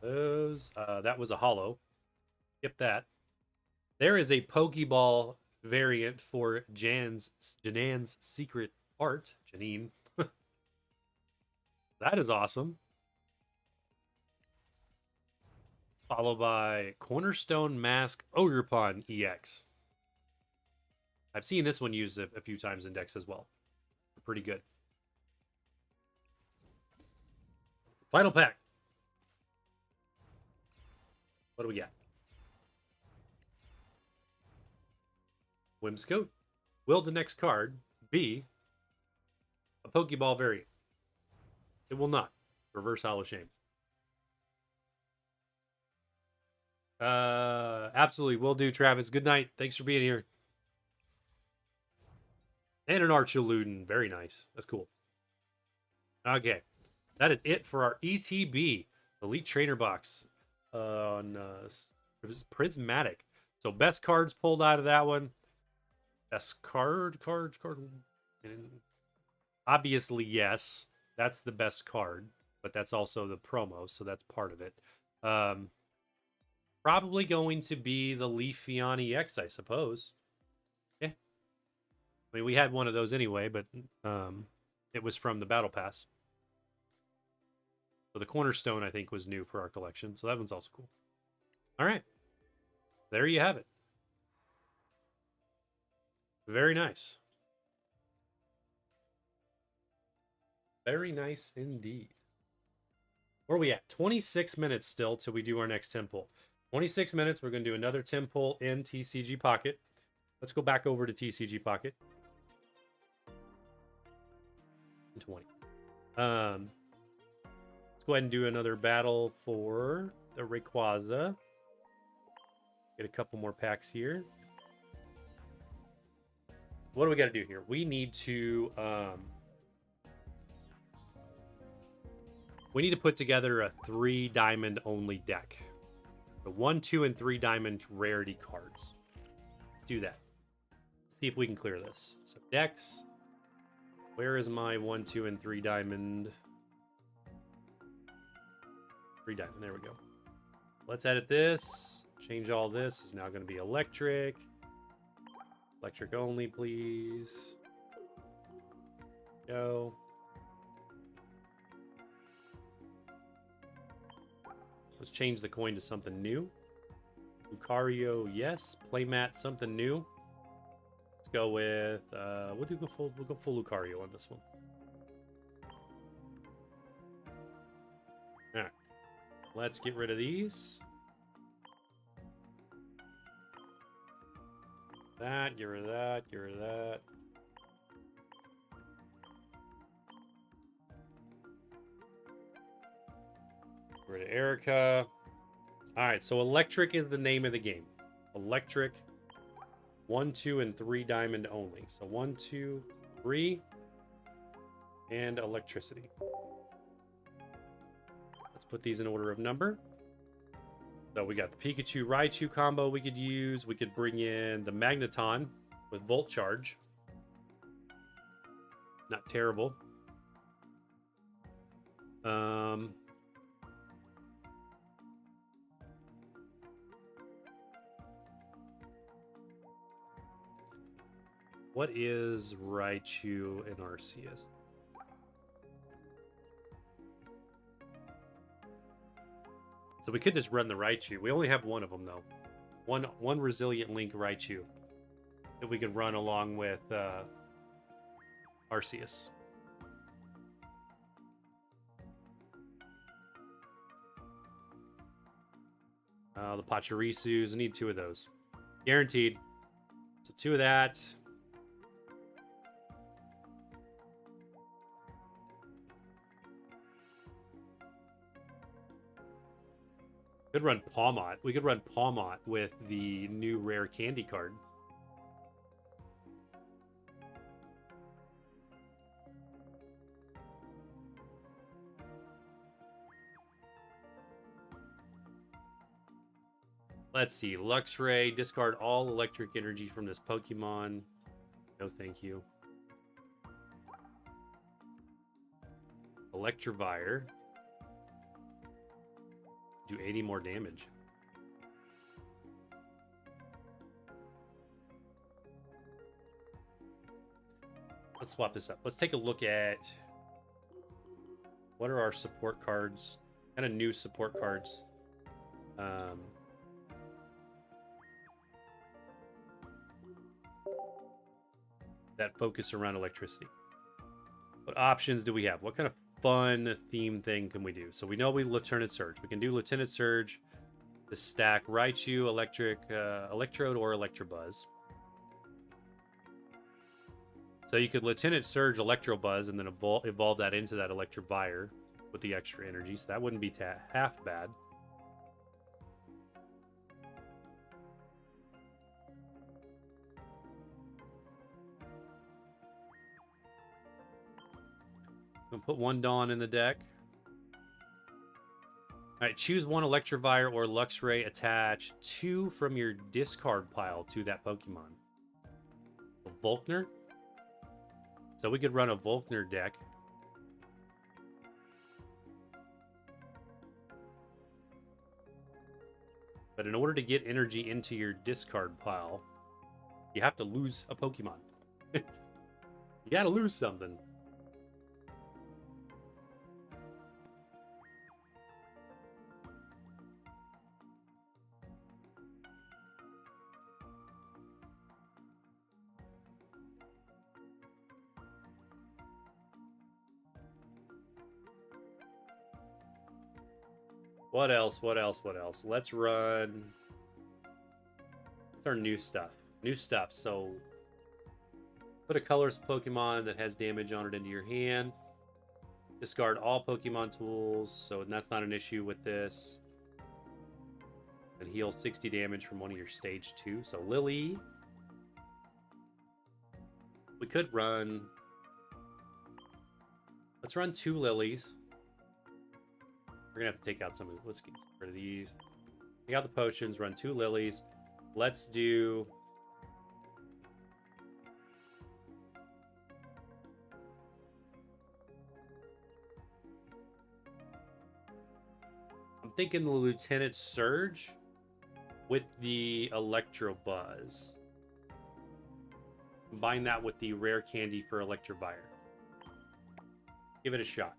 Those, that was a holo. Skip that. There is a Pokeball variant for Janan's secret art. Janine. That is awesome. Followed by Cornerstone Mask Ogerpon EX. I've seen this one used a few times in decks as well. Pretty good. Final pack. What do we got? Whimscope. Will the next card be a Pokeball variant? It will not. Reverse Hollow Shame. Absolutely will do, Travis. Good night. Thanks for being here. And an Archaluden. Very nice. That's cool. Okay. That is it for our ETB Elite Trainer Box on Prismatic. So best cards pulled out of that one. Best card. Obviously, yes. That's the best card. But that's also the promo, so that's part of it. Probably going to be the Leafeon EX, I suppose. Yeah. I mean, we had one of those anyway, but it was from the Battle Pass. So the Cornerstone, I think, was new for our collection. So that one's also cool. All right. There you have it. Very nice. Very nice indeed. Where are we at? 26 minutes still till we do our next 10 pull. 26 minutes. We're going to do another 10 pull in TCG Pocket. Let's go back over to TCG Pocket. 20. Let's go ahead and do another battle for the Rayquaza. Get a couple more packs here. What do we got to do here? We need to put together a 3 diamond only deck. The 1, 2, and 3 diamond rarity cards. Let's do that. See if we can clear this. So decks. Where is my 1, 2, and 3 diamond? 3 diamond. There we go. Let's edit this. Change all this. Is now going to be electric. Electric only, please. Go. Let's change the coin to something new. Lucario, yes. Playmat, something new. Let's go with we'll go full Lucario on this one. Alright. Let's get rid of these. That, get rid of that, get rid of that. Get rid of Erica. Alright, so electric is the name of the game. Electric. 1, 2, and 3 diamond only. So 1, 2, 3. And electricity. Let's put these in order of number. So we got the Pikachu Raichu combo we could use. We could bring in the Magneton with Volt Charge. Not terrible. What is Raichu and Arceus? So we could just run the Raichu. We only have one of them, though. One Resilient Link Raichu that we could run along with Arceus. The Pachirisus. I need 2 of those. Guaranteed. So 2 of that. Could run Pawmot. We could run Pawmot with the new rare candy card. Let's see. Luxray. Discard all electric energy from this Pokemon. No, thank you. Electivire. Do 80 more damage. Let's swap this up. Let's take a look at what are our support cards. Kind of new support cards. That focus around electricity. What options do we have? What kind of fun theme thing can we do? So we know we Lieutenant Surge. We can do Lieutenant Surge, the stack Raichu, Electrode, or Electabuzz. So you could Lieutenant Surge Electabuzz and then evolve that into that Electivire with the extra energy. So that wouldn't be half bad. We'll put one Dawn in the deck. All right, choose one Electivire or Luxray. Attach 2 from your discard pile to that Pokemon. A Volkner. So we could run a Volkner deck. But in order to get energy into your discard pile, you have to lose a Pokemon. You gotta lose something. What else? What else? What else? Let's run. What's our new stuff? New stuff. So put a colorless Pokemon that has damage on it into your hand. Discard all Pokemon tools. So that's not an issue with this. And heal 60 damage from one of your stage 2. So Lily. We could run. Let's run 2 Lilies. We're gonna have to take out some of. Let's get rid of these. Take out the potions. Run 2 Lilies. Let's do. I'm thinking the Lieutenant Surge with the Electabuzz. Combine that with the rare candy for Electivire. Give it a shot.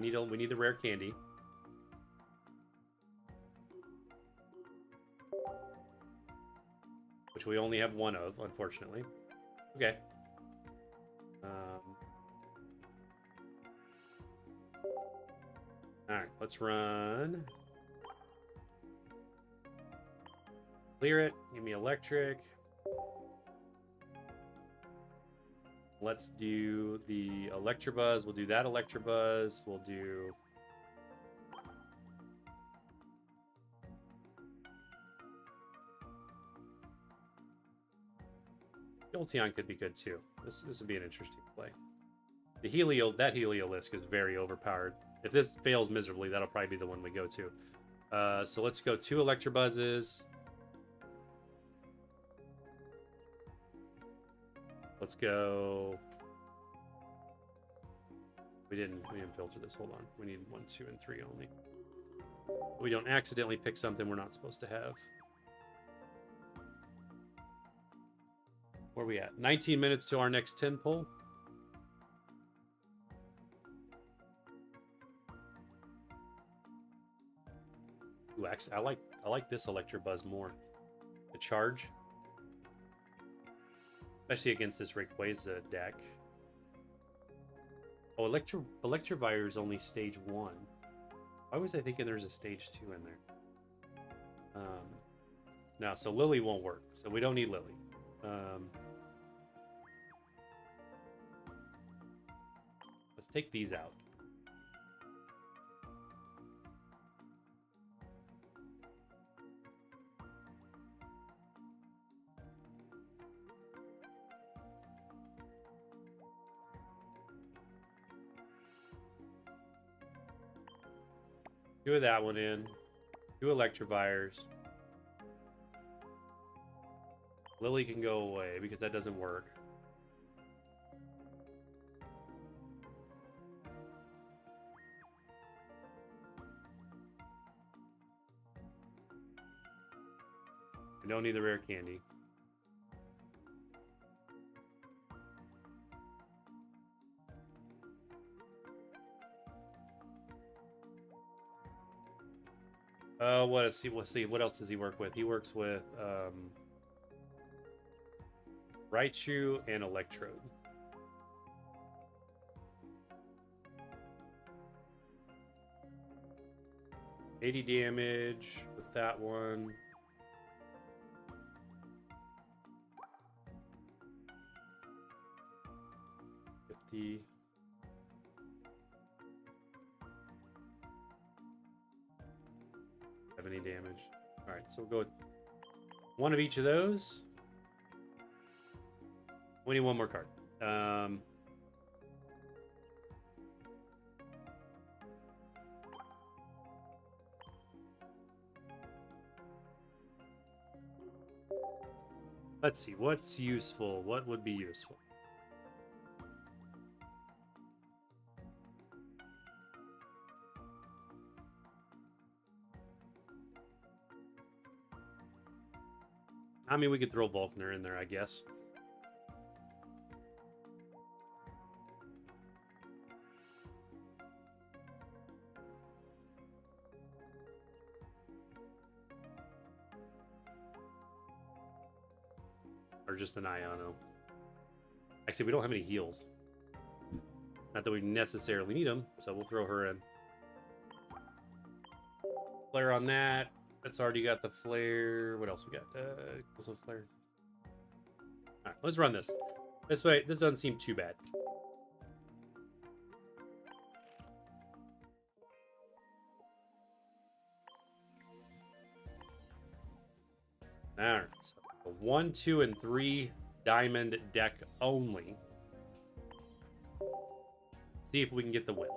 We need the rare candy. Which we only have 1 of, unfortunately. Okay. Alright, let's run. Clear it. Give me electric. Let's do the Electabuzz. We'll do that Electabuzz. We'll do... Jolteon could be good too. This would be an interesting play. That Heliolisk is very overpowered. If this fails miserably, that'll probably be the one we go to. So let's go 2 Electabuzzes. Let's go. We didn't filter this. Hold on. We need 1, 2, and 3 only. We don't accidentally pick something we're not supposed to have. Where are we at? 19 minutes to our next 10 pull. Ooh, actually, I like this Electabuzz more. The charge. Especially against this Rayquaza deck. Oh, Electivire is only stage 1. Why was I thinking there's a stage 2 in there? No, so Lily won't work. So we don't need Lily. Let's take these out. 2 of that one in. 2 Electivires. Lily can go away because that doesn't work. We don't need the rare candy. Let's see. What else does he work with? He works with Raichu and Electrode. $80 damage with that one. $50. Any damage. All right, so we'll go with one of each of those. We need one more card. Let's see, what's useful? What would be useful? I mean, we could throw Volkner in there, I guess. Or just an Iono. Actually, we don't have any heals. Not that we necessarily need them, so we'll throw her in. Flare on that. That's already got the flare. What else we got? Also flare. All right, let's run this. This way, this doesn't seem too bad. All right, so a 1, 2, and 3 diamond deck only. See if we can get the win.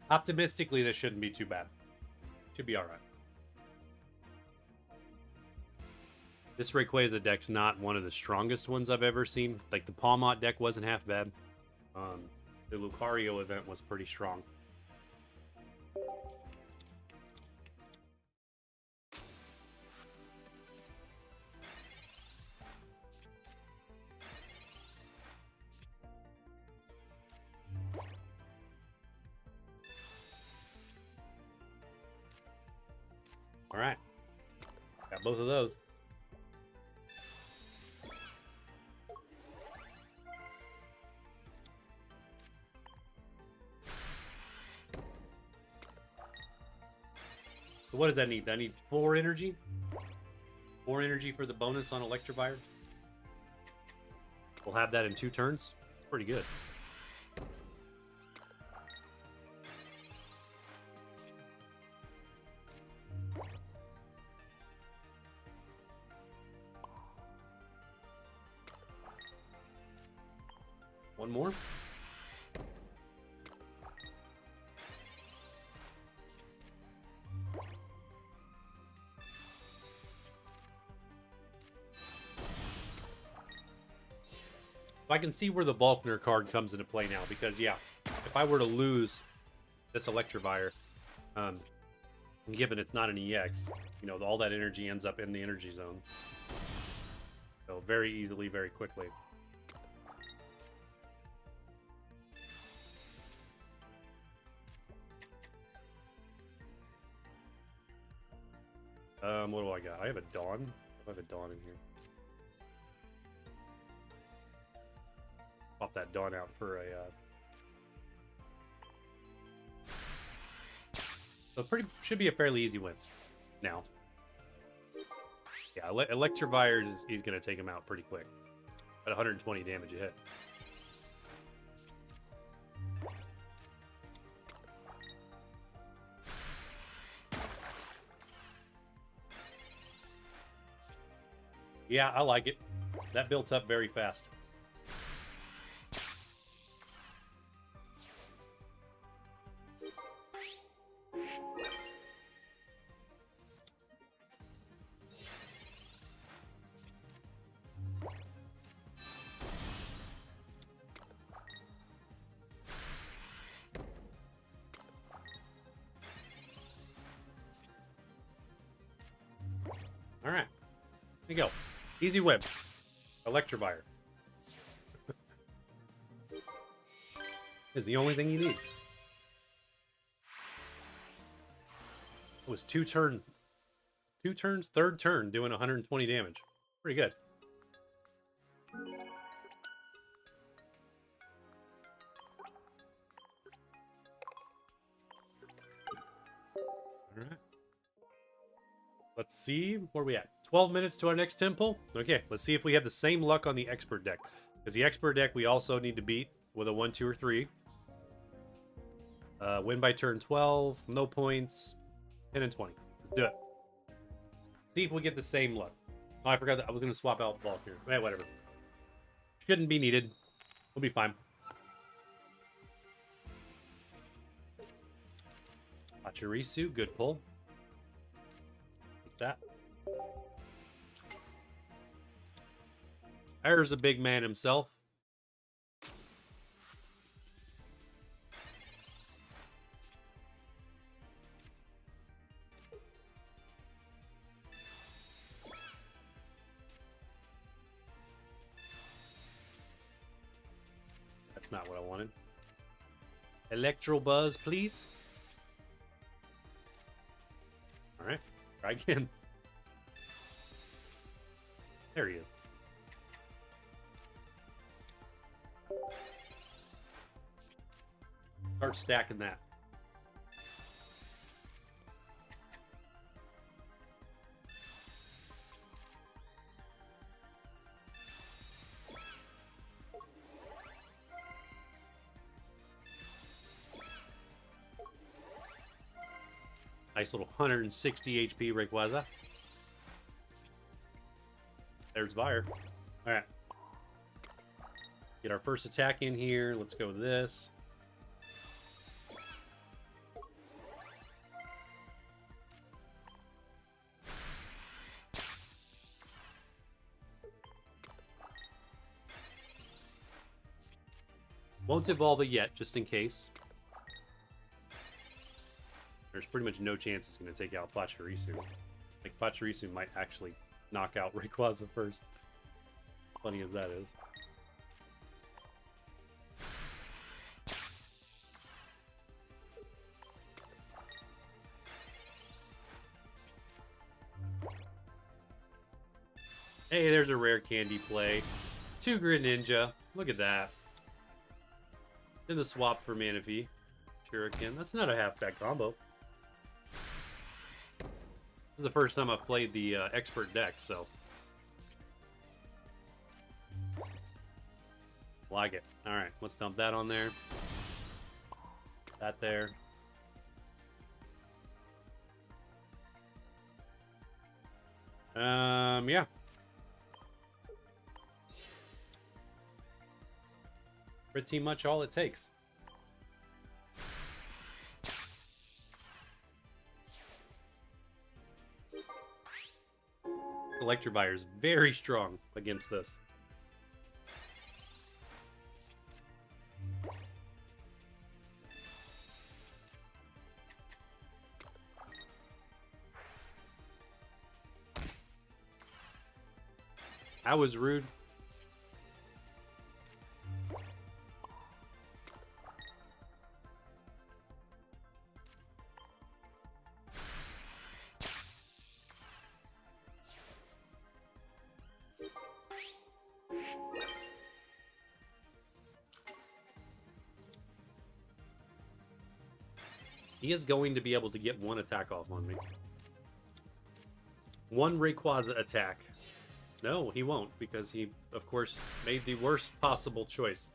Optimistically, this shouldn't be too bad. Should be all right. This Rayquaza deck's not one of the strongest ones I've ever seen. Like, the Palmot deck wasn't half bad. The Lucario event was pretty strong. All right, got both of those. So what does that need? I need 4 energy. 4 energy for the bonus on Electivire. We'll have that in 2 turns. It's pretty good. One more. I can see where the Volkner card comes into play now, because yeah, if I were to lose this Electivire, given it's not an EX, you know, all that energy ends up in the energy zone. So very easily, very quickly. What do I got? I have a Dawn. I have a Dawn in here. Pop that Dawn out for a So should be a fairly easy win now. Yeah, Electivire he's going to take him out pretty quick. At 120 damage a hit. Yeah, I like it. That built up very fast. All right, there you go. Easy win. Electivire is the only thing you need. It was two turns, third turn, doing 120 damage. Pretty good. All right. Let's see where we at. 12 minutes to our next temple. Okay, let's see if we have the same luck on the expert deck. Because the expert deck we also need to beat with a 1, 2, or 3. Win by turn 12, no points, 10 and 20. Let's do it. See if we get the same luck. Oh, I forgot that I was going to swap out the ball here. Eh, whatever. Shouldn't be needed. We'll be fine. Pachirisu, good pull. Take that. There's a big man himself. That's not what I wanted. Electro Buzz, please. All right, try again. There he is. Start stacking that. Nice little 160 HP Rayquaza. There's Fire. All right. Get our first attack in here. Let's go with this. Won't evolve it yet, just in case. There's pretty much no chance it's going to take out Pachirisu. Like, Pachirisu might actually knock out Rayquaza first. Funny as that is. Hey, there's a rare candy play. 2 Greninja. Look at that. Then the swap for Manaphy. Shuriken. That's not a half-back combo. This is the first time I've played the expert deck, so. Like it. Alright, let's dump that on there. That there. Yeah. Pretty much all it takes. Electivire is very strong against this. That was rude. He is going to be able to get one attack off on me. One Rayquaza attack. No, he won't, because he, of course, made the worst possible choice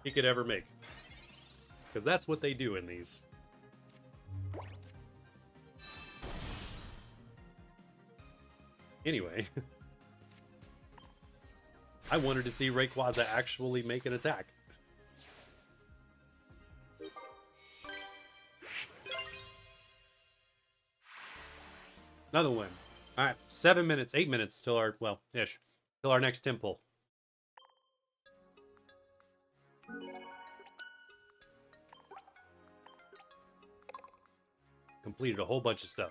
he could ever make. Because that's what they do in these. Anyway. I wanted to see Rayquaza actually make an attack. Another win. All right, 7 minutes, 8 minutes till our, well, ish, till our next temple. Completed a whole bunch of stuff.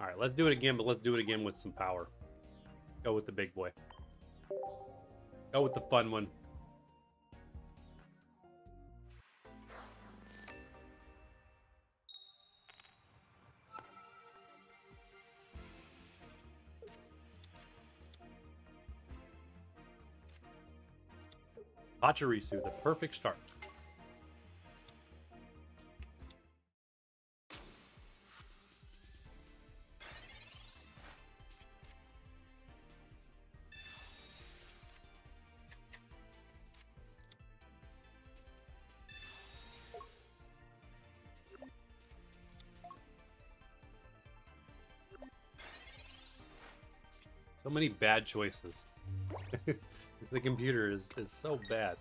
All right, let's do it again, but let's do it again with some power. Go with the big boy. Go with the fun one. Pachirisu, the perfect start. So many bad choices. The computer is so bad.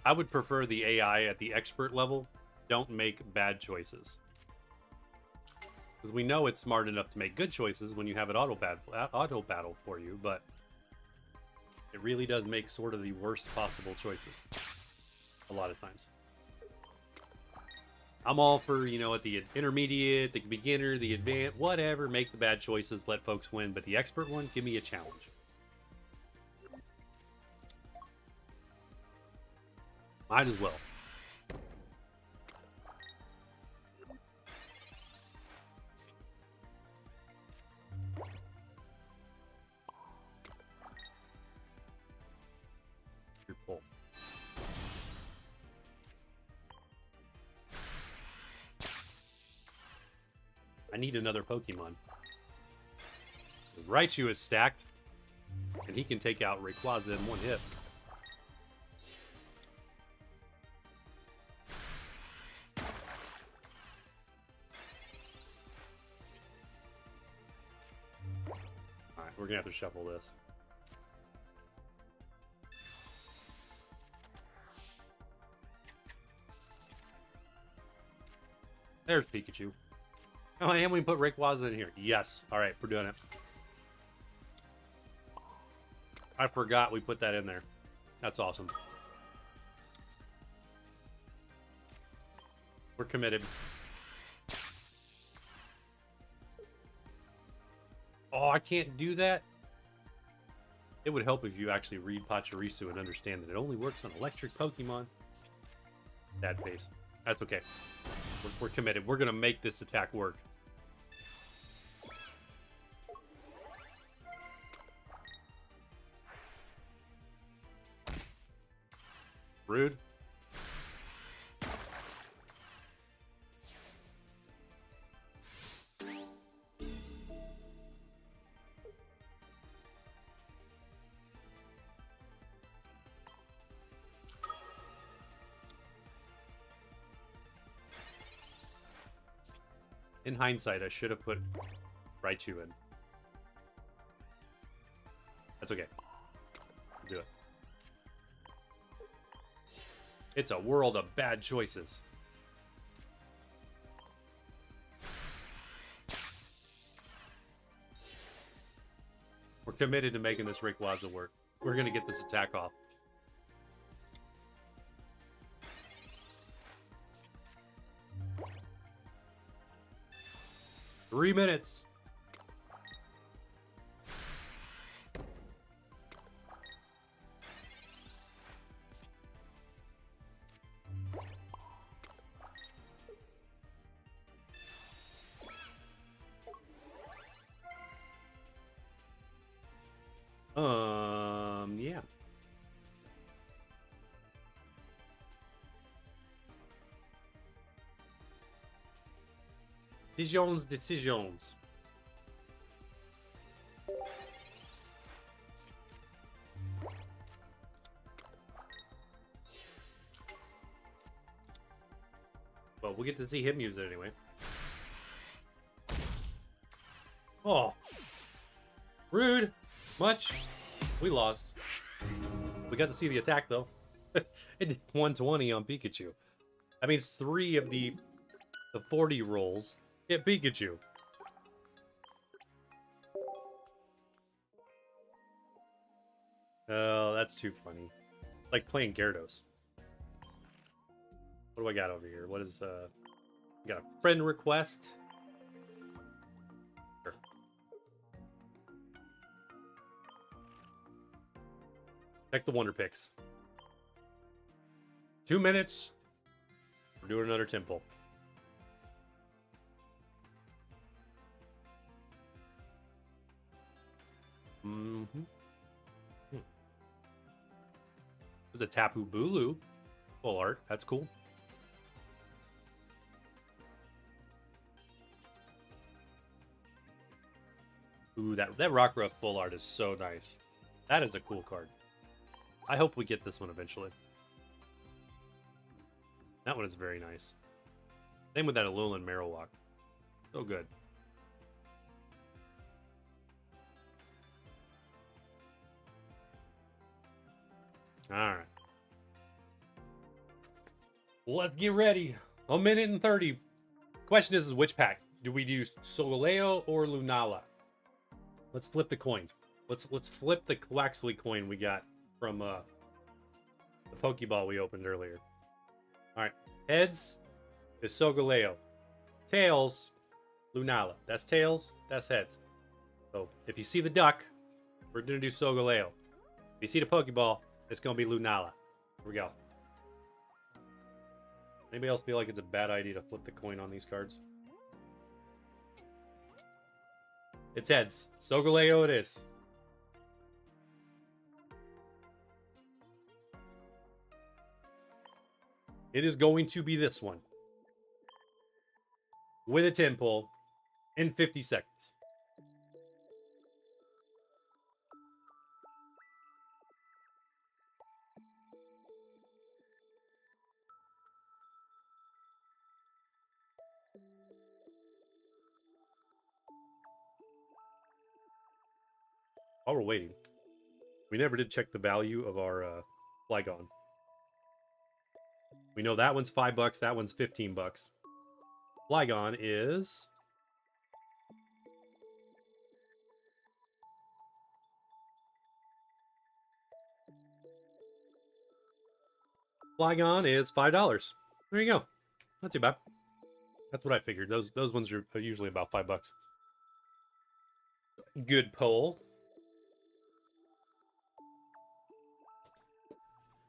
I would prefer the AI at the expert level. Don't make bad choices. Because we know it's smart enough to make good choices when you have it auto battle for you, but it really does make sort of the worst possible choices a lot of times. I'm all for, you know, at the intermediate, the beginner, the advanced, whatever, make the bad choices, let folks win. But the expert one, give me a challenge. Might as well. Your pull. I need another Pokemon. Raichu is stacked, and he can take out Rayquaza in one hit. Alright, we're gonna have to shuffle this. There's Pikachu. Oh, and we put Rayquaza in here. Yes. All right, we're doing it. I forgot we put that in there. That's awesome. We're committed. Oh, I can't do that? It would help if you actually read Pachirisu and understand that it only works on electric Pokemon. Bad face. That's okay. We're committed. We're going to make this attack work. Rude. In hindsight, I should have put Raichu in. That's okay. I'll do it. It's a world of bad choices. We're committed to making this Rayquaza work. We're going to get this attack off. Three minutes. Decisions. Well, we'll get to see him use it anyway. Oh. Rude. Much. We lost. We got to see the attack, though. It did 120 on Pikachu. That means 3 of the 40 rolls hit Pikachu. Oh, that's too funny. Like playing Gyarados. What do I got over here? What is, got a friend request. Sure. Check the Wonder Picks. 2 minutes. We're doing another temple. Mm-hmm. There's a Tapu Bulu. Full art. That's cool. Ooh, that Rockruff full art is so nice. That is a cool card. I hope we get this one eventually. That one is very nice. Same with that Alolan Marowak. So good. Alright. Let's get ready. 1 minute and 30. Question is which pack? Do we do Solgaleo or Lunala? Let's flip the coin. Let's flip the Quaxley coin we got from the Pokeball we opened earlier. Alright. Heads is Solgaleo. Tails, Lunala. That's tails, that's heads. So if you see the duck, we're gonna do Solgaleo. If you see the Pokeball, it's gonna be Lunala. Here we go. Anybody else feel like it's a bad idea to flip the coin on these cards? It's heads. Solgaleo it is. It is going to be this one. With a 10 pull in 50 seconds. While we're waiting, we never did check the value of our Flygon. We know that one's $5, that one's $15. Flygon is $5. There you go. Not too bad. That's what I figured. Those ones are usually about $5. Good pull.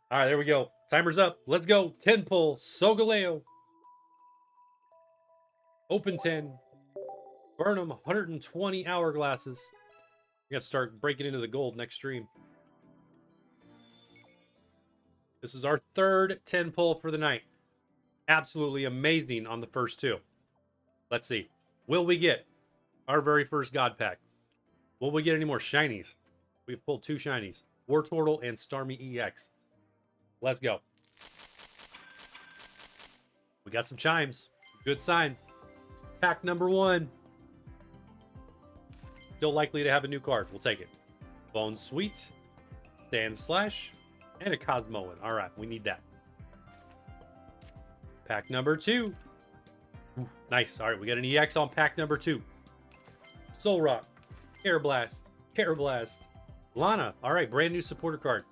All right, there we go. Timer's up. Let's go. 10 pull. Solgaleo. Open 10. Burn them. 120 hourglasses. We got to start breaking into the gold next stream. This is our third 10 pull for the night. Absolutely amazing on the first 2. Let's see. Will we get our very first God Pack? Will we get any more shinies? We've pulled 2 shinies. Wartortle and Starmie EX. Let's go. We got some chimes. Good sign. Pack number 1. Still likely to have a new card. We'll take it. Bone Sweet, Stand Slash, and a Cosmoan. All right, we need that. Pack number 2. Ooh, nice. All right, we got an EX on pack number 2. Solrock, Carablast, Lana. All right, brand new supporter card.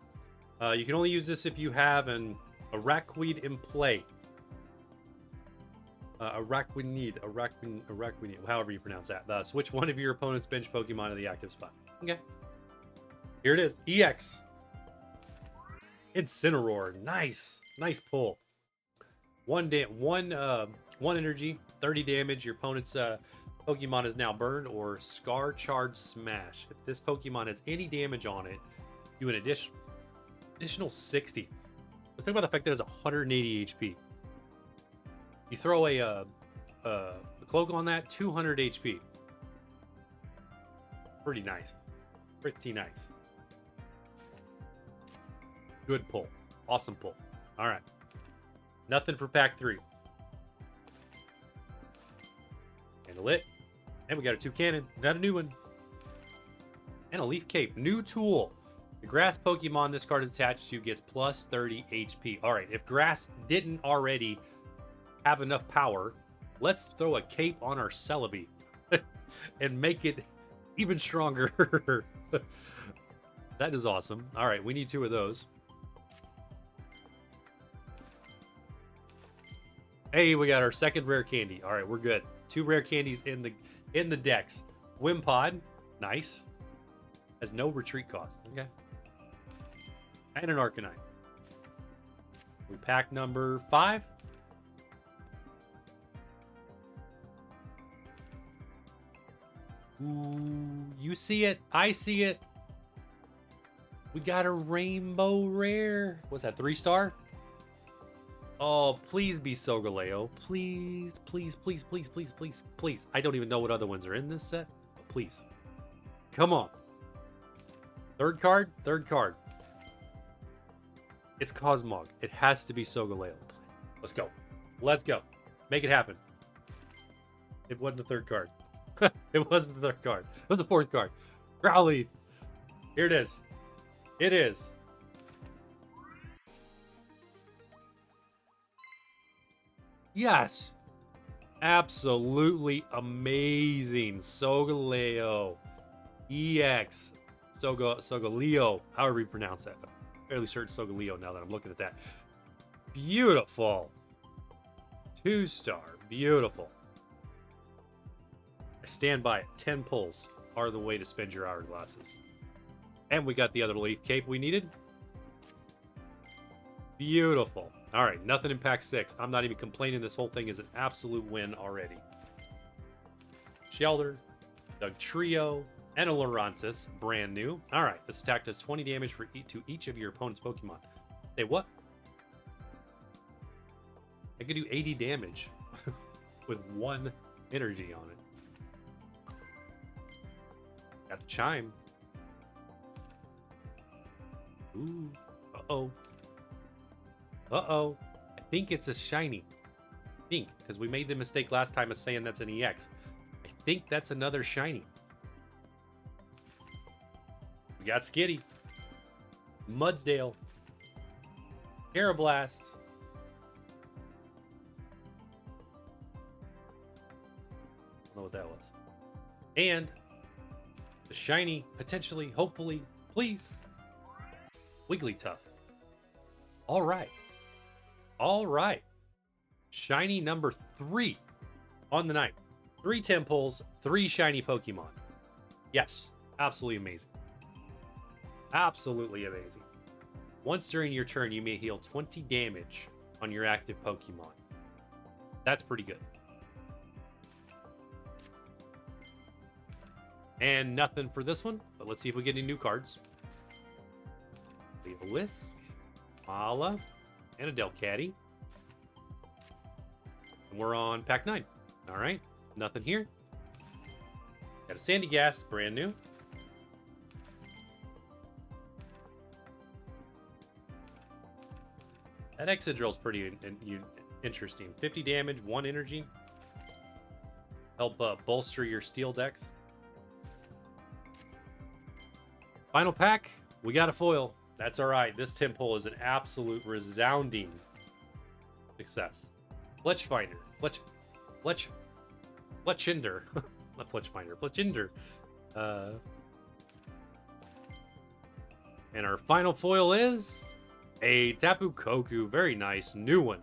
You can only use this if you have a Araquid in play. Araquinid, however you pronounce that. Switch one of your opponent's bench Pokemon to the active spot. Okay. Here it is. EX. Incineroar. Nice. Nice pull. One energy, 30 damage. Your opponent's Pokemon is now burned or Scar Charge Smash. If this Pokemon has any damage on it, do an additional 60. Let's talk about the fact that it has 180 HP. You throw a The cloak on that, 200 HP. Pretty nice. Pretty nice. Good pull. Awesome pull. All right. Nothing for pack 3. Handle it. And we got a 2 cannon. Got a new one. And a leaf cape. New tool. The grass Pokemon this card is attached to gets plus 30 HP. All right. If grass didn't already have enough power, let's throw a cape on our Celebi and make it even stronger. That is awesome. All right. We need 2 of those. Hey, we got our second rare candy. All right, we're good. 2 rare candies in the decks. Wimpod, nice. Has no retreat cost. Okay. And an Arcanine. We pack number 5. Ooh, you see it. I see it. We got a rainbow rare. What's that? 3-star? Oh, please be Solgaleo. Please, please, please, please, please, please, please. I don't even know what other ones are in this set. But please. Come on. Third card? Third card. It's Cosmog. It has to be Solgaleo. Let's go. Let's go. Make it happen. It wasn't the third card. It wasn't the third card. It was the 4th card. Growlithe. Here it is. It is. Yes. Absolutely amazing. Solgaleo. EX. Solgaleo. However you pronounce that. I'm fairly certain Solgaleo now that I'm looking at that. Beautiful. 2-star. Beautiful. I stand by it. 10 pulls are the way to spend your hourglasses. And we got the other leaf cape we needed. Beautiful. All right, nothing in pack 6. I'm not even complaining. This whole thing is an absolute win already. Shelter, Dugtrio, and a Lurantis, brand new. All right, this attack does 20 damage to each of your opponent's Pokemon. Say what? I could do 80 damage with 1 energy on it. Got the Chime. Ooh, uh-oh. Uh-oh. I think it's a shiny. I think, because we made the mistake last time of saying that's an EX. I think that's another shiny. We got Skitty. Mudsdale. Aeroblast. I don't know what that was. And the shiny, potentially, hopefully, please. Wigglytuff. All right. All right. Shiny number 3 on the night. 3 10 pulls, 3 shiny Pokemon. Yes, absolutely amazing. Absolutely amazing. Once during your turn, you may heal 20 damage on your active Pokemon. That's pretty good. And nothing for this one, but let's see if we get any new cards. We have a Whisk, Mala, and a Delcatty. And we're on pack 9. All right, nothing here. Got a Sandy Gas, brand new. That Excadrill's pretty interesting. 50 damage, 1 energy. Help bolster your steel decks. Final pack, we got a foil. That's all right. This 10 pull is an absolute resounding success. Fletchfinder. Fletchinder. Not Fletchfinder. Fletchinder. And our final foil is a Tapu Koku. Very nice. New one.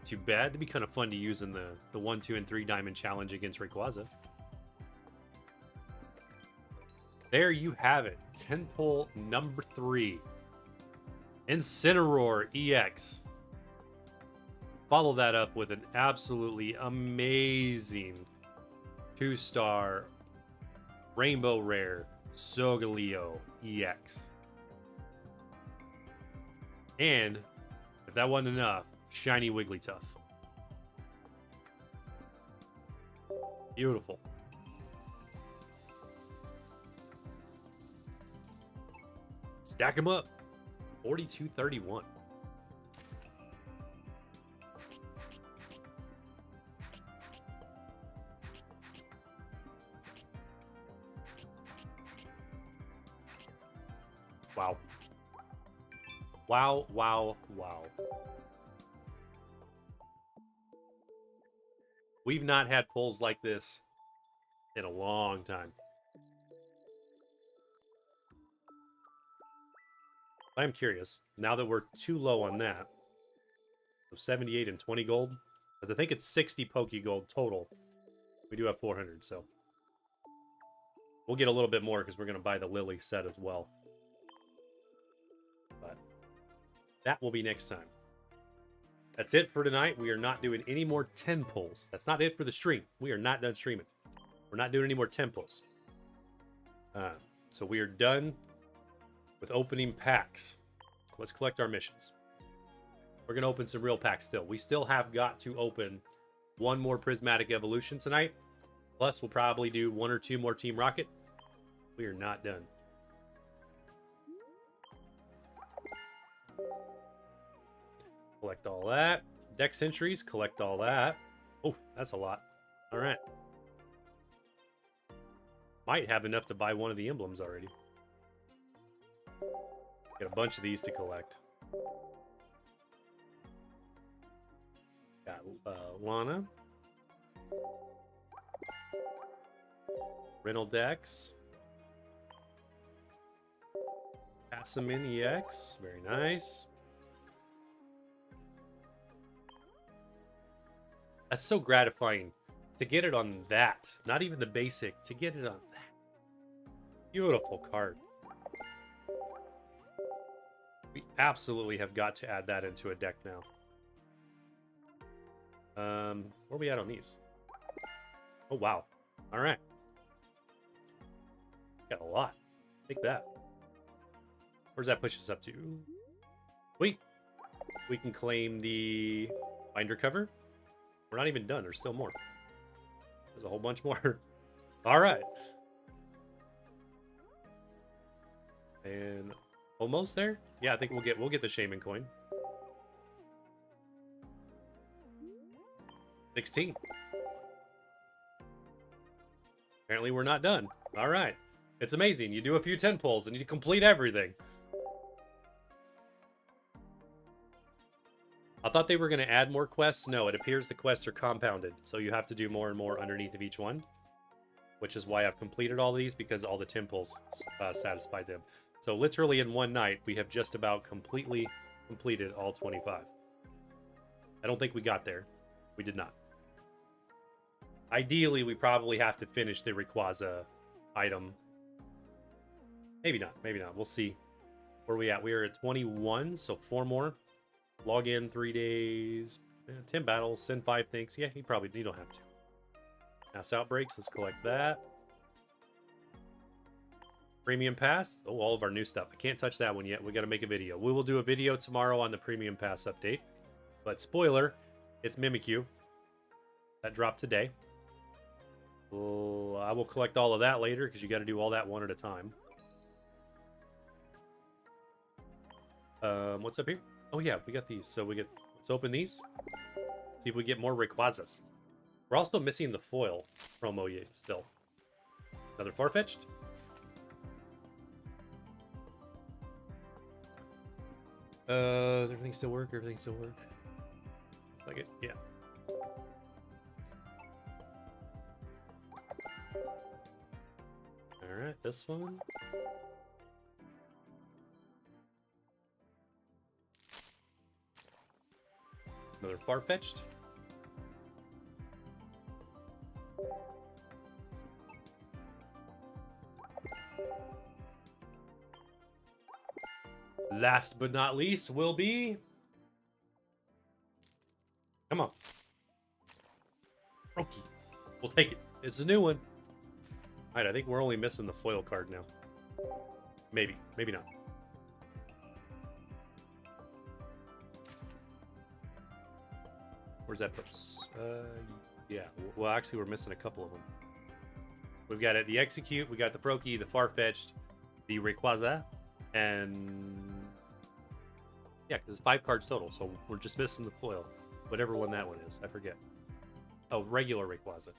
Too bad. It'd be kind of fun to use in the 1, 2, and 3 diamond challenge against Rayquaza. There you have it. 10 pull number 3. Incineroar EX. Follow that up with an absolutely amazing 2-star Rainbow Rare Solgaleo EX. And if that wasn't enough, Shiny Wigglytuff. Beautiful. Stack them up. 4231. Wow. Wow, wow, wow. We've not had pulls like this in a long time. I'm curious, now that we're too low on that, so 78 and 20 gold, because I think it's 60 Poke Gold total. We do have 400, so we'll get a little bit more because we're going to buy the Lily set as well. But that will be next time. That's it for tonight. We are not doing any more 10 pulls. That's not it for the stream. We are not done streaming. We're not doing any more 10 pulls. So we are done with opening packs. Let's collect our missions. We're going to open some real packs still. We still have got to open one more Prismatic Evolution tonight. Plus, we'll probably do 1 or 2 more Team Rocket. We are not done. Collect all that. Dex entries, collect all that. Oh, that's a lot. All right. Might have enough to buy one of the emblems already. Got a bunch of these to collect. Got Lana. Reynoldex. Passamin EX. Very nice. That's so gratifying to get it on that. Not even the basic. To get it on that. Beautiful card. We absolutely have got to add that into a deck now. Where are we at on these? Oh, wow. All right. Got a lot. Take that. Where's that push us up to? Wait. We can claim the binder cover. We're not even done. There's still more. There's a whole bunch more. All right. And almost there. Yeah, I think we'll get the Shaman coin. 16. Apparently we're not done. All right. It's amazing. You do a few 10 pulls and you complete everything. I thought they were going to add more quests. No, it appears the quests are compounded. So you have to do more and more underneath of each one. Which is why I've completed all these, because all the 10 pulls satisfied them. So literally in one night, we have just about completely completed all 25. I don't think we got there. We did not. Ideally, we probably have to finish the Rayquaza item. Maybe not. Maybe not. We'll see. Where are we at? We are at 21, so 4 more. Log in 3 days. 10 battles. Send 5 things. Yeah, you don't have to. Mass outbreaks. Let's collect that. Premium pass. Oh, all of our new stuff. I can't touch that one yet. We got to make a video. We will do a video tomorrow on the premium pass update. But spoiler, it's Mimikyu. That dropped today. Well, I will collect all of that later because you got to do all that one at a time. What's up here? Oh yeah, we got these. So let's open these. See if we get more Rayquazas. We're also missing the foil promo yet still. Another Farfetch'd. Does everything still work? Everything still work? Looks like it. Yeah. All right, this one. Another Farfetch'd. Last but not least will be... Come on. Roki. We'll take it. It's a new one. Alright, I think we're only missing the foil card now. Maybe. Maybe not. Where's that put us? Yeah. Well, actually, we're missing a couple of them. We've got the Execute, we got the Froakie, the Farfetch'd, the Rayquaza, and yeah, because it's 5 cards total, so we're just missing the foil. Whatever one that one is, I forget. Oh, regular Rayquaza.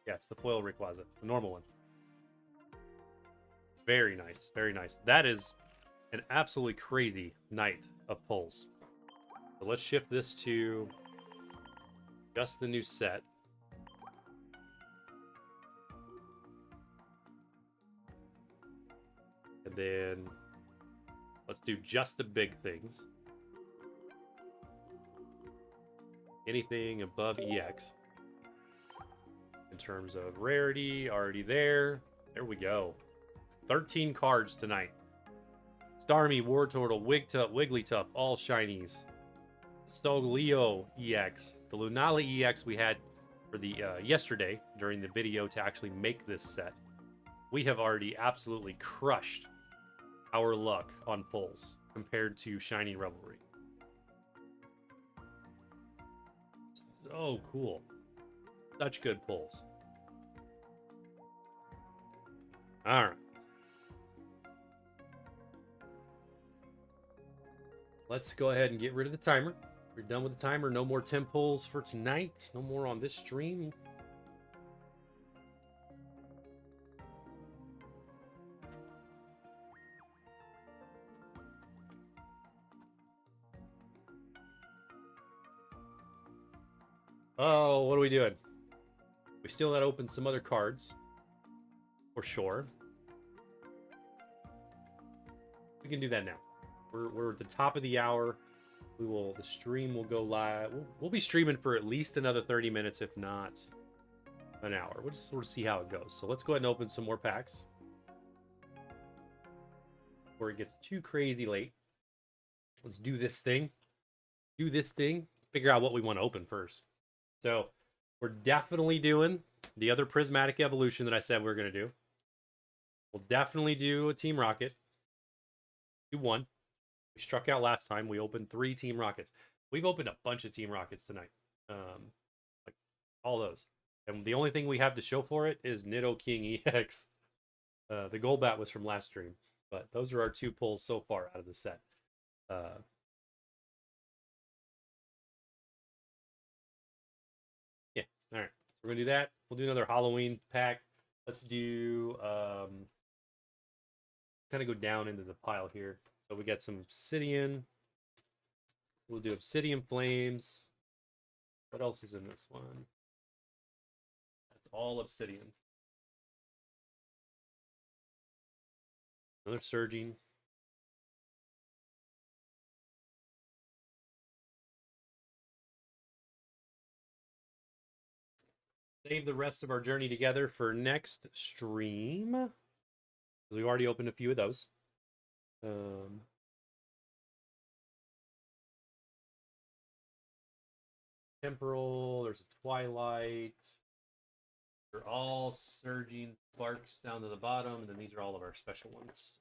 Yeah, it's the foil Rayquaza, the normal one. Very nice, very nice. That is an absolutely crazy night of pulls. So let's shift this to just the new set. And then let's do just the big things. Anything above EX. In terms of rarity, already there. There we go. 13 cards tonight. Starmie, Wartortle, Wigglytuff, all shinies. Stoglio EX. The Lunala EX we had for the yesterday during the video to actually make this set. We have already absolutely crushed our luck on pulls compared to Shiny Revelry. So cool. Such good pulls. All right. Let's go ahead and get rid of the timer. We're done with the timer. No more 10 pulls for tonight. No more on this stream. Oh, what are we doing? We still got to open some other cards. For sure. We can do that now. We're at the top of the hour. The stream will go live. We'll be streaming for at least another 30 minutes, if not an hour. We'll just sort of see how it goes. So let's go ahead and open some more packs before it gets too crazy late. Let's do this thing. Figure out what we want to open first. So we're definitely doing the other prismatic evolution that I said we were going to do. We'll definitely do a Team Rocket. Do one. We struck out last time. We opened 3 Team Rockets. We've opened a bunch of Team Rockets tonight. Like all those. And the only thing we have to show for it is Nidoking EX. The Golbat was from last stream. But those are our 2 pulls so far out of the set. Yeah. All right. We're going to do that. We'll do another Halloween pack. Let's do... kind of go down into the pile here. So we got some Obsidian. We'll do Obsidian Flames. What else is in this one? That's all Obsidian. Another Surging. Save the rest of our journey together for next stream. Because we've already opened a few of those. Temporal, there's a Twilight. They're all Surging Sparks down to the bottom, and then these are all of our special ones.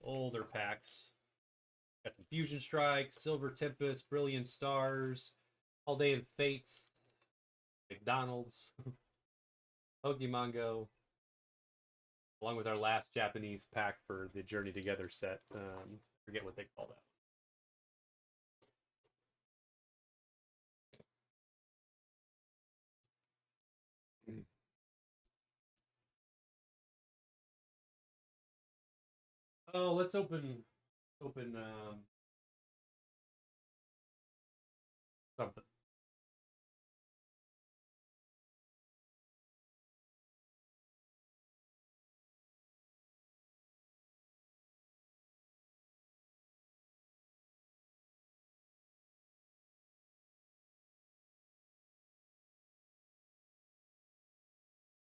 Older packs. Got some Fusion Strike, Silver Tempest, Brilliant Stars, All Day in Fates, McDonald's, Pokemon Go, along with our last Japanese pack for the Journey Together set. Forget what they call that. Oh, let's open something.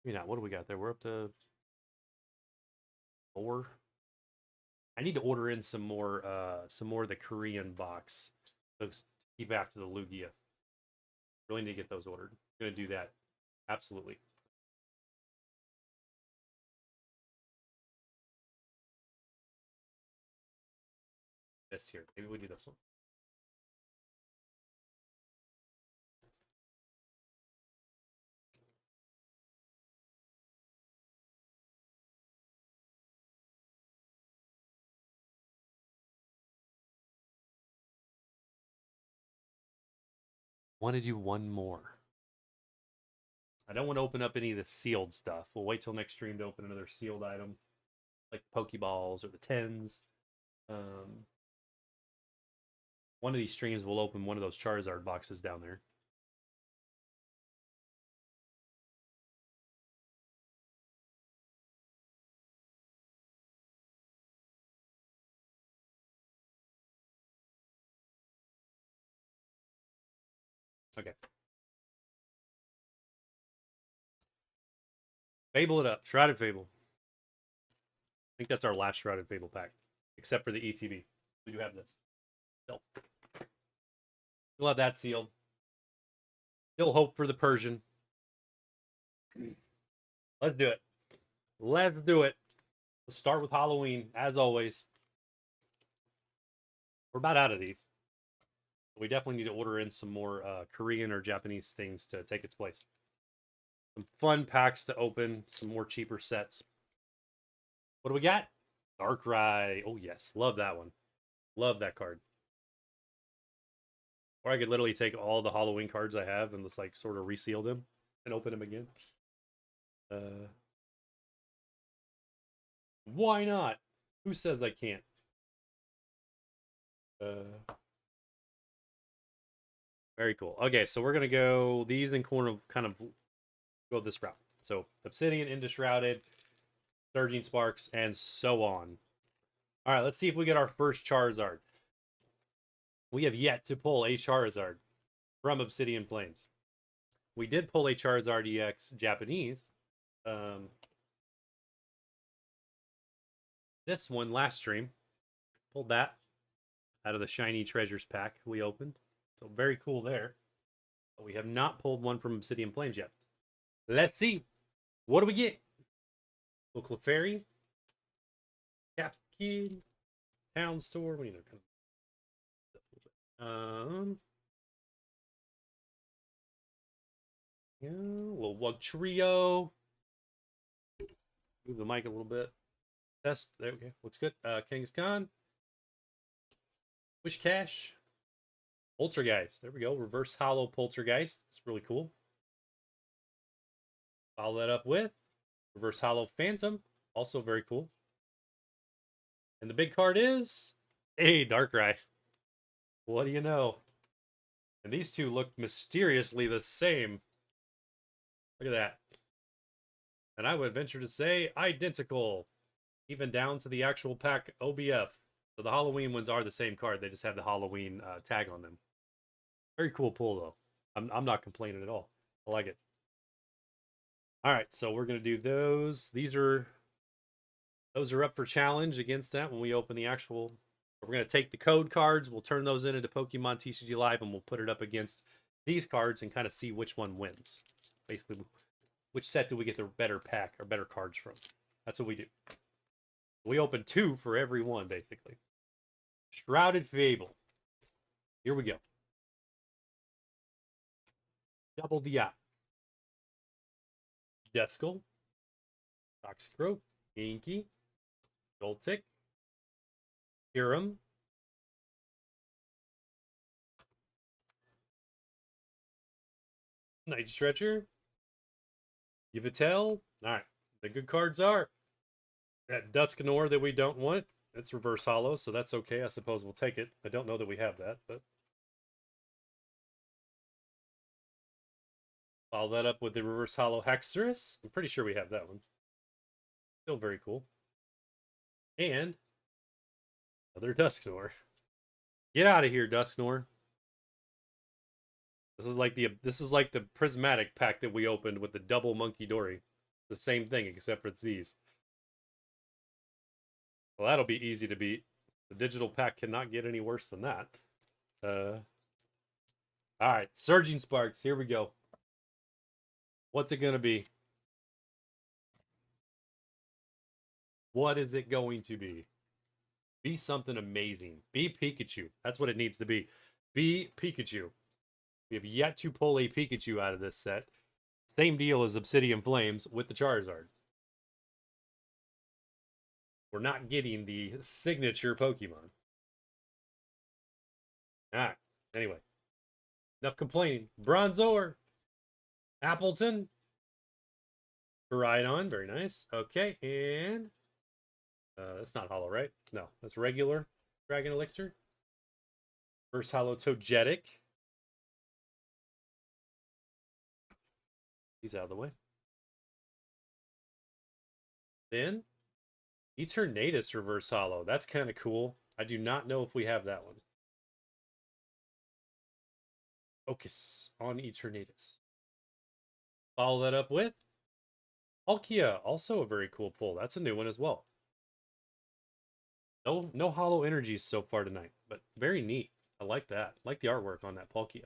You know, what do we got there? We're up to 4. I need to order in some more of the Korean box. Those keep after the Lugia. Really need to get those ordered. Gonna do that. Absolutely. This here. Maybe we do this one. Want to do one more. I don't want to open up any of the sealed stuff. We'll wait till next stream to open another sealed item, like Pokeballs or the 10s. One of these streams will open one of those Charizard boxes down there. Okay. Fable it up. Shrouded Fable. I think that's our last Shrouded Fable pack, except for the ETB. We do have this. Still. We'll have that sealed. Still hope for the Persian. Let's do it. Let's do it. Let's start with Halloween, as always. We're about out of these. We definitely need to order in some more Korean or Japanese things to take its place. Some fun packs to open, some more cheaper sets. What do we got? Darkrai. Oh, yes. Love that one. Love that card. Or I could literally take all the Halloween cards I have and just like sort of reseal them and open them again. Why not? Who says I can't? Very cool. Okay, so we're gonna go these in corner, kind of go this route. So Obsidian, Indishrouded, Surging Sparks, and so on. All right, let's see if we get our first Charizard. We have yet to pull a Charizard from Obsidian Flames. We did pull a Charizard EX Japanese. This one last stream. Pulled that out of the Shiny Treasures pack we opened. So very cool there. But we have not pulled one from Obsidian Flames yet. Let's see. What do we get? Little Clefairy. Caps Kid. Town Store. What do you know? Yeah, a little Wug Trio. Move the mic a little bit. Test. There we go. Looks good. King's Con. Wish Cash. Poltergeist. There we go. Reverse Hollow Poltergeist. It's really cool. Follow that up with Reverse Hollow Phantom. Also very cool. And the big card is a Darkrai. What do you know? And these two look mysteriously the same. Look at that. And I would venture to say identical. Even down to the actual pack OBF. So the Halloween ones are the same card. They just have the Halloween tag on them. Very cool pull, though. I'm not complaining at all. I like it. All right, so we're going to do those. Those are up for challenge against that when we open the actual. We're going to take the code cards. We'll turn those into Pokemon TCG Live, and we'll put it up against these cards and kind of see which one wins. Basically, which set do we get the better pack or better cards from? That's what we do. We open 2 for every one, basically. Shrouded Fable. Here we go. Double DI. Duskull. Toxicroak. Yankee. Joltik. Hiram. Night Stretcher. Yveltal. All right. The good cards are that Dusknoir that we don't want. It's reverse hollow, so that's okay. I suppose we'll take it. I don't know that we have that, but follow that up with the reverse hollow Haxorus. I'm pretty sure we have that one. Still very cool. And another Dusknoir. Get out of here, Dusknoir. This is like the prismatic pack that we opened with the double Monkey Dory. The same thing, except for it's these. Well, that'll be easy to beat. The digital pack cannot get any worse than that. All right, Surging Sparks. Here we go. What's it going to be? What is it going to be? Be something amazing. Be Pikachu. That's what it needs to be. Be Pikachu. We have yet to pull a Pikachu out of this set. Same deal as Obsidian Flames with the Charizard. We're not getting the signature Pokemon. Alright, anyway. Enough complaining. Bronzor. Appleton. Ride on. Very nice. Okay, and that's not hollow, right? No, that's regular Dragon Elixir. First hollow Togetic. He's out of the way. Then Eternatus reverse hollow. That's kind of cool. I do not know if we have that one. Focus on Eternatus. Follow that up with Palkia. Also a very cool pull. That's a new one as well. No hollow energies so far tonight, but very neat. I like that. I like the artwork on that Palkia.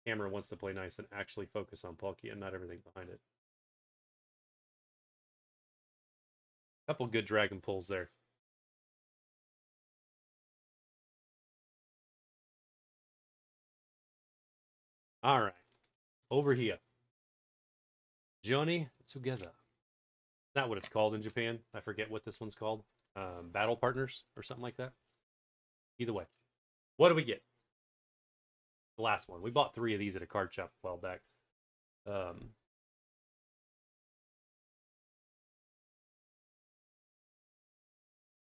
Camera wants to play nice and actually focus on Palkia and not everything behind it. Couple good dragon pulls there. All right. Over here. Johnny together. Not what it's called in Japan. I forget what this one's called. Battle partners or something like that. Either way. What do we get? The last one. We bought 3 of these at a card shop a while back.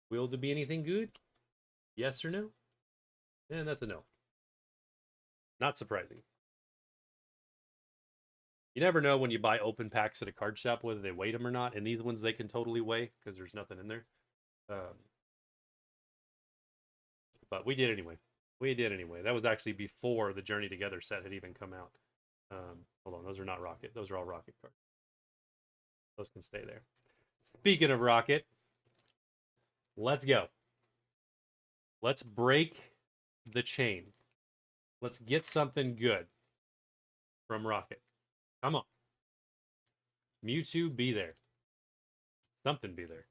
Will there be anything good? Yes or no? And that's a no. Not surprising. You never know when you buy open packs at a card shop whether they weigh them or not. And these ones they can totally weigh because there's nothing in there. But we did anyway. We did anyway. That was actually before the Journey Together set had even come out. Hold on, those are not Rocket. Those are all Rocket cards. Those can stay there. Speaking of Rocket, let's go. Let's break the chain. Let's get something good from Rocket. Come on. Mewtwo, be there. Something be there.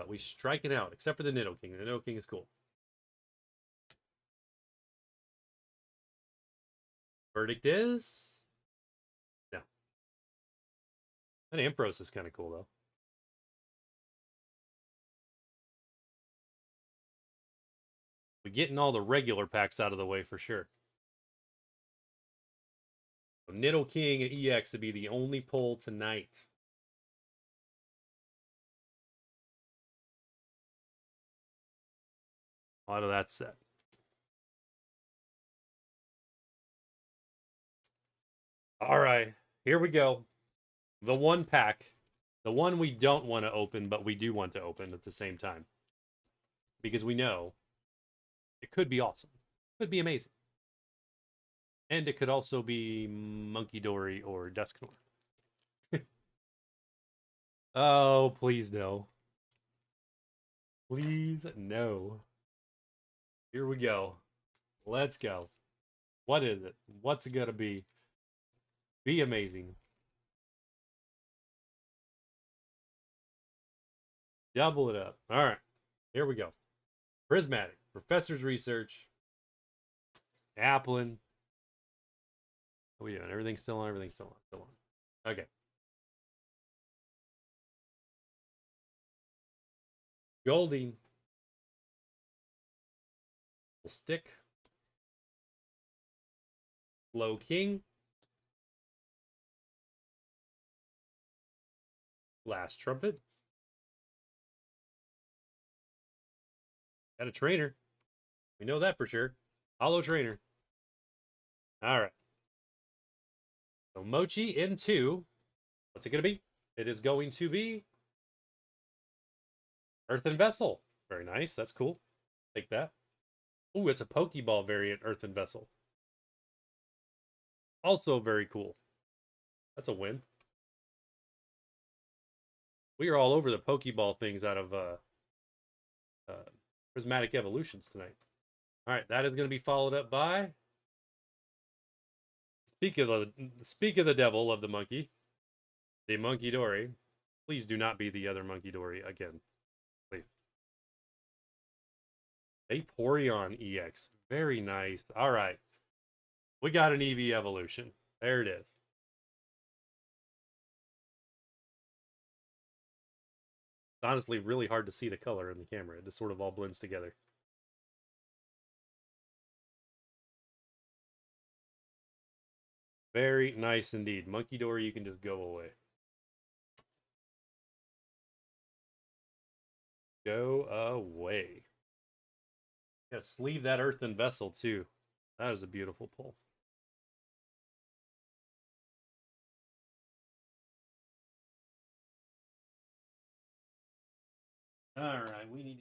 We strike it out, except for the Nidoking. The Nidoking is cool. Verdict is no. That Ampharos is kind of cool though. We're getting all the regular packs out of the way for sure. So Nidoking and EX would be the only pull tonight. Out of that set. All right, here we go. The one pack. The one we don't want to open, but we do want to open at the same time. Because we know it could be awesome. It could be amazing. And it could also be Monkey Dory or Dusknoir. Oh, please no. Please no. Here we go. Let's go. What is it? What's it gonna be? Be amazing. Double it up. All right. Here we go. Prismatic. Professor's Research. Applin. What are we doing? Everything's still on. Everything's still on. Still on. Okay. Golding. Stick. Low King. Last Trumpet. Got a trainer. We know that for sure. Hollow Trainer. All right. So Mochi in 2. What's it going to be? It is going to be Earthen Vessel. Very nice. That's cool. Take that. Ooh, it's a Pokeball variant Earthen Vessel. Also very cool. That's a win. We are all over the Pokeball things out of Prismatic Evolutions tonight. All right, that is going to be followed up by Speak of the devil of the monkey, the Monkey Dory. Please do not be the other Monkey Dory again. Please. Vaporeon EX. Very nice. All right. We got an EV evolution. There it is. It's honestly really hard to see the color in the camera. It just sort of all blends together. Very nice indeed. Monkey Dory, you can just go away. Go away. Yeah, sleeve that earthen vessel too. That is a beautiful pull. All right, we need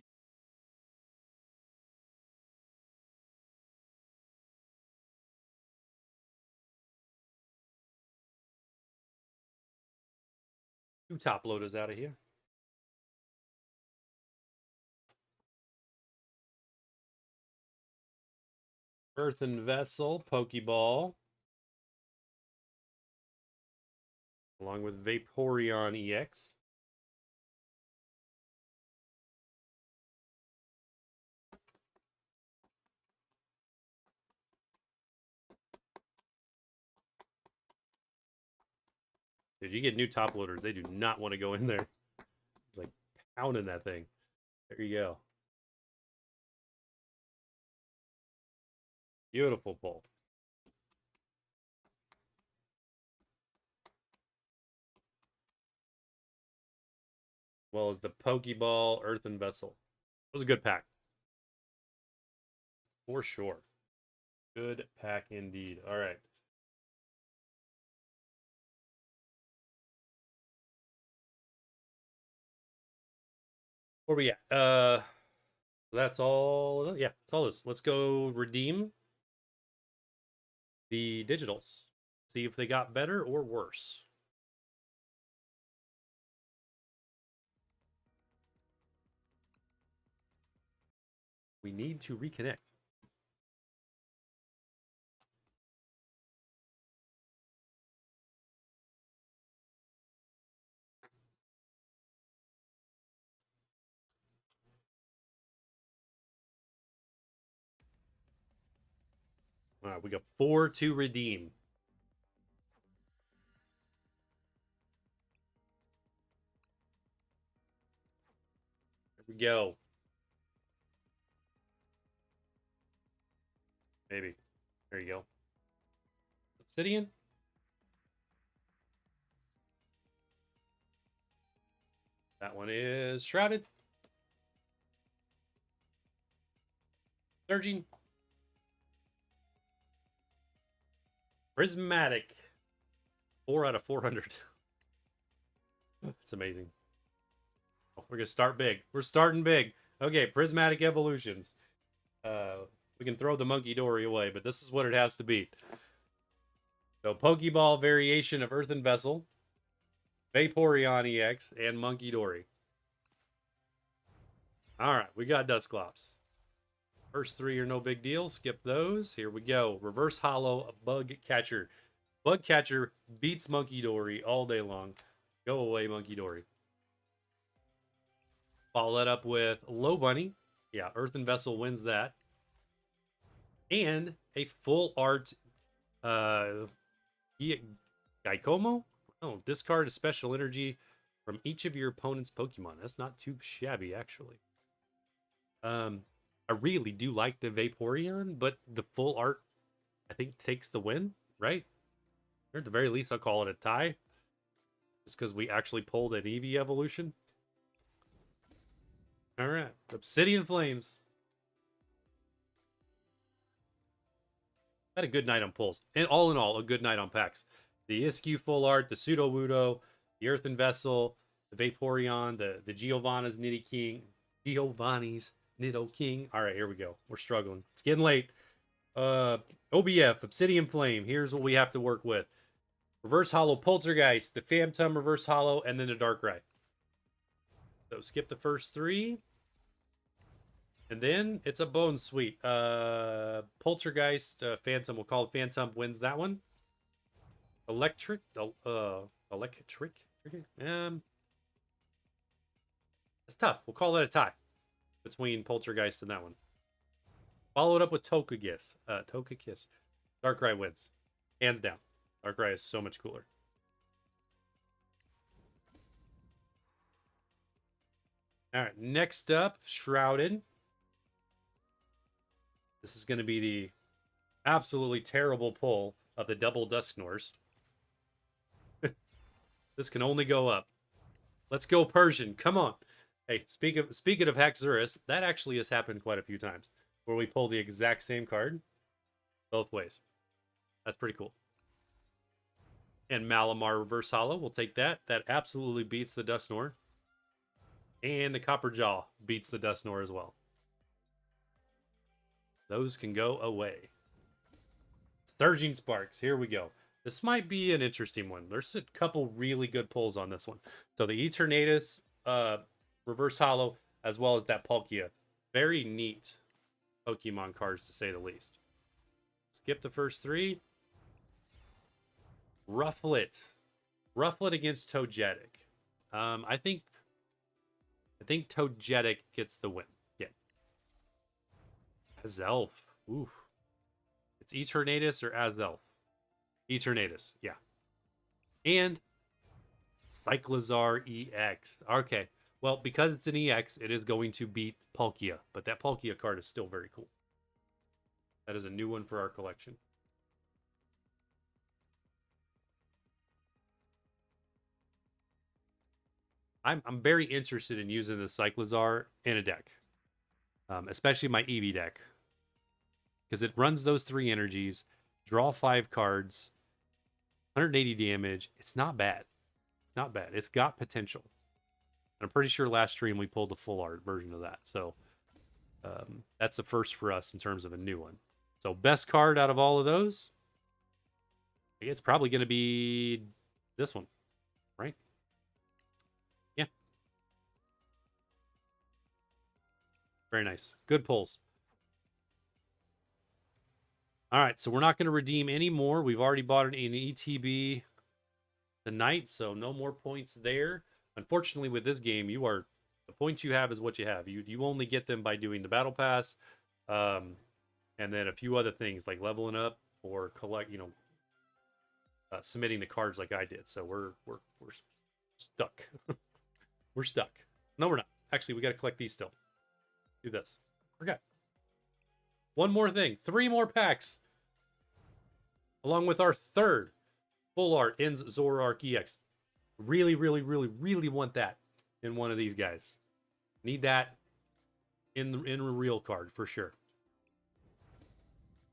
2 top loaders out of here. Earthen vessel, Pokeball, along with Vaporeon EX. Dude, you get new top loaders. They do not want to go in there. Like pounding that thing. There you go. Beautiful pull. Well as the Pokeball Earthen Vessel. It was a good pack. For sure. Good pack indeed. All right. Where we at? That's all. Yeah, that's all this. Let's go redeem the digitals. See if they got better or worse. We need to reconnect. All right, we got 4 to redeem. There we go. Maybe. There you go. Obsidian. That one is Shrouded. Surging. Prismatic. 4 out of 400. That's amazing. Oh, we're going to start big. We're starting big. Okay, Prismatic Evolutions. We can throw the Monkey Dory away, but this is what it has to be. So, Pokeball variation of Earthen Vessel, Vaporeon EX, and Monkey Dory. All right, we got Dusclops. First 3 are no big deal. Skip those. Here we go. Reverse Hollow Bug Catcher. Bug Catcher beats Monkey Dory all day long. Go away, Monkey Dory. Follow that up with Low Bunny. Yeah, Earthen Vessel wins that. And a full art Gaikomo? Oh, discard a special energy from each of your opponent's Pokemon. That's not too shabby, actually. I really do like the Vaporeon, but the full art, I think, takes the win, right? Or at the very least, I'll call it a tie. Just because we actually pulled an Eevee evolution. All right. Obsidian Flames. Had a good night on pulls. And all in all, a good night on packs. The Iskew full art, the Sudowoodo, the Earthen Vessel, the Vaporeon, the Giovanni's Nido King. All right, here we go. We're struggling. It's getting late. OBF, Obsidian Flame. Here's what we have to work with. Reverse Hollow Poltergeist, the Phantom Reverse Hollow, and then the Darkrai. So skip the first 3. And then it's a Bone Sweet. Poltergeist, Phantom, we'll call it Phantom, wins that one. Electric. It's tough. We'll call it a tie between Poltergeist and that one. Followed up with Togekiss. Darkrai wins. Hands down. Darkrai is so much cooler. All right, next up, Shrouded. This is going to be the absolutely terrible pull of the double Dusknors. This can only go up. Let's go Persian. Come on. Hey, speaking of Haxorus, that actually has happened quite a few times where we pull the exact same card both ways. That's pretty cool. And Malamar Reverse Hollow, we'll take that. That absolutely beats the Dusknor. And the Copperjaw beats the Dusknor as well. Those can go away. Surging Sparks, here we go. This might be an interesting one. There's a couple really good pulls on this one. So the Eternatus Reverse Hollow, as well as that Palkia. Very neat Pokemon cards, to say the least. Skip the first three. Rufflet. Rufflet against Togetic. I think Togetic gets the win. Yeah. Azelf. Ooh. It's Eternatus or Azelf? Eternatus, yeah. And Cyclizar EX. Okay. Well, because it's an EX, it is going to beat Palkia. But that Palkia card is still very cool. That is a new one for our collection. I'm very interested in using the Cyclizar in a deck. Especially my Eevee deck. Because it runs those 3 energies, draw 5 cards, 180 damage. It's not bad. It's not bad. It's got potential. And I'm pretty sure last stream we pulled the full art version of that. So that's the first for us in terms of a new one. So best card out of all of those, it's probably going to be this one, right? Yeah. Very nice. Good pulls. All right, so we're not going to redeem any more. We've already bought an ETB tonight, so no more points there. Unfortunately, with this game, the points you have is what you have. You only get them by doing the battle pass, and then a few other things like leveling up or submitting the cards like I did. So we're stuck. We're stuck. No, we're not. Actually, we got to collect these still. Do this. Okay. One more thing. 3 more packs. Along with our third full art ends Zoroark EX. Really, really, really, really want that in one of these guys. Need that in a real card for sure.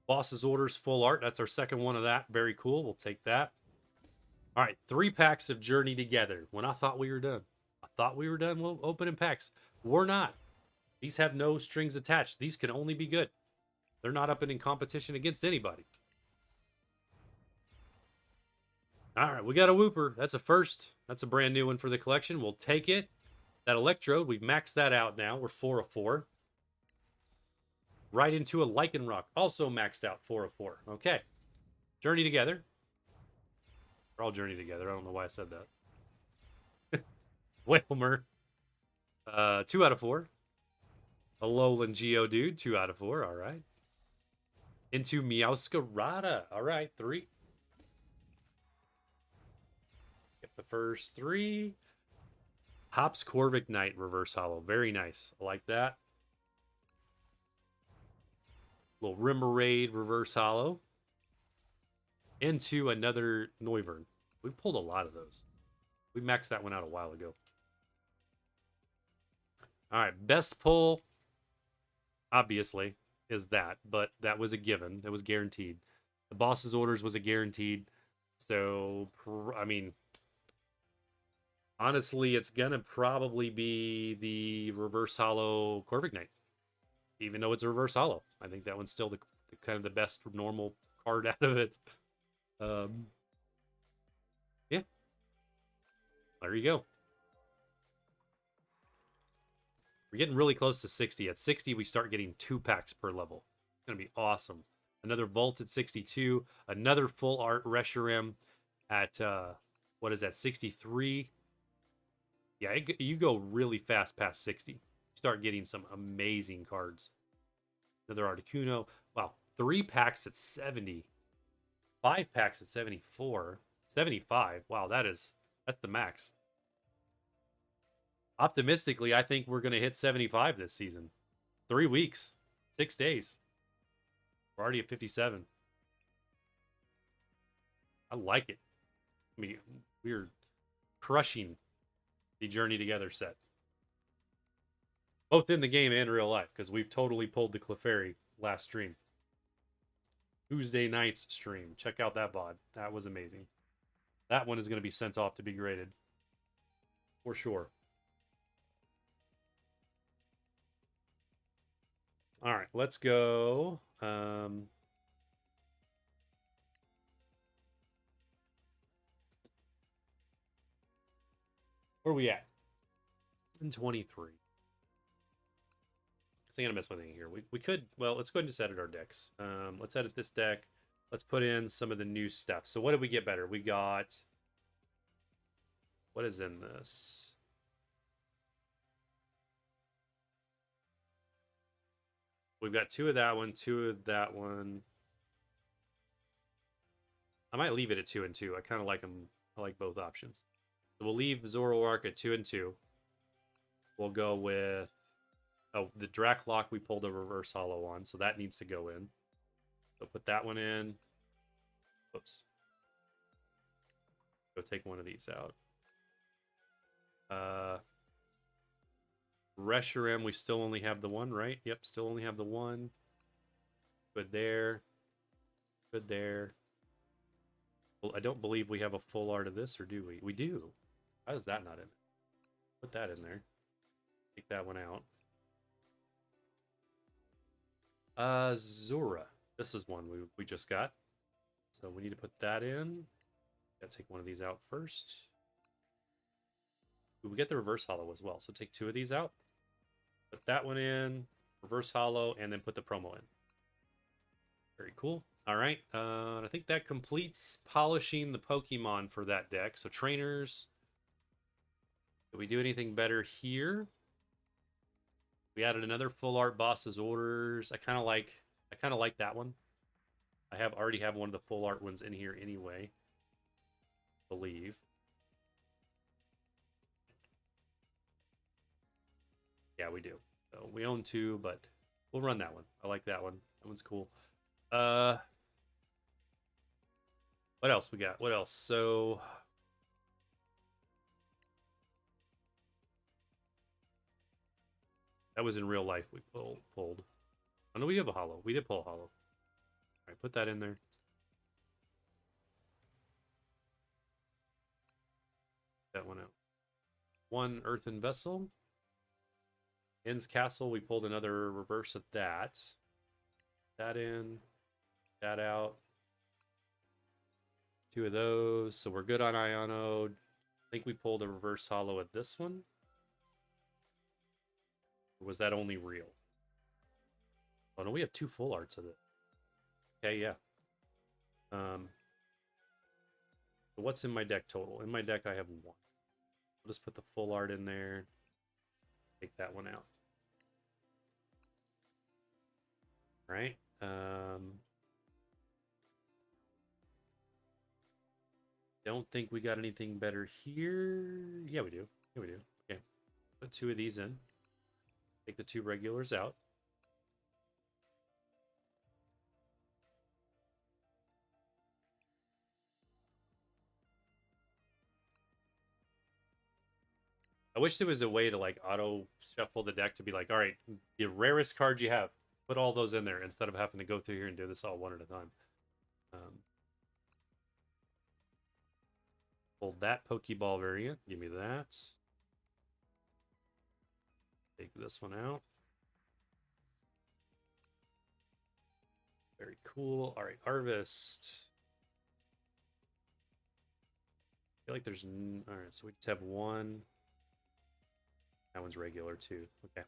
Boss's Orders full art. That's our second one of that. Very cool. We'll take that. All right. 3 packs of Journey Together. When I thought we were done. I thought we were done. We'll open in packs. We're not. These have no strings attached. These can only be good. They're not up and in competition against anybody. All right, we got a Wooper. That's a first. That's a brand new one for the collection. We'll take it. That Electrode, we've maxed that out now. We're 4 of 4. Right into a Lycanroc. Also maxed out 4 of 4. Okay. Journey Together. We're all Journey Together. I don't know why I said that. Whalmer. 2 out of 4. A Alolan Geodude. 2 out of 4. All right. Into Meowscarada. All right, 3. Get the first 3. Hops Corviknight Reverse Hollow. Very nice. I like that. Little Remoraid Reverse Hollow. Into another Noivern. We pulled a lot of those. We maxed that one out a while ago. All right, best pull, obviously, is that, but that was a given. That was guaranteed. The Boss's Orders was a guaranteed. So, I mean, honestly, it's going to probably be the Reverse Hollow Corviknight. Even though it's a Reverse Hollow. I think that one's still the kind of the best normal card out of it. Yeah. There you go. We're getting really close to 60. At 60, we start getting 2 packs per level. It's going to be awesome. Another Vault at 62. Another full art Reshiram at, what is that, 63? Yeah, you go really fast past 60. You start getting some amazing cards. Another Articuno. Wow, 3 packs at 70. 5 packs at 74. 75. Wow, that's the max. Optimistically, I think we're going to hit 75 this season. 3 weeks. 6 days. We're already at 57. I like it. I mean, we're crushing the Journey Together set. Both in the game and real life, because we've totally pulled the Clefairy last stream. Tuesday night's stream. Check out that VOD. That was amazing. That one is going to be sent off to be graded. For sure. All right, let's go. Where are we at? In 23. I think I'm gonna miss one thing here. We could, well, let's go ahead and just edit our decks. Let's edit this deck. Let's put in some of the new stuff. So what did we get better? We got, what is in this? We've got 2 of that one, 2 of that one. I might leave it at 2 and 2. I kind of like them. I like both options. So we'll leave Zoroark at 2 and 2. We'll go with, oh, the Dracloak we pulled a reverse holo on, so that needs to go in. So put that one in. Oops. Go take one of these out. Reshiram, we still only have the one, right? Yep, still only have the one. Good there. Good there. Well, I don't believe we have a full art of this, or do we? We do. How is that not in? Put that in there. Take that one out. Zora. This is one we just got. So we need to put that in. Gotta take one of these out first. We get the reverse holo as well. So take 2 of these out. Put that one in. Reverse holo, and then put the promo in. Very cool. All right. I think that completes polishing the Pokemon for that deck. So trainers. Did we do anything better here? We added another full art boss's orders. I kind of like that one. I already have one of the full art ones in here anyway. I believe. Yeah, we do. So we own 2, but we'll run that one. I like that one. That one's cool. What else we got? What else? So that was in real life we pulled. Oh no, we have a holo. We did pull a holo. All right, put that in there. That one out. 1 earthen vessel. Inn's Castle, we pulled another reverse of that. That in. That out. 2 of those. So we're good on Ionode. I think we pulled a reverse holo at this one. Or was that only real? Oh no, we have 2 full arts of it. Okay, yeah. So what's in my deck total? In my deck, I have 1. I'll just put the full art in there. Take that one out. All right. Don't think we got anything better here. Yeah, we do. Yeah, we do. Okay. Put 2 of these in. Take the 2 regulars out. I wish there was a way to like auto shuffle the deck to be like, all right, the rarest cards you have, put all those in there instead of having to go through here and do this all one at a time. Hold that Pokeball variant. Give me that. Take this one out. Very cool. All right, harvest. I feel like there's... All right, so we just have 1. That one's regular too. Okay.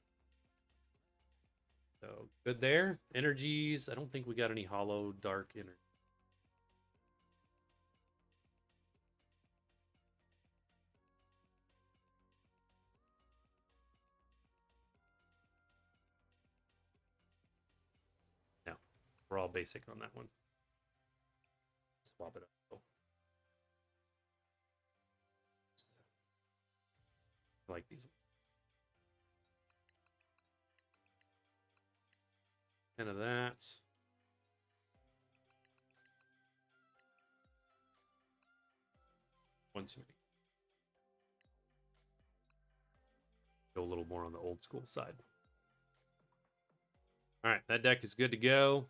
So good there. Energies. I don't think we got any hollow dark energy. No, we're all basic on that one. Swap it up. Oh. I like these. 10 of that. one too many. Go a little more on the old school side. All right, that deck is good to go.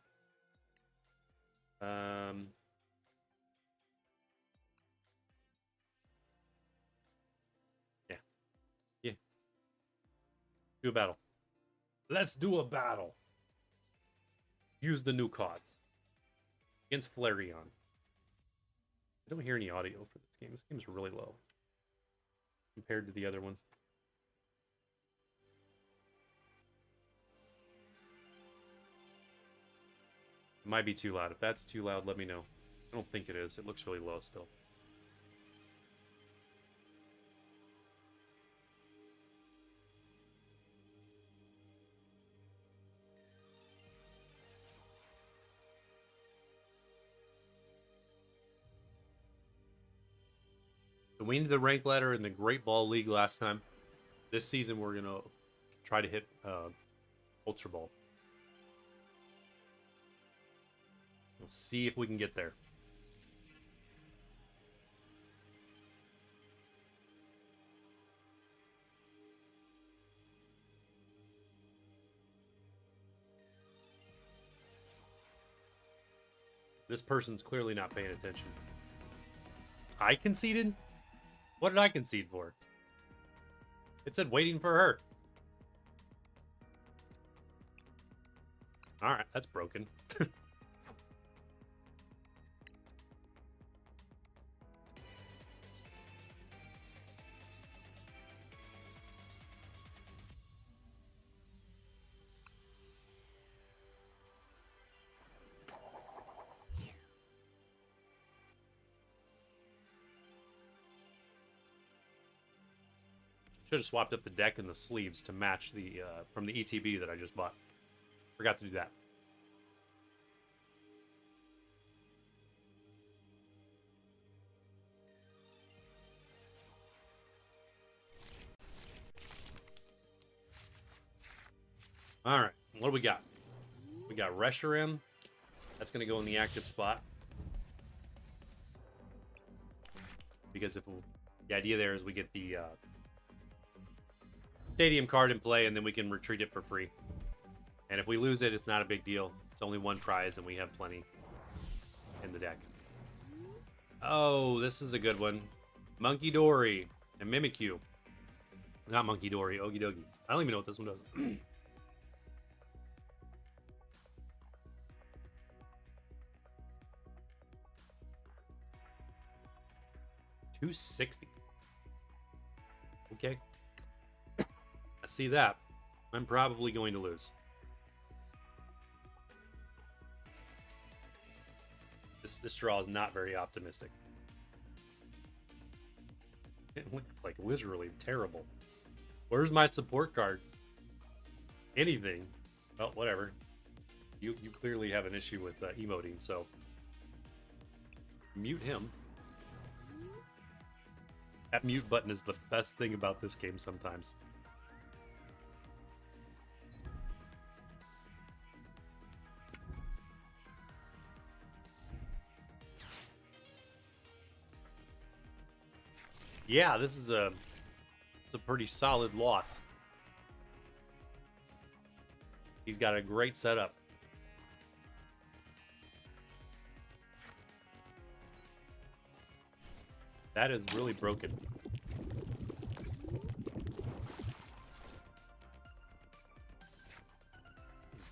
Yeah. Do a battle. Let's do a battle. Use the new cards. Against Flareon. I don't hear any audio for this game. This game's really low compared to the other ones. It might be too loud. If that's too loud, let me know. I don't think it is. It looks really low still. So we ended the rank ladder in the Great Ball League last time. This season we're going to try to hit Ultra Ball. We'll see if we can get there. This person's clearly not paying attention. I conceded? What did I concede for? It said waiting for her. Alright, that's broken. Should have swapped up the deck and the sleeves to match the from the ETB that I just bought. Forgot to do that. All right, what do we got? We got Reshiram. That's going to go in the active spot. Because if the idea there is we get the stadium card in play, and then we can retreat it for free. And if we lose it, it's not a big deal. It's only one prize, and we have plenty in the deck. Oh, this is a good one. Monkey Dory and Mimikyu. Not Monkey Dory, Ogie Dogie. I don't even know what this one does. 260. Okay. I see that. I'm probably going to lose. This draw is not very optimistic. It looked like literally terrible. Where's my support cards? Anything. Well, whatever. You clearly have an issue with emoting, so mute him. That mute button is the best thing about this game sometimes. Yeah, this is it's a pretty solid loss. He's got a great setup. That is really broken.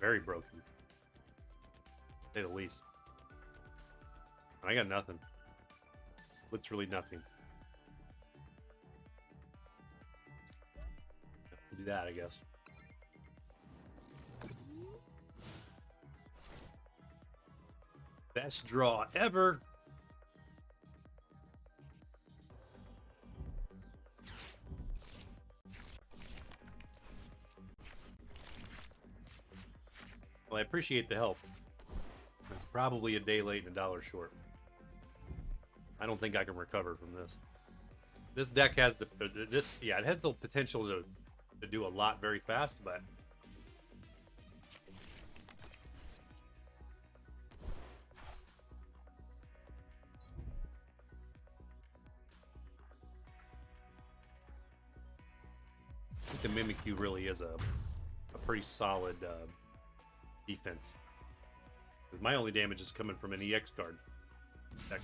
Very broken. To say the least. I got nothing. Literally nothing. Do that, I guess. Best draw ever. Well, I appreciate the help. It's probably a day late and $1 short. I don't think I can recover from this. This deck has the it has the potential to do a lot very fast, but I think the Mimikyu really is a pretty solid defense. Because my only damage is coming from an EX card. Heck.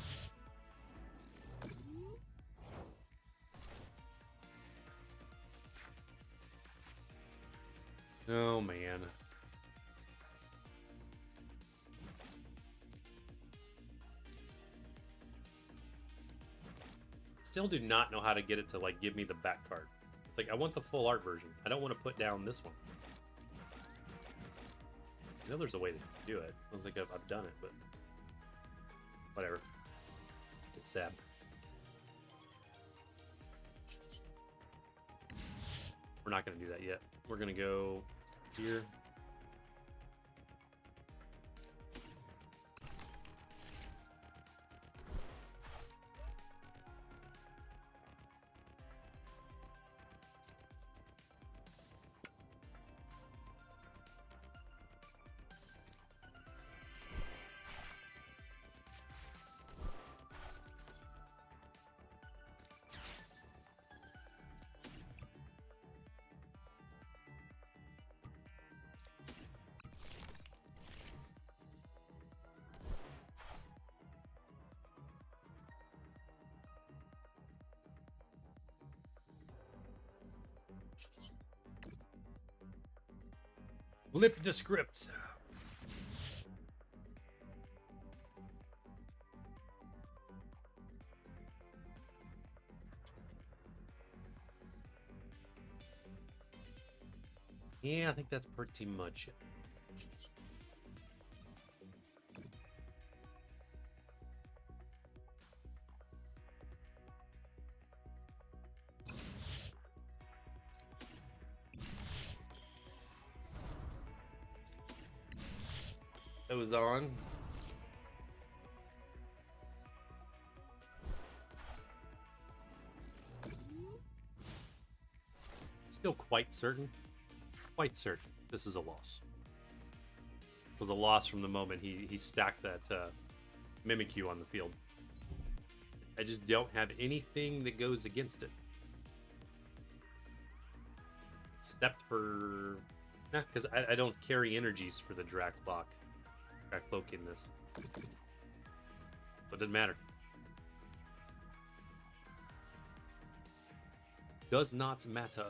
Oh, man. Still do not know how to get it to, like, give me the back card. It's like, I want the full art version. I don't want to put down this one. I know there's a way to do it. I don't think I've done it, but whatever. It's sad. We're not going to do that yet. We're going to go here. Flip the script. Yeah, I think that's pretty much it. Those on. Still quite certain this is a loss. This was a loss from the moment he stacked that Mimikyu on the field. I just don't have anything that goes against it. Except for... Nah, because I don't carry energies for the Dracloak in this. So it doesn't matter. Does not matter.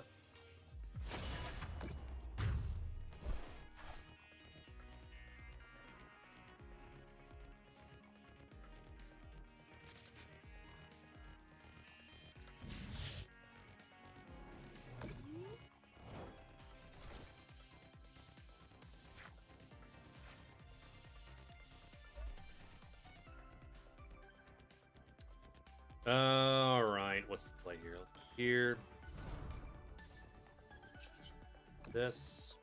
All right, what's the play here? Here. This.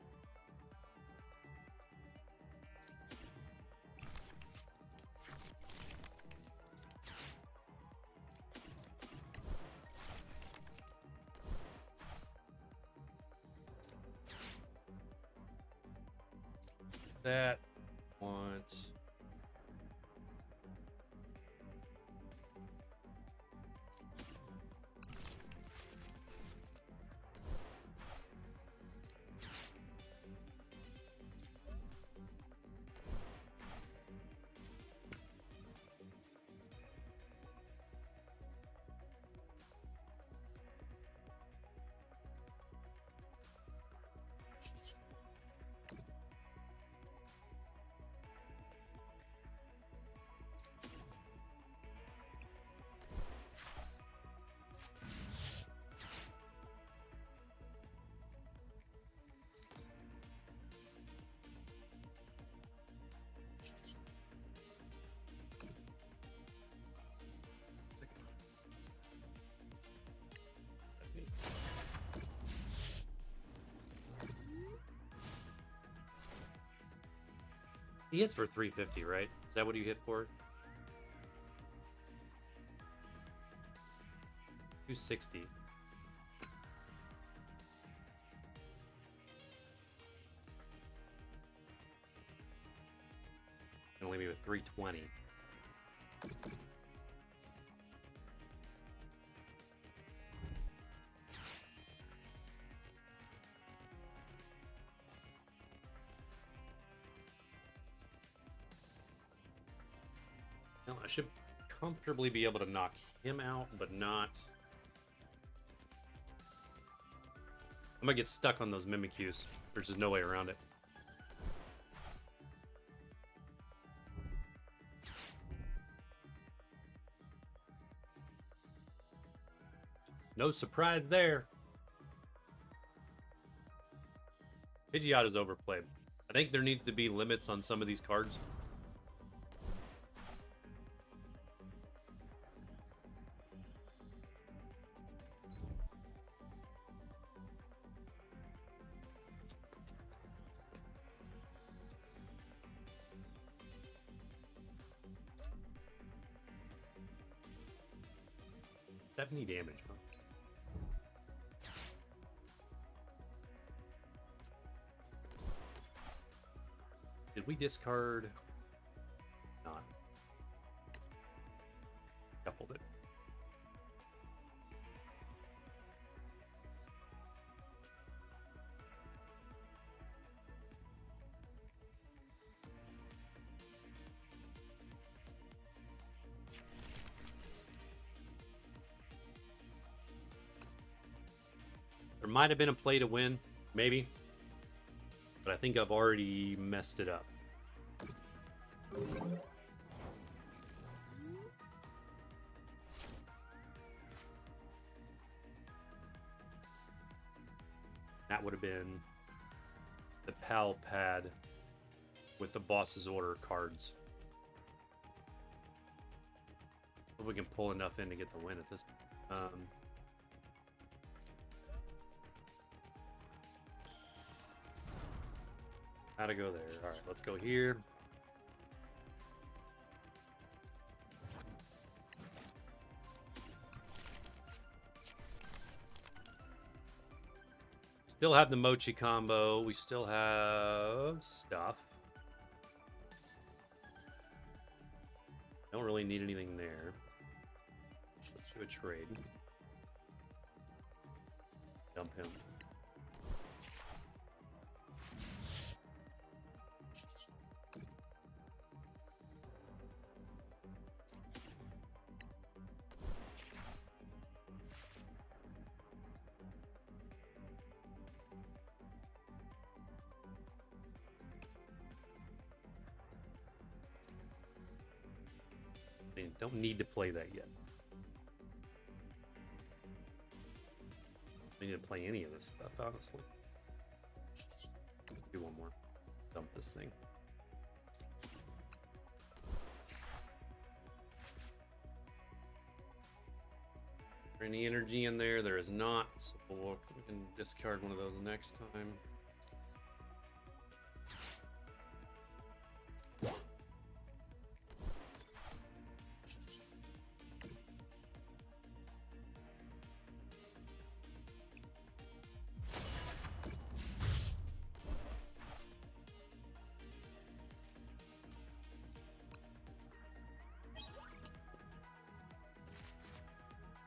That. Want. He hits for 350, right? Is that what you hit for? 260. And only me with 320. Well, I should comfortably be able to knock him out, but not... I'm gonna get stuck on those Mimikyus. There's just no way around it. No surprise there. Pidgeot is overplayed. I think there needs to be limits on some of these cards. $70 damage, huh? Did we discard? Not. Shuffled it. There might have been a play to win, maybe. But I think I've already messed it up. That would have been the PAL pad with the boss's order cards. If we can pull enough in to get the win at this point. How to go there. All right, let's go here. Still have the Mochi combo. We still have stuff. Don't really need anything there. Let's do a trade. Dump him. Don't need to play that yet. I need to play any of this stuff, honestly. Do one more. Dump this thing. Is there any energy in there? There is not. So we can discard one of those next time.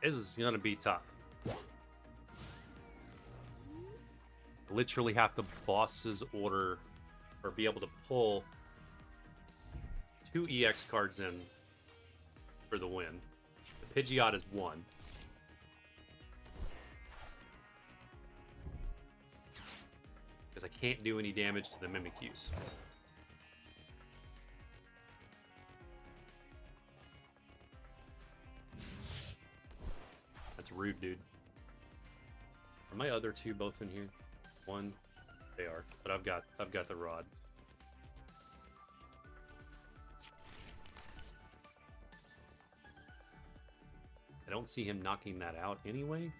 This is gonna be tough. Literally have the boss's order, or be able to pull 2 EX cards in for the win. The Pidgeot is 1. Because I can't do any damage to the Mimikyus. That's rude, dude. Are my other 2 both in here? 1, they are, but I've got the rod. I don't see him knocking that out anyway.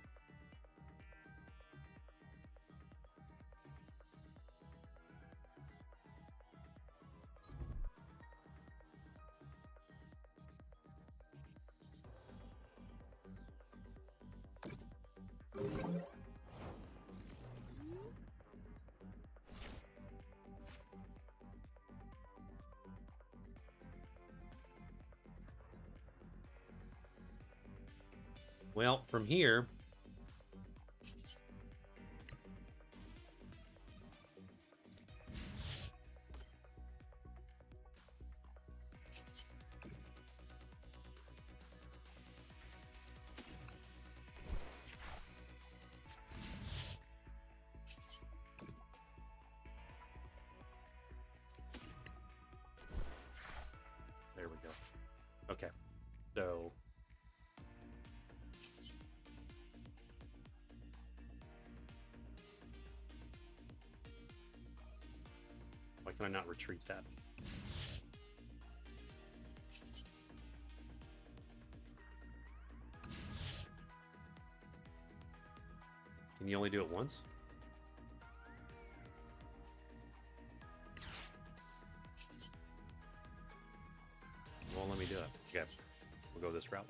Well, from here, Can I not retreat that? Can you only do it once? Won't let me do it. Okay, we'll go this route.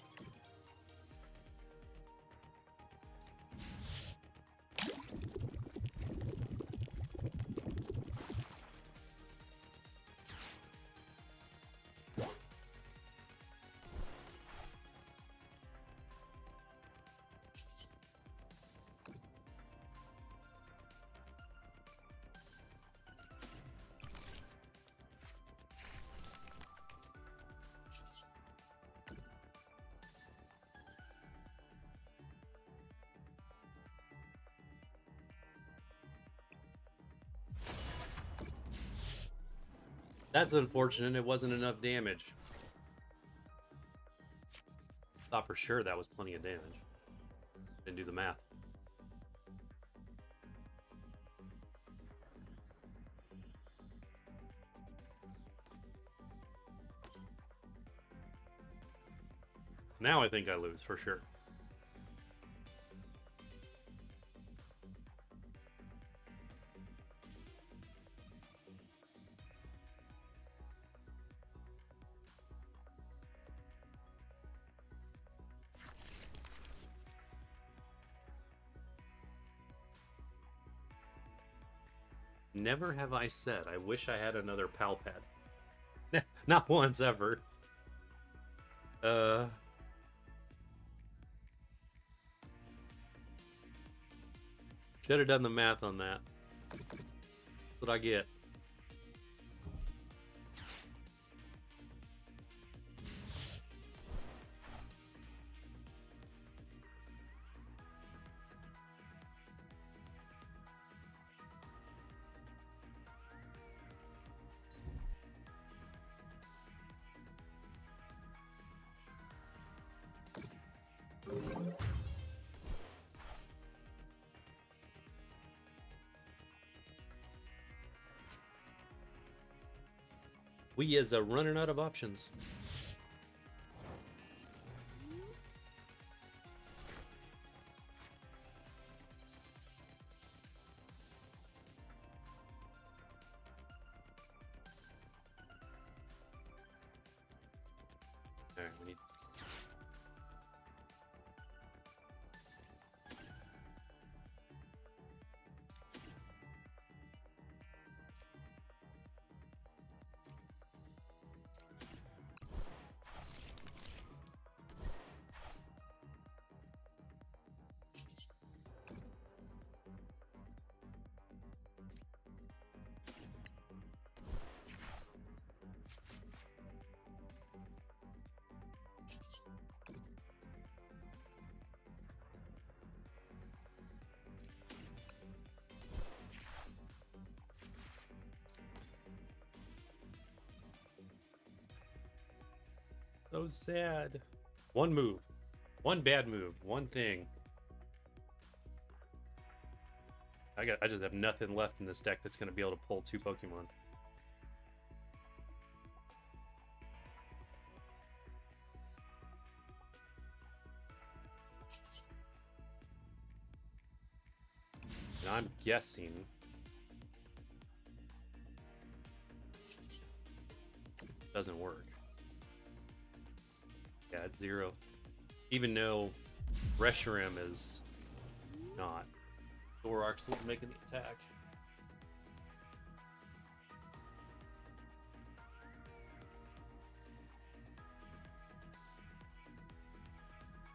That's unfortunate. It wasn't enough damage. Thought for sure that was plenty of damage. Didn't do the math. Now I think I lose for sure. Never have I said I wish I had another pal pad. Not once ever. Should have done the math on that. That's what I get. We is running out of options. All right, we need. So sad. One move. One bad move. One thing. I just have nothing left in this deck that's going to be able to pull 2 Pokemon. And I'm guessing it doesn't work. Yeah, it's 0. Even though Reshiram is not. Dorark's making the attack.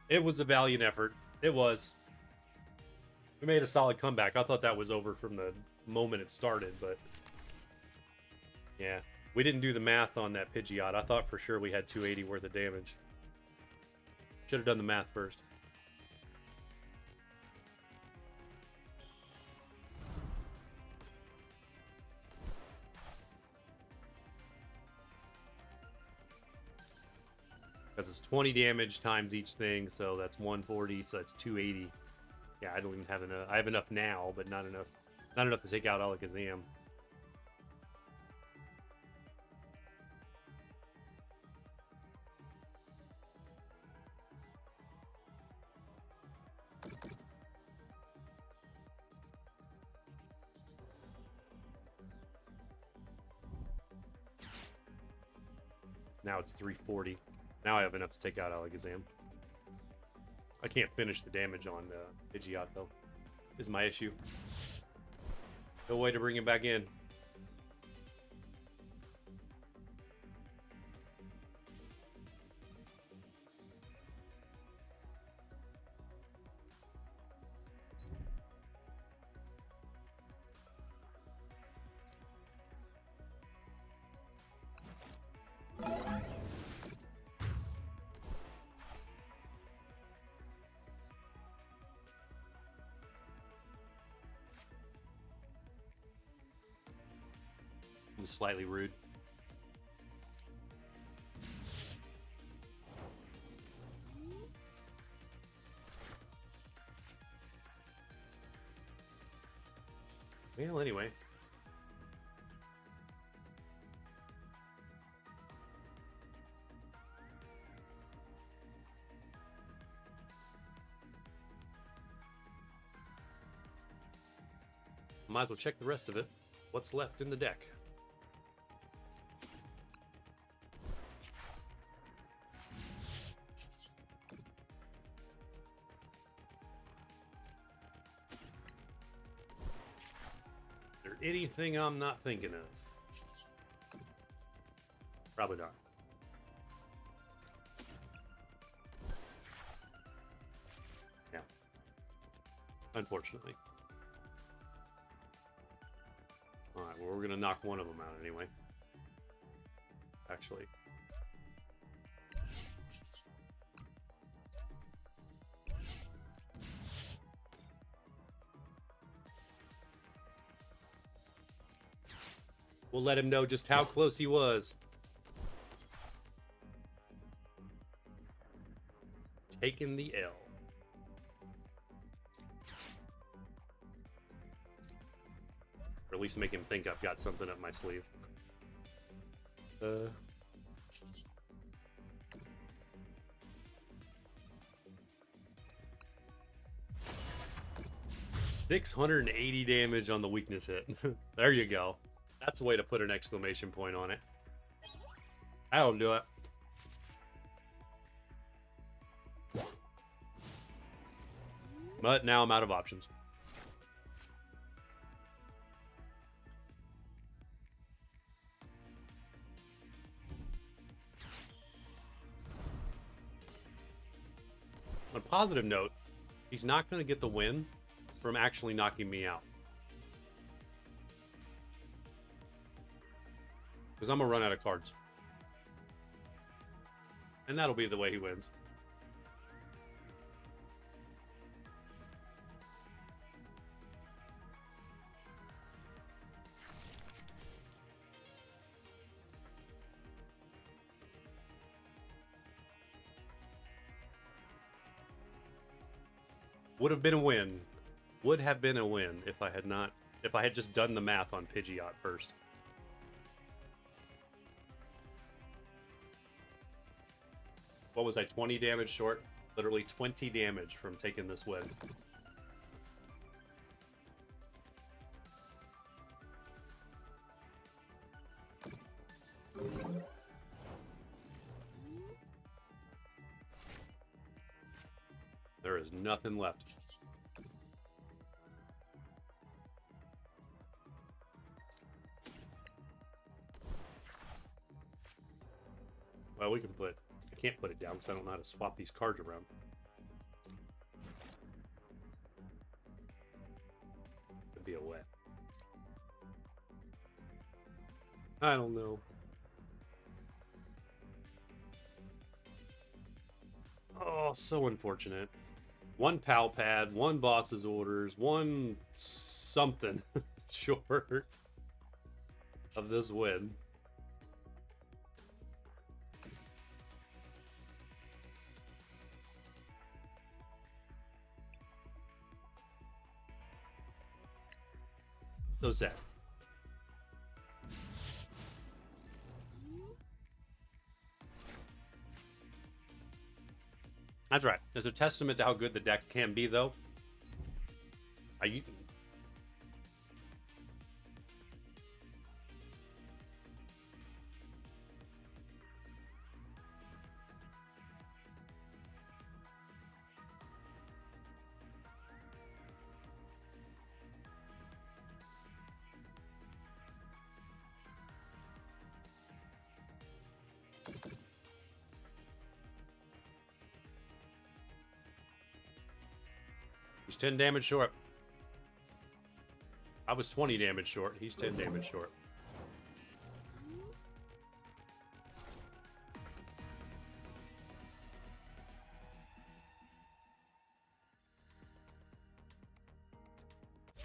It was a valiant effort. It was. We made a solid comeback. I thought that was over from the moment it started, but yeah. We didn't do the math on that Pidgeot. I thought for sure we had 280 worth of damage. Should have done the math first. Because it's 20 damage times each thing, so that's 140, so that's 280. Yeah, I don't even have enough. I have enough now, but not enough. Not enough to take out Alakazam. Now it's 340. Now I have enough to take out Alakazam. I can't finish the damage on Pidgeot, though. Is my issue. No way to bring him back in. Was slightly rude. Well, anyway. Might as well check the rest of it. What's left in the deck? Anything I'm not thinking of? Probably not. Yeah. Unfortunately. Alright, well, we're gonna knock one of them out anyway. Actually. We'll let him know just how close he was. Taking the L. Or at least make him think I've got something up my sleeve. 680 damage on the weakness hit. There you go. That's the way to put an exclamation point on it. That'll do it. But now I'm out of options. On a positive note, he's not going to get the win from actually knocking me out. Because I'm going to run out of cards. And that'll be the way he wins. Would have been a win. Would have been a win if I had just done the math on Pidgeot first. What was I, 20 damage short? Literally 20 damage from taking this win. There is nothing left. Well, we can put... I can't put it down because I don't know how to swap these cards around. Could be a wet. I don't know. Oh, so unfortunate. One pal pad, one boss's orders, one something short of this win. So sad. That's right. It's a testament to how good the deck can be, though. He's 10 damage short. I was 20 damage short. He's 10 damage short.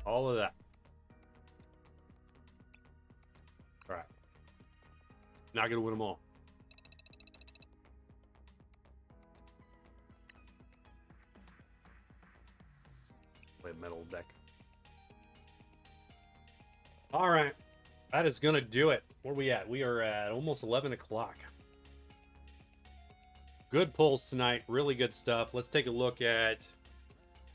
All of that. All right. Not going to win them all. Play a metal deck. All right. That is going to do it. Where are we at? We are at almost 11 o'clock. Good pulls tonight. Really good stuff. Let's take a look at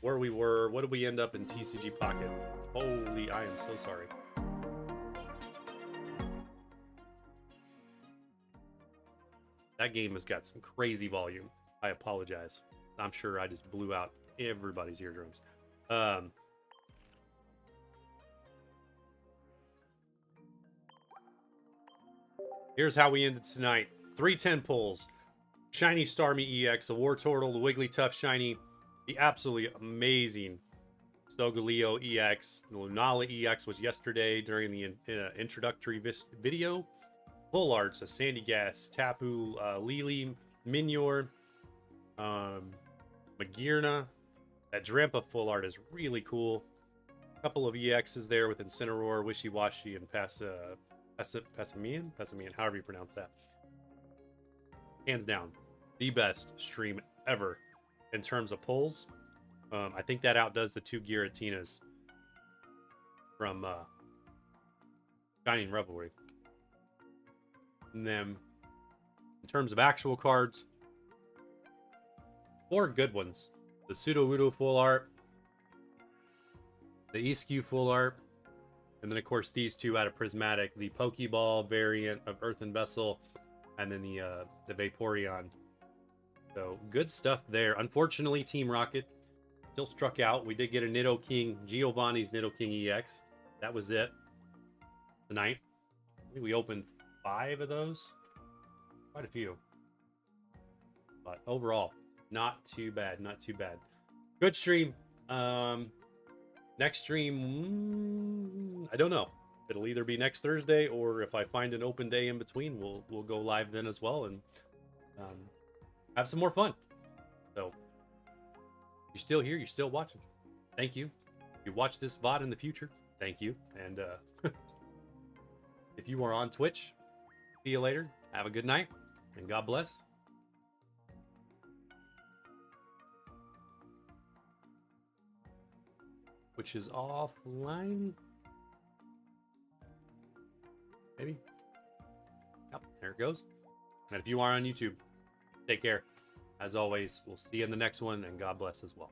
where we were. What did we end up in TCG Pocket? Holy, I am so sorry. That game has got some crazy volume. I apologize. I'm sure I just blew out everybody's eardrums. Here's how we ended tonight. 310 pulls. Shiny Starmie EX, the Wartortle, the Wigglytuff Shiny, the absolutely amazing Stogaleo EX, the Lunala EX was yesterday during the introductory video. Full arts, a Sandygast, Tapu, Lily, Minior, Magearna. That Drampa full art is really cool. A couple of EXs there with Incineroar, Wishy-Washy, and Passimian, however you pronounce that. Hands down, the best stream ever in terms of pulls. I think that outdoes the 2 Giratinas from Shining Revelry. And then, in terms of actual cards, 4 good ones. The Sudowoodo full art, the Eascue full art, and then of course these 2 out of Prismatic, the Pokeball variant of Earthen Vessel, and then the Vaporeon. So good stuff there. Unfortunately, Team Rocket still struck out. We did get a Nidoking, Giovanni's Nidoking EX. That was it tonight. I think we opened 5 of those. Quite a few. But overall, not too bad. Not too bad. Good stream. Next stream, I don't know. It'll either be next Thursday, or if I find an open day in between, we'll go live then as well and have some more fun. So, you're still here, you're still watching. Thank you. If you watch this VOD in the future, thank you. And if you are on Twitch, see you later. Have a good night, and God bless. Which is offline. Maybe. Yep, there it goes. And if you are on YouTube, take care. As always, we'll see you in the next one, and God bless as well.